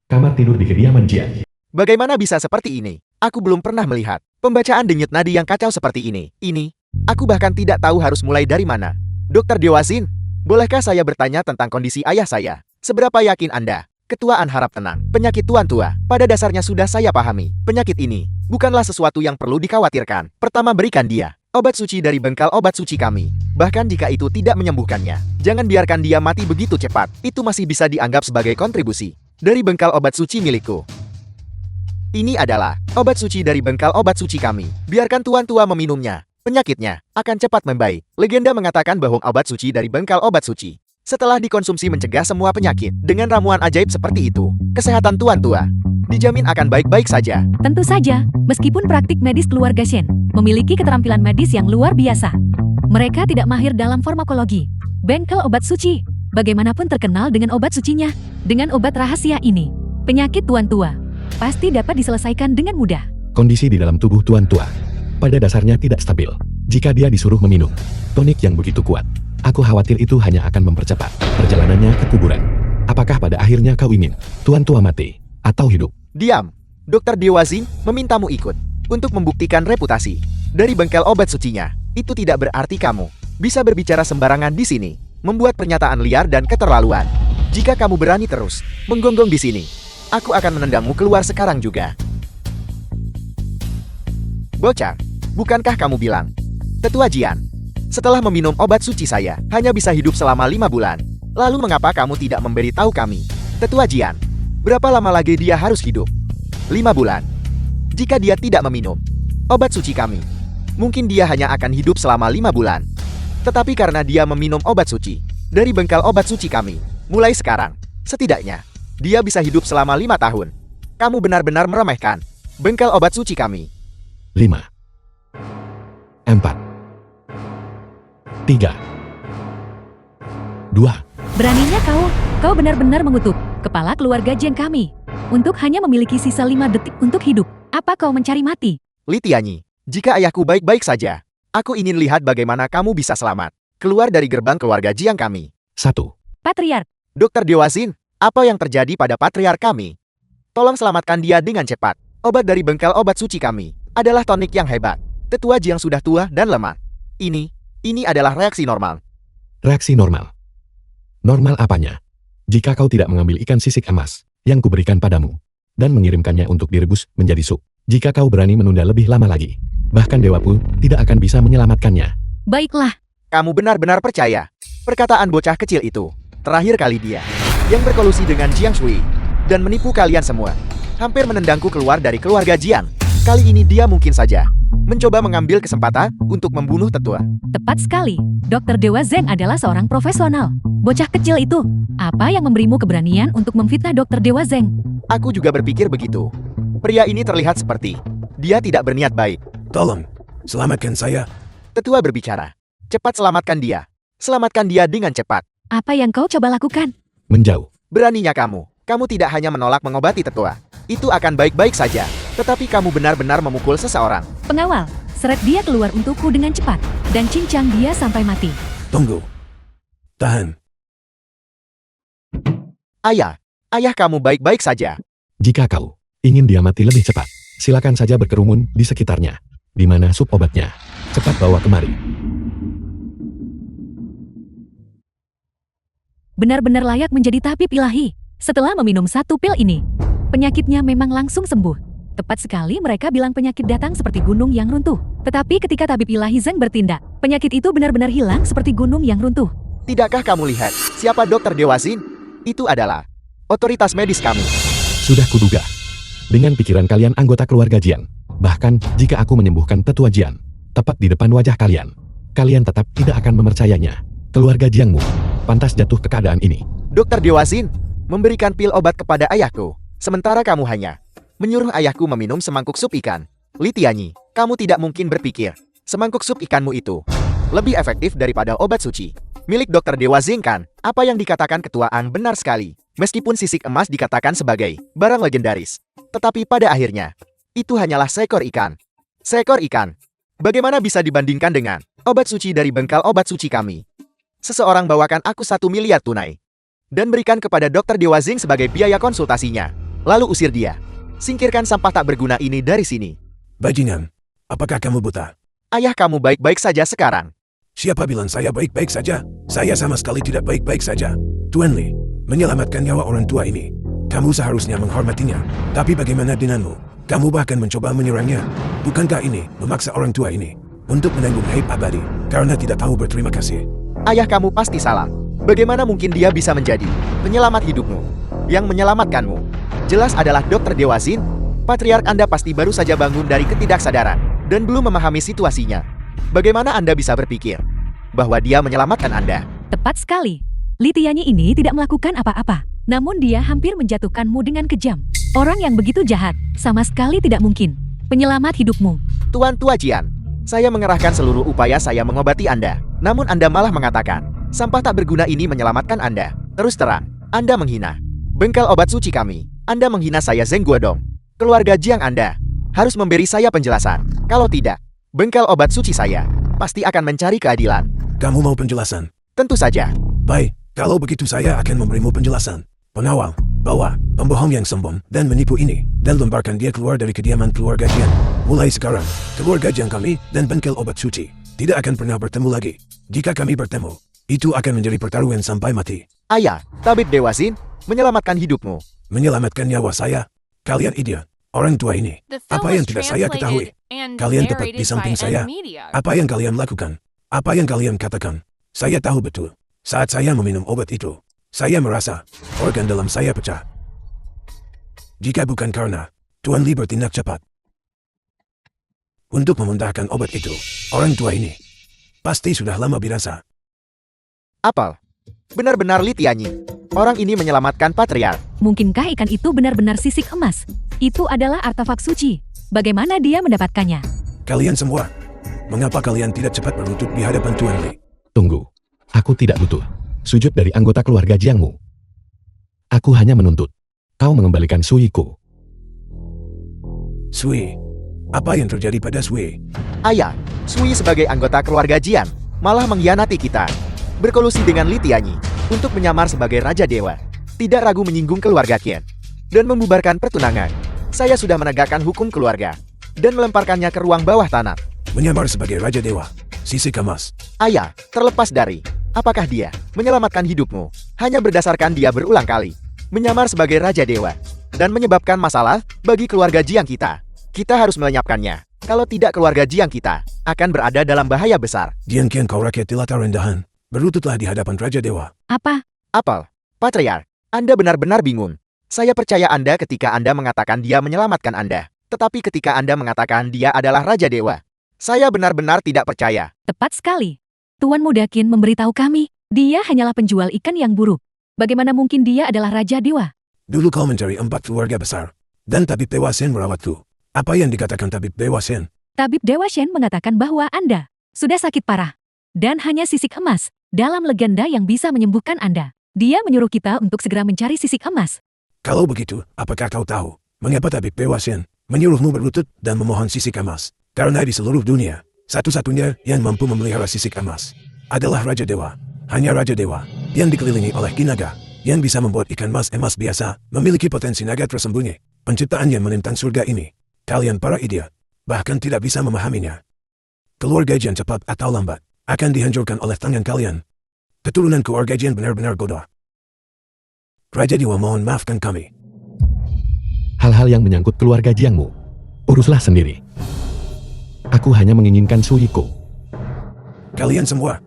Kamar tidur di kediaman Jian. Bagaimana bisa seperti ini? Aku belum pernah melihat pembacaan denyut nadi yang kacau seperti ini. Aku bahkan tidak tahu harus mulai dari mana. Dr. Dewa Zeng, bolehkah saya bertanya tentang kondisi ayah saya? Seberapa yakin Anda? Ketuaan harap tenang. Penyakit Tuan Tua, pada dasarnya sudah saya pahami. Penyakit ini bukanlah sesuatu yang perlu dikhawatirkan. Pertama, berikan dia obat suci dari bengkal obat suci kami. Bahkan jika itu tidak menyembuhkannya, jangan biarkan dia mati begitu cepat. Itu masih bisa dianggap sebagai kontribusi dari bengkal obat suci milikku. Ini adalah obat suci dari bengkal obat suci kami. Biarkan Tuan Tua meminumnya. Penyakitnya akan cepat membaik. Legenda mengatakan bahwa obat suci dari bengkal obat suci setelah dikonsumsi mencegah semua penyakit. Dengan ramuan ajaib seperti itu, kesehatan Tuan Tua dijamin akan baik-baik saja. Tentu saja, meskipun praktik medis keluarga Shen memiliki keterampilan medis yang luar biasa. Mereka tidak mahir dalam farmakologi. Bengkel obat suci, bagaimanapun terkenal dengan obat sucinya. Dengan obat rahasia ini, penyakit Tuan Tua pasti dapat diselesaikan dengan mudah. Kondisi di dalam tubuh Tuan Tua pada dasarnya tidak stabil. Jika dia disuruh meminum tonik yang begitu kuat, aku khawatir itu hanya akan mempercepat perjalanannya ke kuburan. Apakah pada akhirnya kau ingin Tuan Tua mati atau hidup? Diam. Dr. Dewa Zeng memintamu ikut untuk membuktikan reputasi dari bengkel obat sucinya. Itu tidak berarti kamu bisa berbicara sembarangan di sini, membuat pernyataan liar dan keterlaluan. Jika kamu berani terus menggonggong di sini, aku akan menendangmu keluar sekarang juga. Bocah, bukankah kamu bilang, Tetua Jian, setelah meminum obat suci saya, hanya bisa hidup selama 5 bulan. Lalu mengapa kamu tidak memberitahu kami? Tetua Jian, berapa lama lagi dia harus hidup? 5 bulan. Jika dia tidak meminum obat suci kami, mungkin dia hanya akan hidup selama 5 bulan. Tetapi karena dia meminum obat suci dari bengkel obat suci kami, mulai sekarang, setidaknya, dia bisa hidup selama 5 tahun. Kamu benar-benar meremehkan bengkel obat suci kami. 5, 4, 3, 2. Beraninya kau benar-benar mengutuk kepala keluarga Jiang kami untuk hanya memiliki sisa 5 detik untuk hidup. Apa kau mencari mati? Li Tianyi, jika ayahku baik-baik saja, aku ingin lihat bagaimana kamu bisa selamat keluar dari gerbang keluarga Jiang kami. 1. Patriark, Dr. Dewa Zeng, apa yang terjadi pada patriark kami? Tolong selamatkan dia dengan cepat. Obat dari bengkel obat suci kami adalah tonik yang hebat. Tetua Jiang sudah tua dan lemah. Ini adalah reaksi normal. Reaksi normal. Normal apanya? Jika kau tidak mengambil ikan sisik emas yang kuberikan padamu dan mengirimkannya untuk direbus menjadi sup. Jika kau berani menunda lebih lama lagi, bahkan Dewa pun tidak akan bisa menyelamatkannya. baiklah. Kamu benar-benar percaya perkataan bocah kecil itu? Terakhir kali dia yang berkolusi dengan Jiang Shui dan menipu kalian semua. Hampir menendangku keluar dari keluarga Jiang. Kali ini dia mungkin saja mencoba mengambil kesempatan untuk membunuh tetua. Tepat sekali. Dr. Dewa Zeng adalah seorang profesional. Bocah kecil itu, apa yang memberimu keberanian untuk memfitnah Dr. Dewa Zeng? Aku juga berpikir begitu. Pria ini terlihat seperti dia tidak berniat baik. Tolong, selamatkan saya. Tetua berbicara. Cepat selamatkan dia. Selamatkan dia dengan cepat. Apa yang kau coba lakukan? Menjauh. Beraninya kamu. Kamu tidak hanya menolak mengobati tetua. Itu akan baik-baik saja. Tetapi kamu benar-benar memukul seseorang. Pengawal, seret dia keluar untukku dengan cepat, dan cincang dia sampai mati. Tunggu. Tahan. Ayah kamu baik-baik saja. Jika kau ingin dia mati lebih cepat, silakan saja berkerumun di sekitarnya. Di mana sup obatnya? Cepat bawa kemari. Benar-benar layak menjadi tabib ilahi. Setelah meminum 1 pil ini, penyakitnya memang langsung sembuh. Tepat sekali mereka bilang penyakit datang seperti gunung yang runtuh. Tetapi ketika tabib ilahi Zeng bertindak, penyakit itu benar-benar hilang seperti gunung yang runtuh. Tidakkah kamu lihat siapa Dr. Dewa Zeng? Itu adalah otoritas medis kami. Sudah kuduga. Dengan pikiran kalian anggota keluarga Jian, bahkan jika aku menyembuhkan tetua Jian, tepat di depan wajah kalian, kalian tetap tidak akan mempercayainya. Keluarga Jiangmu pantas jatuh ke keadaan ini. Dr. Dewa Zeng memberikan pil obat kepada ayahku. Sementara kamu hanya menyuruh ayahku meminum semangkuk sup ikan. Li Tianyi, kamu tidak mungkin berpikir semangkuk sup ikanmu itu lebih efektif daripada obat suci milik Dr. Dewa Zing kan? Apa yang dikatakan Ketua Ang benar sekali. Meskipun sisik emas dikatakan sebagai barang legendaris, tetapi pada akhirnya itu hanyalah seekor ikan. Seekor ikan. Bagaimana bisa dibandingkan dengan obat suci dari bengkal obat suci kami? Seseorang bawakan aku 1 miliar tunai dan berikan kepada Dr. Dewa Zing sebagai biaya konsultasinya. Lalu usir dia. Singkirkan sampah tak berguna ini dari sini. Bajingan, apakah kamu buta? Ayah kamu baik-baik saja sekarang. Siapa bilang saya baik-baik saja? Saya sama sekali tidak baik-baik saja. Tuan Li, menyelamatkan nyawa orang tua ini. Kamu seharusnya menghormatinya. Tapi bagaimana denganmu? Kamu bahkan mencoba menyerangnya. Bukankah ini memaksa orang tua ini untuk menanggung aib abadi karena tidak tahu berterima kasih? Ayah kamu pasti salah. Bagaimana mungkin dia bisa menjadi penyelamat hidupmu? Yang menyelamatkanmu jelas adalah Dr. Dewa Zin. Patriark Anda pasti baru saja bangun dari ketidaksadaran dan belum memahami situasinya. Bagaimana Anda bisa berpikir bahwa dia menyelamatkan Anda? Tepat sekali. Li Tianyi ini tidak melakukan apa-apa. Namun dia hampir menjatuhkanmu dengan kejam. Orang yang begitu jahat, sama sekali tidak mungkin penyelamat hidupmu. Tuan Tua Jian, saya mengerahkan seluruh upaya saya mengobati Anda. Namun Anda malah mengatakan, sampah tak berguna ini menyelamatkan Anda. Terus terang, Anda menghina bengkal obat suci kami. Anda menghina saya Zeng Guodong. Keluarga Jiang Anda harus memberi saya penjelasan. Kalau tidak, bengkal obat suci saya pasti akan mencari keadilan. Kamu mau penjelasan? Tentu saja. Baik, kalau begitu saya akan memberimu penjelasan. Pengawal, bawa pembohong yang sombong dan menipu ini dan lemparkan dia keluar dari kediaman keluarga Jiang. Mulai sekarang, keluarga Jiang kami dan bengkel obat suci tidak akan pernah bertemu lagi. Jika kami bertemu, itu akan menjadi pertarungan sampai mati. Ayah, Tabib Dewa Zin, menyelamatkan hidupmu. Menyelamatkan nyawa saya? Kalian idiot. Orang tua ini. The film Apa was yang tidak saya ketahui? translated and Kalian tepat di narrated samping by saya. N-Media. Apa yang kalian lakukan? Apa yang kalian katakan? Saya tahu betul. Saat saya meminum obat itu, saya merasa organ dalam saya pecah. Jika bukan karena Tuan Li bertindak cepat untuk memundahkan obat itu, orang tua ini pasti sudah lama binasa. Apal. Benar-benar Li Tianyi. Orang ini menyelamatkan Patriark. Mungkinkah ikan itu benar-benar sisik emas? Itu adalah artefak suci. Bagaimana dia mendapatkannya? Kalian semua, mengapa kalian tidak cepat berlutut di hadapan Tuan Li? Tunggu. Aku tidak butuh sujud dari anggota keluarga Jiangmu. Aku hanya menuntut kau mengembalikan Suiku. Sui, apa yang terjadi pada Sui? Ayah, Sui sebagai anggota keluarga Jian malah mengkhianati kita. Berkolusi dengan Li Tianyi untuk menyamar sebagai Raja Dewa. Tidak ragu menyinggung keluarga Qian dan membubarkan pertunangan. Saya sudah menegakkan hukum keluarga dan melemparkannya ke ruang bawah tanah. Menyamar sebagai Raja Dewa, sisik emas. Ayah, terlepas dari apakah dia menyelamatkan hidupmu, hanya berdasarkan dia berulang kali menyamar sebagai Raja Dewa dan menyebabkan masalah bagi keluarga Jiang kita. Kita harus melenyapkannya. Kalau tidak, keluarga Jiang kita akan berada dalam bahaya besar. Jian Qian, kau rakyat jelata rendahan. Berlututlah di hadapan Raja Dewa. Apa? Apal, Patriark, Anda benar-benar bingung. Saya percaya Anda ketika Anda mengatakan dia menyelamatkan Anda. Tetapi ketika Anda mengatakan dia adalah Raja Dewa, saya benar-benar tidak percaya. Tepat sekali. Tuan Muda Qin memberitahu kami, dia hanyalah penjual ikan yang buruk. Bagaimana mungkin dia adalah Raja Dewa? Dulu kau mencari 4 keluarga besar, dan Tabib Dewa Shen merawatku. Apa yang dikatakan Tabib Dewa Shen? Tabib Dewa Shen mengatakan bahwa Anda sudah sakit parah. Dan hanya sisik emas dalam legenda yang bisa menyembuhkan Anda. Dia menyuruh kita untuk segera mencari sisik emas. Kalau begitu, apakah kau tahu mengapa Tabib Dewa Shen menyuruhmu berlutut dan memohon sisik emas? Karena di seluruh dunia, satu-satunya yang mampu memelihara sisik emas adalah Raja Dewa. Hanya Raja Dewa yang dikelilingi oleh kinaga yang bisa membuat ikan emas biasa memiliki potensi naga tersembunyi. Penciptaan yang menentang surga ini, kalian para idiot bahkan tidak bisa memahaminya. Keluarga Jian cepat atau lambat akan dihancurkan oleh tangan kalian. Keturunan keluarga Jian benar-benar bodoh. Raja Dewa, mohon maafkan kami. Hal-hal yang menyangkut keluarga Jiangmu, uruslah sendiri. Aku hanya menginginkan Suiku. Kalian semua,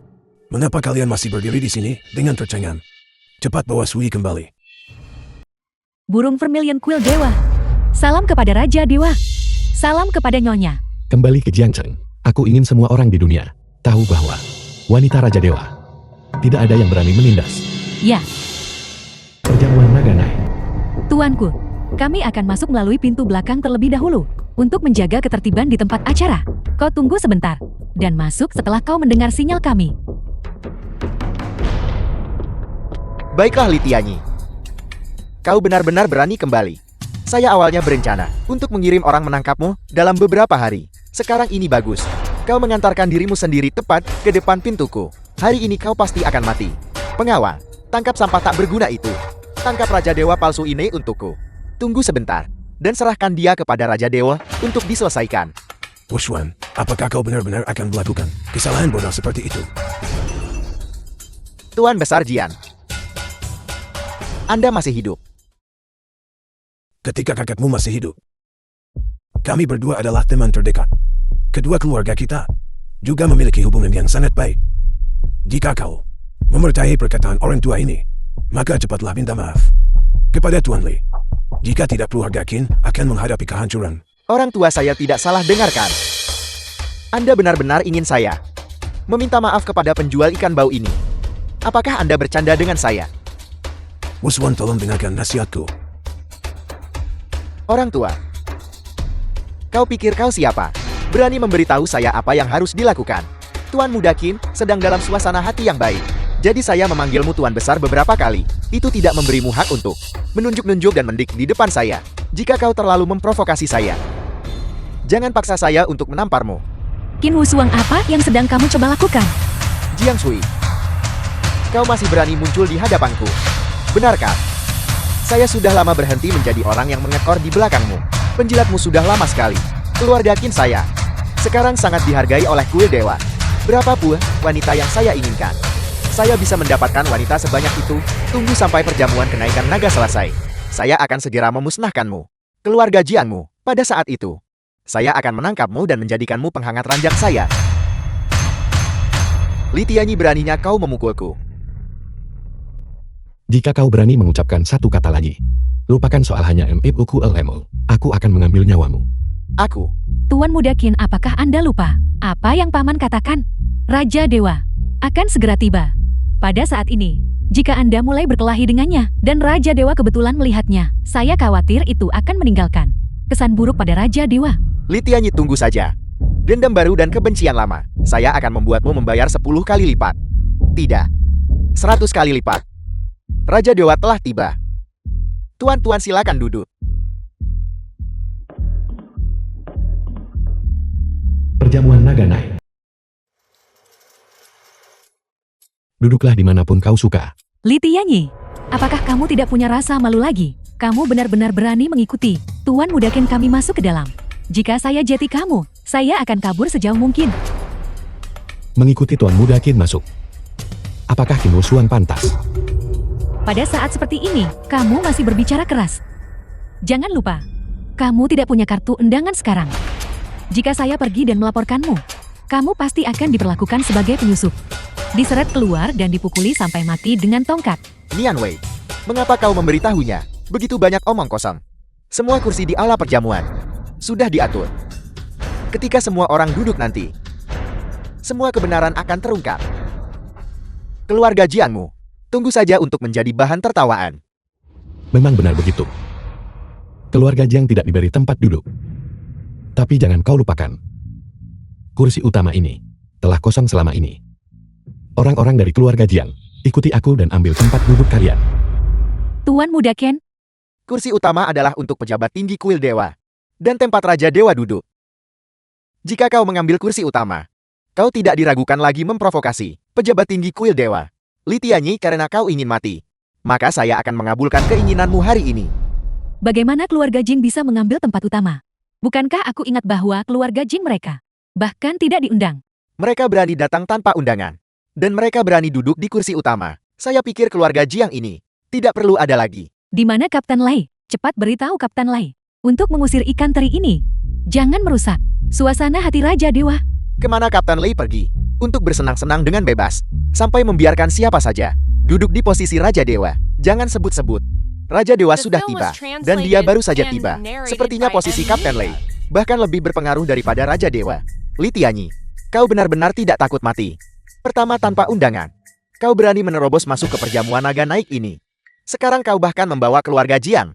mengapa kalian masih berdiri di sini dengan tercengang? Cepat bawa Sui kembali. Burung vermilion kuil Dewa. Salam kepada Raja Dewa. Salam kepada Nyonya. Kembali ke Jiangcheng. Aku ingin semua orang di dunia tahu bahwa wanita Raja Dewa tidak ada yang berani menindas. Ya, Perjamuan naga naik. tuanku. Kami akan masuk melalui pintu belakang terlebih dahulu untuk menjaga ketertiban di tempat acara. Kau tunggu sebentar dan masuk setelah kau mendengar sinyal kami. Baiklah Litianyi. Kau benar-benar berani kembali. Saya awalnya berencana untuk mengirim orang menangkapmu dalam beberapa hari. Sekarang ini bagus. Kau mengantarkan dirimu sendiri tepat ke depan pintuku. Hari ini kau pasti akan mati. Pengawal, tangkap sampah tak berguna itu. Tangkap Raja Dewa palsu ini untukku. Tunggu sebentar, dan serahkan dia kepada Raja Dewa untuk diselesaikan. Wusuan, apakah kau benar-benar akan melakukan kesalahan bodoh seperti itu? Tuan Besar Jian, Anda masih hidup. Ketika kakakmu masih hidup, kami berdua adalah teman terdekat. Kedua keluarga kita juga memiliki hubungan yang sangat baik. Jika kau mempercayai perkataan orang tua ini, maka cepatlah minta maaf kepada Tuan Li. Jika tidak, keluarga Qin akan menghadapi kehancuran. Orang tua saya tidak salah dengarkan. Anda benar-benar ingin saya meminta maaf kepada penjual ikan bau ini. Apakah Anda bercanda dengan saya? Wusuan, tolong dengarkan nasihatku. Orang tua, kau pikir kau siapa? Berani memberitahu saya apa yang harus dilakukan. Tuan Muda Qin sedang dalam suasana hati yang baik. Jadi saya memanggilmu Tuan Besar beberapa kali. Itu tidak memberimu hak untuk menunjuk-nunjuk dan mendik di depan saya. Jika kau terlalu memprovokasi saya, jangan paksa saya untuk menamparmu. Qin Wusuang, apa yang sedang kamu coba lakukan? Jiang Sui, kau masih berani muncul di hadapanku. Benarkah? Saya sudah lama berhenti menjadi orang yang mengekor di belakangmu. Penjilatmu sudah lama sekali. Keluarga Qin saya sekarang sangat dihargai oleh kuil dewa. Berapapun wanita yang saya inginkan, saya bisa mendapatkan wanita sebanyak itu. Tunggu sampai perjamuan kenaikan naga selesai. Saya akan segera memusnahkanmu. Keluarga Jianmu. Pada saat itu, saya akan menangkapmu dan menjadikanmu penghangat ranjang saya. Litianyi, beraninya kau memukulku. Jika kau berani mengucapkan satu kata lagi, lupakan soal hanya MIUku LMO. Aku akan mengambil nyawamu. Aku. Tuan Muda Qin, apakah Anda lupa apa yang Paman katakan? Raja Dewa akan segera tiba. Pada saat ini, jika Anda mulai berkelahi dengannya, dan Raja Dewa kebetulan melihatnya, saya khawatir itu akan meninggalkan kesan buruk pada Raja Dewa. Litianyi, tunggu saja. Dendam baru dan kebencian lama, saya akan membuatmu membayar 10 kali lipat. Tidak, 100 kali lipat. Raja Dewa telah tiba. Tuan-tuan, silakan duduk. Perjamuan naga naik. Duduklah dimanapun kau suka. Litianyi, apakah kamu tidak punya rasa malu lagi? Kamu benar-benar berani mengikuti Tuan Muda Qin kami masuk ke dalam. Jika saya jeti kamu, saya akan kabur sejauh mungkin. Mengikuti Tuan Muda Qin masuk. Apakah Qin Wusuan pantas? Pada saat seperti ini, kamu masih berbicara keras. Jangan lupa, kamu tidak punya kartu undangan sekarang. Jika saya pergi dan melaporkanmu, kamu pasti akan diperlakukan sebagai penyusup. Diseret keluar dan dipukuli sampai mati dengan tongkat. Nian Wei, mengapa kau memberitahunya? Begitu banyak omong kosong. Semua kursi di aula perjamuan sudah diatur. Ketika semua orang duduk nanti, semua kebenaran akan terungkap. Keluarga Jianmu, tunggu saja untuk menjadi bahan tertawaan. Memang benar begitu. Keluarga Jiang tidak diberi tempat duduk. Tapi jangan kau lupakan, kursi utama ini telah kosong selama ini. Orang-orang dari keluarga Jiang, ikuti aku dan ambil tempat duduk kalian. Tuan Muda Qin, Kursi utama adalah untuk pejabat tinggi kuil dewa, dan tempat Raja Dewa duduk. Jika kau mengambil kursi utama, kau tidak diragukan lagi memprovokasi pejabat tinggi kuil dewa. Litianyi, karena kau ingin mati, maka saya akan mengabulkan keinginanmu hari ini. bagaimana keluarga Jing bisa mengambil tempat utama? Bukankah aku ingat bahwa keluarga Jing mereka bahkan tidak diundang? Mereka berani datang tanpa undangan, dan mereka berani duduk di kursi utama. Saya pikir keluarga Jiang ini tidak perlu ada lagi. Di mana Kapten Lai? Cepat beritahu Kapten Lai untuk mengusir ikan teri ini. Jangan merusak suasana hati Raja Dewa. Kemana Kapten Lei pergi? Untuk bersenang-senang dengan bebas, sampai membiarkan siapa saja duduk di posisi Raja Dewa. Jangan sebut-sebut. Raja Dewa sudah tiba, dan dia baru saja tiba. Sepertinya posisi Kapten Lei bahkan lebih berpengaruh daripada Raja Dewa. Litianyi, kau benar-benar tidak takut mati. Pertama, tanpa undangan, kau berani menerobos masuk ke perjamuan naga naik ini. Sekarang kau bahkan membawa keluarga Jiang.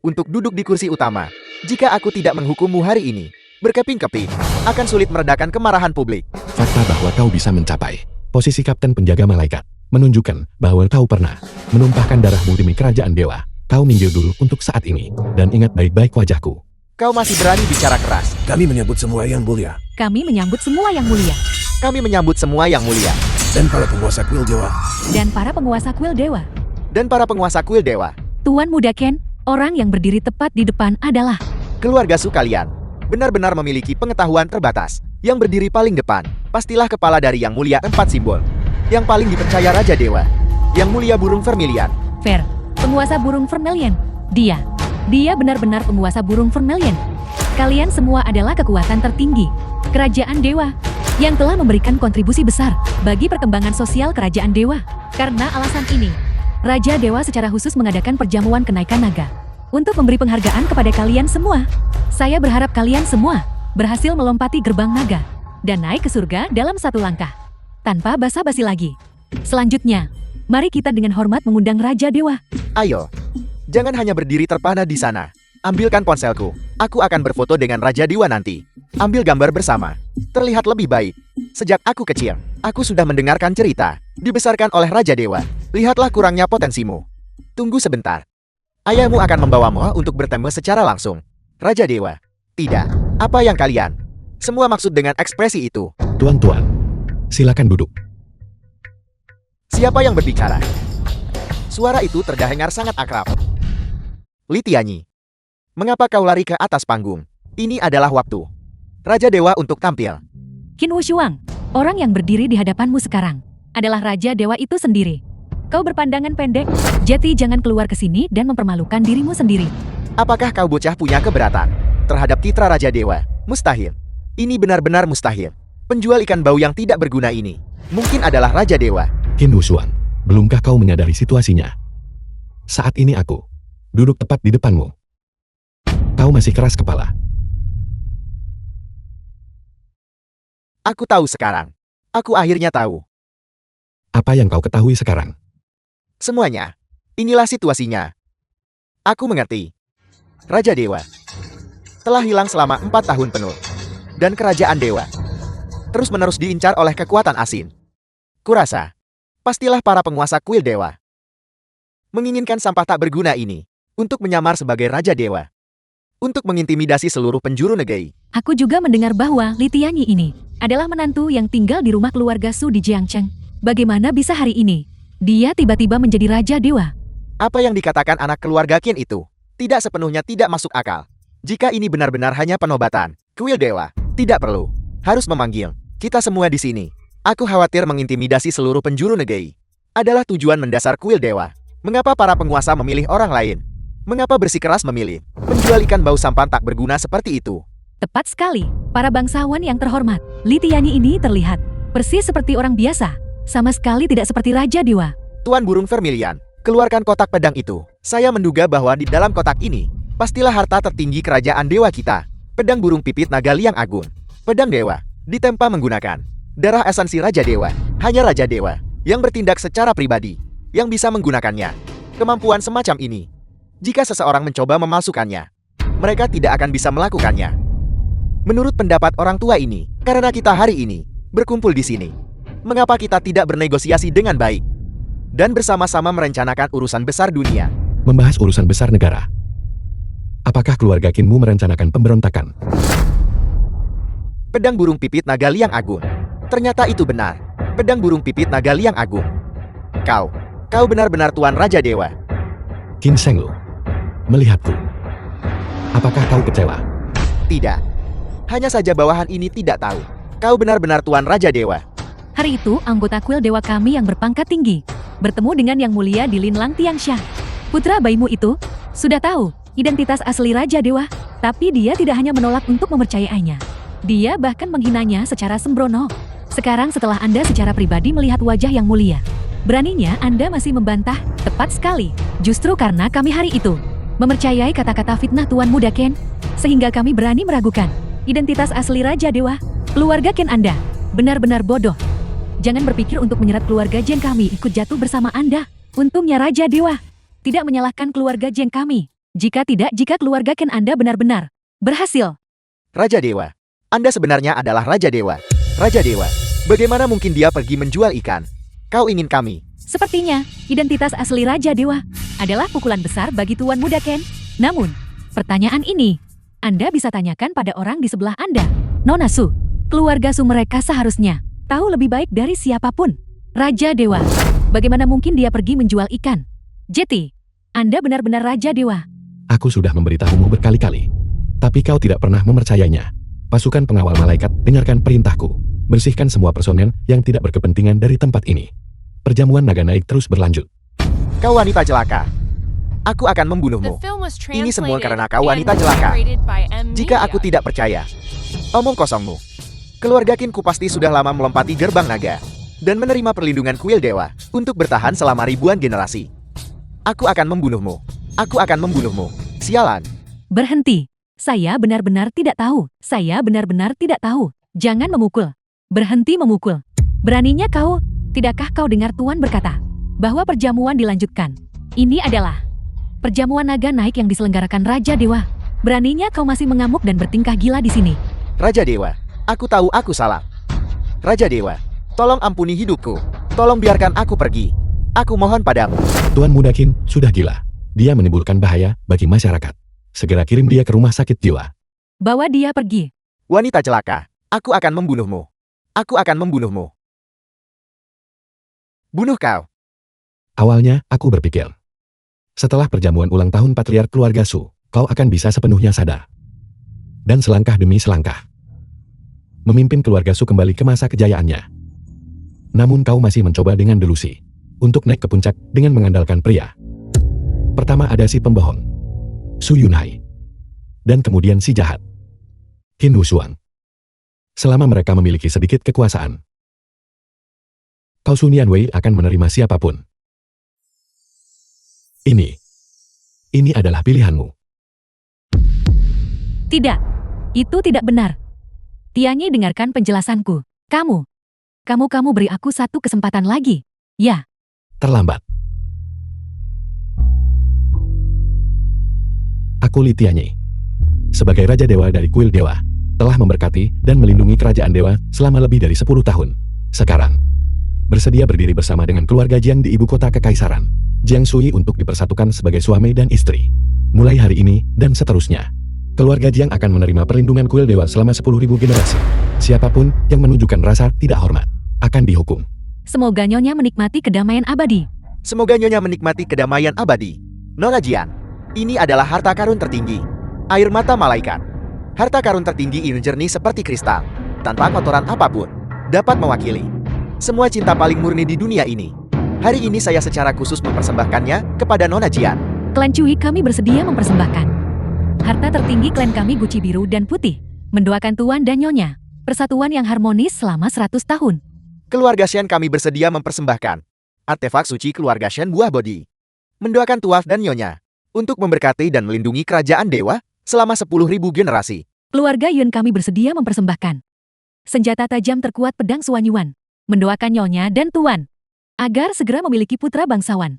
untuk duduk di kursi utama. Jika aku tidak menghukummu hari ini, berkeping-keping, akan sulit meredakan kemarahan publik. Fakta bahwa kau bisa mencapai posisi Kapten Penjaga Malaikat menunjukkan bahwa kau pernah menumpahkan darahmu demi kerajaan dewa. Kau minggir dulu untuk saat ini, dan ingat baik-baik wajahku. Kau masih berani bicara keras. Kami menyambut semua yang mulia. Kami menyambut semua yang mulia. Kami menyambut semua yang mulia. Dan para penguasa kuil dewa. Dan para penguasa kuil dewa. Dan para penguasa kuil dewa. Tuan Muda Ken, orang yang berdiri tepat di depan adalah Keluarga Su kalian benar-benar memiliki pengetahuan terbatas. Yang berdiri paling depan, pastilah kepala dari Yang Mulia 4 simbol. Yang paling dipercaya Raja Dewa. Yang Mulia Burung Vermilion. Fair, penguasa burung Vermilion. Dia benar-benar penguasa burung Vermilion. Kalian semua adalah kekuatan tertinggi kerajaan dewa yang telah memberikan kontribusi besar bagi perkembangan sosial kerajaan dewa. Karena alasan ini, Raja Dewa secara khusus mengadakan perjamuan kenaikan naga untuk memberi penghargaan kepada kalian semua. Saya berharap kalian semua berhasil melompati gerbang naga dan naik ke surga dalam satu langkah, tanpa basa-basi lagi. Selanjutnya, mari kita dengan hormat mengundang Raja Dewa. Ayo, jangan hanya berdiri terpana di sana. Ambilkan ponselku. Aku akan berfoto dengan Raja Dewa nanti. Ambil gambar bersama. Terlihat lebih baik. Sejak aku kecil, aku sudah mendengarkan cerita. Dibesarkan oleh Raja Dewa. Lihatlah kurangnya potensimu. Tunggu sebentar. Ayahmu akan membawamu untuk bertemu secara langsung. Raja Dewa. Tidak. Apa yang kalian? Semua maksud dengan ekspresi itu. Tuan-tuan, silakan duduk. Siapa yang berbicara? Suara itu terdengar sangat akrab. Li Tianyi. Mengapa kau lari ke atas panggung? Ini adalah waktu Raja Dewa untuk tampil. Qin Wushuang, orang yang berdiri di hadapanmu sekarang adalah Raja Dewa itu sendiri. Kau berpandangan pendek, jadi jangan keluar ke sini dan mempermalukan dirimu sendiri. Apakah kau bocah punya keberatan terhadap citra Raja Dewa? Mustahil. Ini benar-benar mustahil. Penjual ikan bau yang tidak berguna ini mungkin adalah Raja Dewa. Qin Wushuang, belumkah kau menyadari situasinya? Saat ini aku duduk tepat di depanmu. Kau masih keras kepala. Aku tahu sekarang. Aku akhirnya tahu. Apa yang kau ketahui sekarang? Semuanya. Inilah situasinya. Aku mengerti. Raja Dewa telah hilang selama 4 tahun penuh. Dan kerajaan dewa terus-menerus diincar oleh kekuatan asing. Kurasa, pastilah para penguasa kuil dewa menginginkan sampah tak berguna ini untuk menyamar sebagai Raja Dewa. Untuk mengintimidasi seluruh penjuru negeri. Aku juga mendengar bahwa Li Tianyi ini adalah menantu yang tinggal di rumah keluarga Su di Jiangcheng. Bagaimana bisa hari ini dia tiba-tiba menjadi Raja Dewa? Apa yang dikatakan anak keluarga Qin itu tidak sepenuhnya tidak masuk akal. Jika ini benar-benar hanya penobatan, kuil dewa tidak perlu harus memanggil kita semua di sini. Aku khawatir mengintimidasi seluruh penjuru negeri adalah tujuan mendasar kuil dewa. Mengapa para penguasa memilih orang lain? Mengapa bersikeras memilih penjual ikan bau sampan tak berguna seperti itu? Tepat sekali, para bangsawan yang terhormat. Li Tianyi ini terlihat persis seperti orang biasa, sama sekali tidak seperti Raja Dewa. Tuan Burung Vermilion, keluarkan kotak pedang itu. Saya menduga bahwa di dalam kotak ini pastilah harta tertinggi kerajaan dewa kita. Pedang burung pipit naga liang agung. Pedang dewa ditempa menggunakan darah esensi Raja Dewa. Hanya Raja Dewa yang bertindak secara pribadi yang bisa menggunakannya. Kemampuan semacam ini, jika seseorang mencoba memalsukannya, mereka tidak akan bisa melakukannya. Menurut pendapat orang tua ini, karena kita hari ini berkumpul di sini, mengapa kita tidak bernegosiasi dengan baik dan bersama-sama merencanakan urusan besar dunia? Membahas urusan besar negara. Apakah keluarga Qinmu merencanakan pemberontakan? Pedang burung pipit naga liang agung. Ternyata itu benar. Pedang burung pipit naga liang agung. Kau benar-benar Tuan Raja Dewa. Qin Shenglu, melihatku. Apakah kau kecewa? Tidak. Hanya saja bawahan ini tidak tahu. Kau benar-benar Tuan Raja Dewa. Hari itu, anggota kuil dewa kami yang berpangkat tinggi bertemu dengan Yang Mulia di Linlang Tiangsha. Putra bayimu itu sudah tahu identitas asli Raja Dewa, tapi dia tidak hanya menolak untuk mempercayainya. Dia bahkan menghinanya secara sembrono. Sekarang setelah Anda secara pribadi melihat wajah Yang Mulia, beraninya Anda masih membantah. Tepat sekali. Justru karena kami hari itu mempercayai kata-kata fitnah Tuan Muda Ken, sehingga kami berani meragukan identitas asli Raja Dewa. Keluarga Ken Anda benar-benar bodoh. Jangan berpikir untuk menyeret keluarga Jeng kami ikut jatuh bersama Anda. Untungnya Raja Dewa tidak menyalahkan keluarga Jeng kami. Jika tidak, jika keluarga Ken Anda benar-benar berhasil. Raja Dewa. Anda sebenarnya adalah Raja Dewa. Raja Dewa. Bagaimana mungkin dia pergi menjual ikan? Kau ingin kami? Sepertinya, identitas asli Raja Dewa adalah pukulan besar bagi Tuan Muda Ken. Namun, pertanyaan ini Anda bisa tanyakan pada orang di sebelah Anda. Nona Su, keluarga Su mereka seharusnya tahu lebih baik dari siapapun. Raja Dewa, bagaimana mungkin dia pergi menjual ikan? Jetty, Anda benar-benar Raja Dewa. Aku sudah memberitahumu berkali-kali. Tapi kau tidak pernah mempercayainya. Pasukan pengawal malaikat, dengarkan perintahku. Bersihkan semua personel yang tidak berkepentingan dari tempat ini. Perjamuan naga naik terus berlanjut. Kau wanita celaka. Aku akan The membunuhmu. film was Ini semua translated karena kau wanita and celaka. narrated by M. Jika aku Media. tidak percaya, omong kosongmu. Keluarga Kinku pasti sudah lama melompati gerbang naga dan menerima perlindungan kuil dewa untuk bertahan selama ribuan generasi. Aku akan membunuhmu. Aku akan membunuhmu. Sialan. Berhenti. Saya benar-benar tidak tahu. Saya benar-benar tidak tahu. Jangan memukul. Berhenti memukul. Beraninya kau? Tidakkah kau dengar Tuan berkata bahwa perjamuan dilanjutkan? Ini adalah perjamuan naga naik yang diselenggarakan Raja Dewa. Beraninya kau masih mengamuk dan bertingkah gila di sini. Raja Dewa, aku tahu aku salah. Raja Dewa, tolong ampuni hidupku. Tolong biarkan aku pergi. Aku mohon padamu. Tuan Muda Qin sudah gila. Dia menimbulkan bahaya bagi masyarakat. Segera kirim dia ke rumah sakit jiwa. Bawa dia pergi. Wanita celaka, aku akan membunuhmu. Aku akan membunuhmu. Bunuh kau. Awalnya, aku berpikir. Setelah perjamuan ulang tahun Patriark keluarga Su, kau akan bisa sepenuhnya sadar. Dan selangkah demi selangkah. Memimpin keluarga Su kembali ke masa kejayaannya. Namun kau masih mencoba dengan delusi. Untuk naik ke puncak dengan mengandalkan pria. Pertama ada si pembohong. Su Yunhai. Dan kemudian si jahat. Qin Wusuang. Selama mereka memiliki sedikit kekuasaan, Kau Su Nianwei akan menerima siapapun. Ini adalah pilihanmu. Tidak. Itu tidak benar. Tianyi, dengarkan penjelasanku. Kamu beri aku satu kesempatan lagi. Ya. Terlambat. Aku Li Tianyi. Sebagai Raja Dewa dari Kuil Dewa, telah memberkati dan melindungi kerajaan dewa selama lebih dari 10 tahun. Sekarang, bersedia berdiri bersama dengan keluarga Jiang di ibu kota kekaisaran, Jiang Sui, untuk dipersatukan sebagai suami dan istri. Mulai hari ini dan seterusnya, keluarga Jiang akan menerima perlindungan Kuil Dewa selama 10.000 generasi. Siapapun yang menunjukkan rasa tidak hormat akan dihukum. Semoga Nyonya menikmati kedamaian abadi. Semoga Nyonya menikmati kedamaian abadi. Nona Jian, ini adalah harta karun tertinggi. Air mata malaikat. Harta karun tertinggi ini jernih seperti kristal. Tanpa kotoran apapun. Dapat mewakili semua cinta paling murni di dunia ini. Hari ini saya secara khusus mempersembahkannya kepada Nona Jian. Klan Cui kami bersedia mempersembahkan harta tertinggi klan kami guci biru dan putih. Mendoakan Tuan dan Nyonya persatuan yang harmonis selama 100 tahun. Keluarga Shen kami bersedia mempersembahkan artefak suci keluarga Shen buah bodi. Mendoakan Tuaf dan Nyonya untuk memberkati dan melindungi kerajaan dewa selama 10.000 generasi. Keluarga Yun kami bersedia mempersembahkan senjata tajam terkuat pedang Suanyuan. Mendoakan Nyonya dan Tuan agar segera memiliki putra bangsawan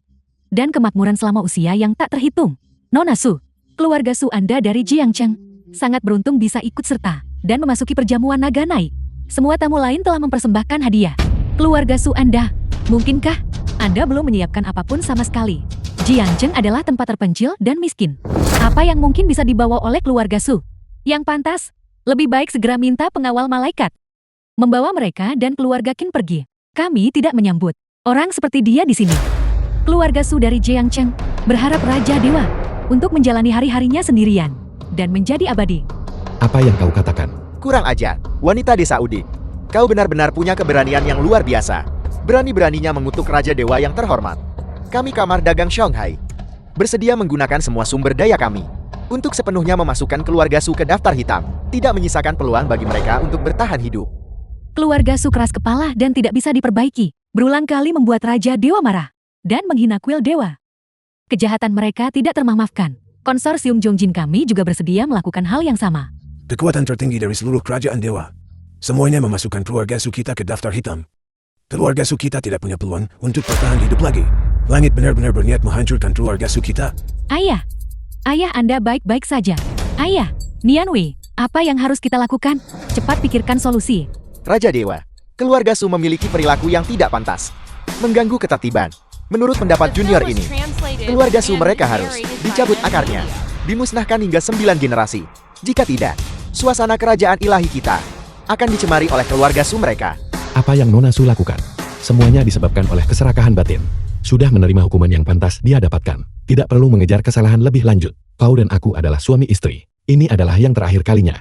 dan kemakmuran selama usia yang tak terhitung. Nona Su, keluarga Su Anda dari Jiangcheng sangat beruntung bisa ikut serta dan memasuki perjamuan naga naik. Semua tamu lain telah mempersembahkan hadiah. Keluarga Su Anda, mungkinkah Anda belum menyiapkan apapun sama sekali? Jiangcheng adalah tempat terpencil dan miskin. Apa yang mungkin bisa dibawa oleh keluarga Su? Yang pantas, lebih baik segera minta pengawal malaikat membawa mereka dan keluarga Qin pergi. Kami tidak menyambut orang seperti dia di sini. Keluarga Su dari Jiangcheng berharap Raja Dewa untuk menjalani hari-harinya sendirian dan menjadi abadi. Apa yang kau katakan? Kurang ajar, wanita desa Udin. Kau benar-benar punya keberanian yang luar biasa. Berani-beraninya mengutuk Raja Dewa yang terhormat. Kami Kamar Dagang Shanghai bersedia menggunakan semua sumber daya kami untuk sepenuhnya memasukkan keluarga Su ke daftar hitam. Tidak menyisakan peluang bagi mereka untuk bertahan hidup. Keluarga Su keras kepala dan tidak bisa diperbaiki. Berulang kali membuat Raja Dewa marah dan menghina kuil dewa. Kejahatan mereka tidak termaafkan. Konsorsium Jongjin kami juga bersedia melakukan hal yang sama. Kekuatan tertinggi dari seluruh kerajaan dewa. Semuanya memasukkan keluarga Su kita ke daftar hitam. Keluarga Su kita tidak punya peluang untuk bertahan hidup lagi. Langit benar-benar berniat menghancurkan keluarga Su kita. Ayah, Ayah Anda baik-baik saja. Ayah, Nianwei, apa yang harus kita lakukan? Cepat pikirkan solusi. Raja Dewa, keluarga Su memiliki perilaku yang tidak pantas. Mengganggu ketertiban. Menurut pendapat The film junior was ini, translated keluarga Su and mereka harus narrated by dicabut M. akarnya, Media. dimusnahkan hingga 9 generasi. Jika tidak, suasana kerajaan ilahi kita akan dicemari oleh keluarga Su mereka. Apa yang Nona Su lakukan? Semuanya disebabkan oleh keserakahan batin. Sudah menerima hukuman yang pantas dia dapatkan. Tidak perlu mengejar kesalahan lebih lanjut. Kau dan aku adalah suami istri. Ini adalah yang terakhir kalinya.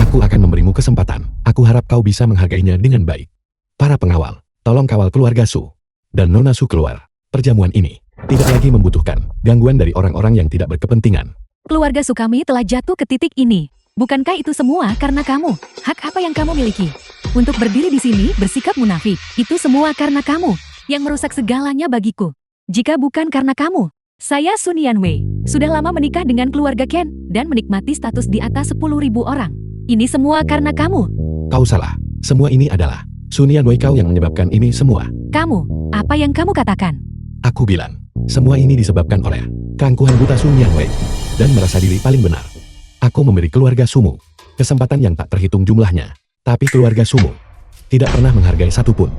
Aku akan memberimu kesempatan. Aku harap kau bisa menghargainya dengan baik. Para pengawal, tolong kawal keluarga Su. Dan Nona Su keluar. Perjamuan ini tidak lagi membutuhkan gangguan dari orang-orang yang tidak berkepentingan. Keluarga Su kami telah jatuh ke titik ini. Bukankah itu semua karena kamu? Hak apa yang kamu miliki? Untuk berdiri di sini bersikap munafik. Itu semua karena kamu yang merusak segalanya bagiku. Jika bukan karena kamu, saya Sun Yanwei sudah lama menikah dengan keluarga Ken dan menikmati status di atas 10.000 orang. Ini semua karena kamu. Kau salah. Semua ini adalah Sun Yanwei kau yang menyebabkan ini semua. Kamu, apa yang kamu katakan? Aku bilang, semua ini disebabkan oleh keangkuhan buta Sun Yanwei dan merasa diri paling benar. Aku memberi keluarga Sumu kesempatan yang tak terhitung jumlahnya. Tapi keluarga Sumu tidak pernah menghargai satupun.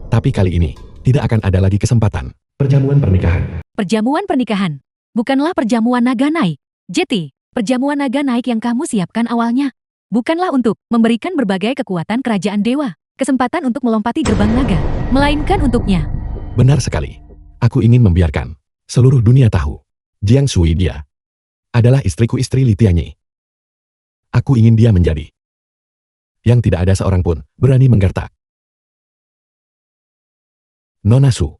Tapi kali ini, tidak akan ada lagi kesempatan. Perjamuan pernikahan. Perjamuan pernikahan. Bukanlah perjamuan naga naik. Jeti, perjamuan naga naik yang kamu siapkan awalnya. Bukanlah untuk memberikan berbagai kekuatan kerajaan dewa. Kesempatan untuk melompati gerbang naga. Melainkan untuknya. Benar sekali. Aku ingin membiarkan seluruh dunia tahu. Jiang Sui dia adalah istriku istri Li Tianyi. Aku ingin dia menjadi yang tidak ada seorang pun berani menggertak. Nona Su,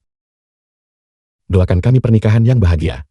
doakan kami pernikahan yang bahagia.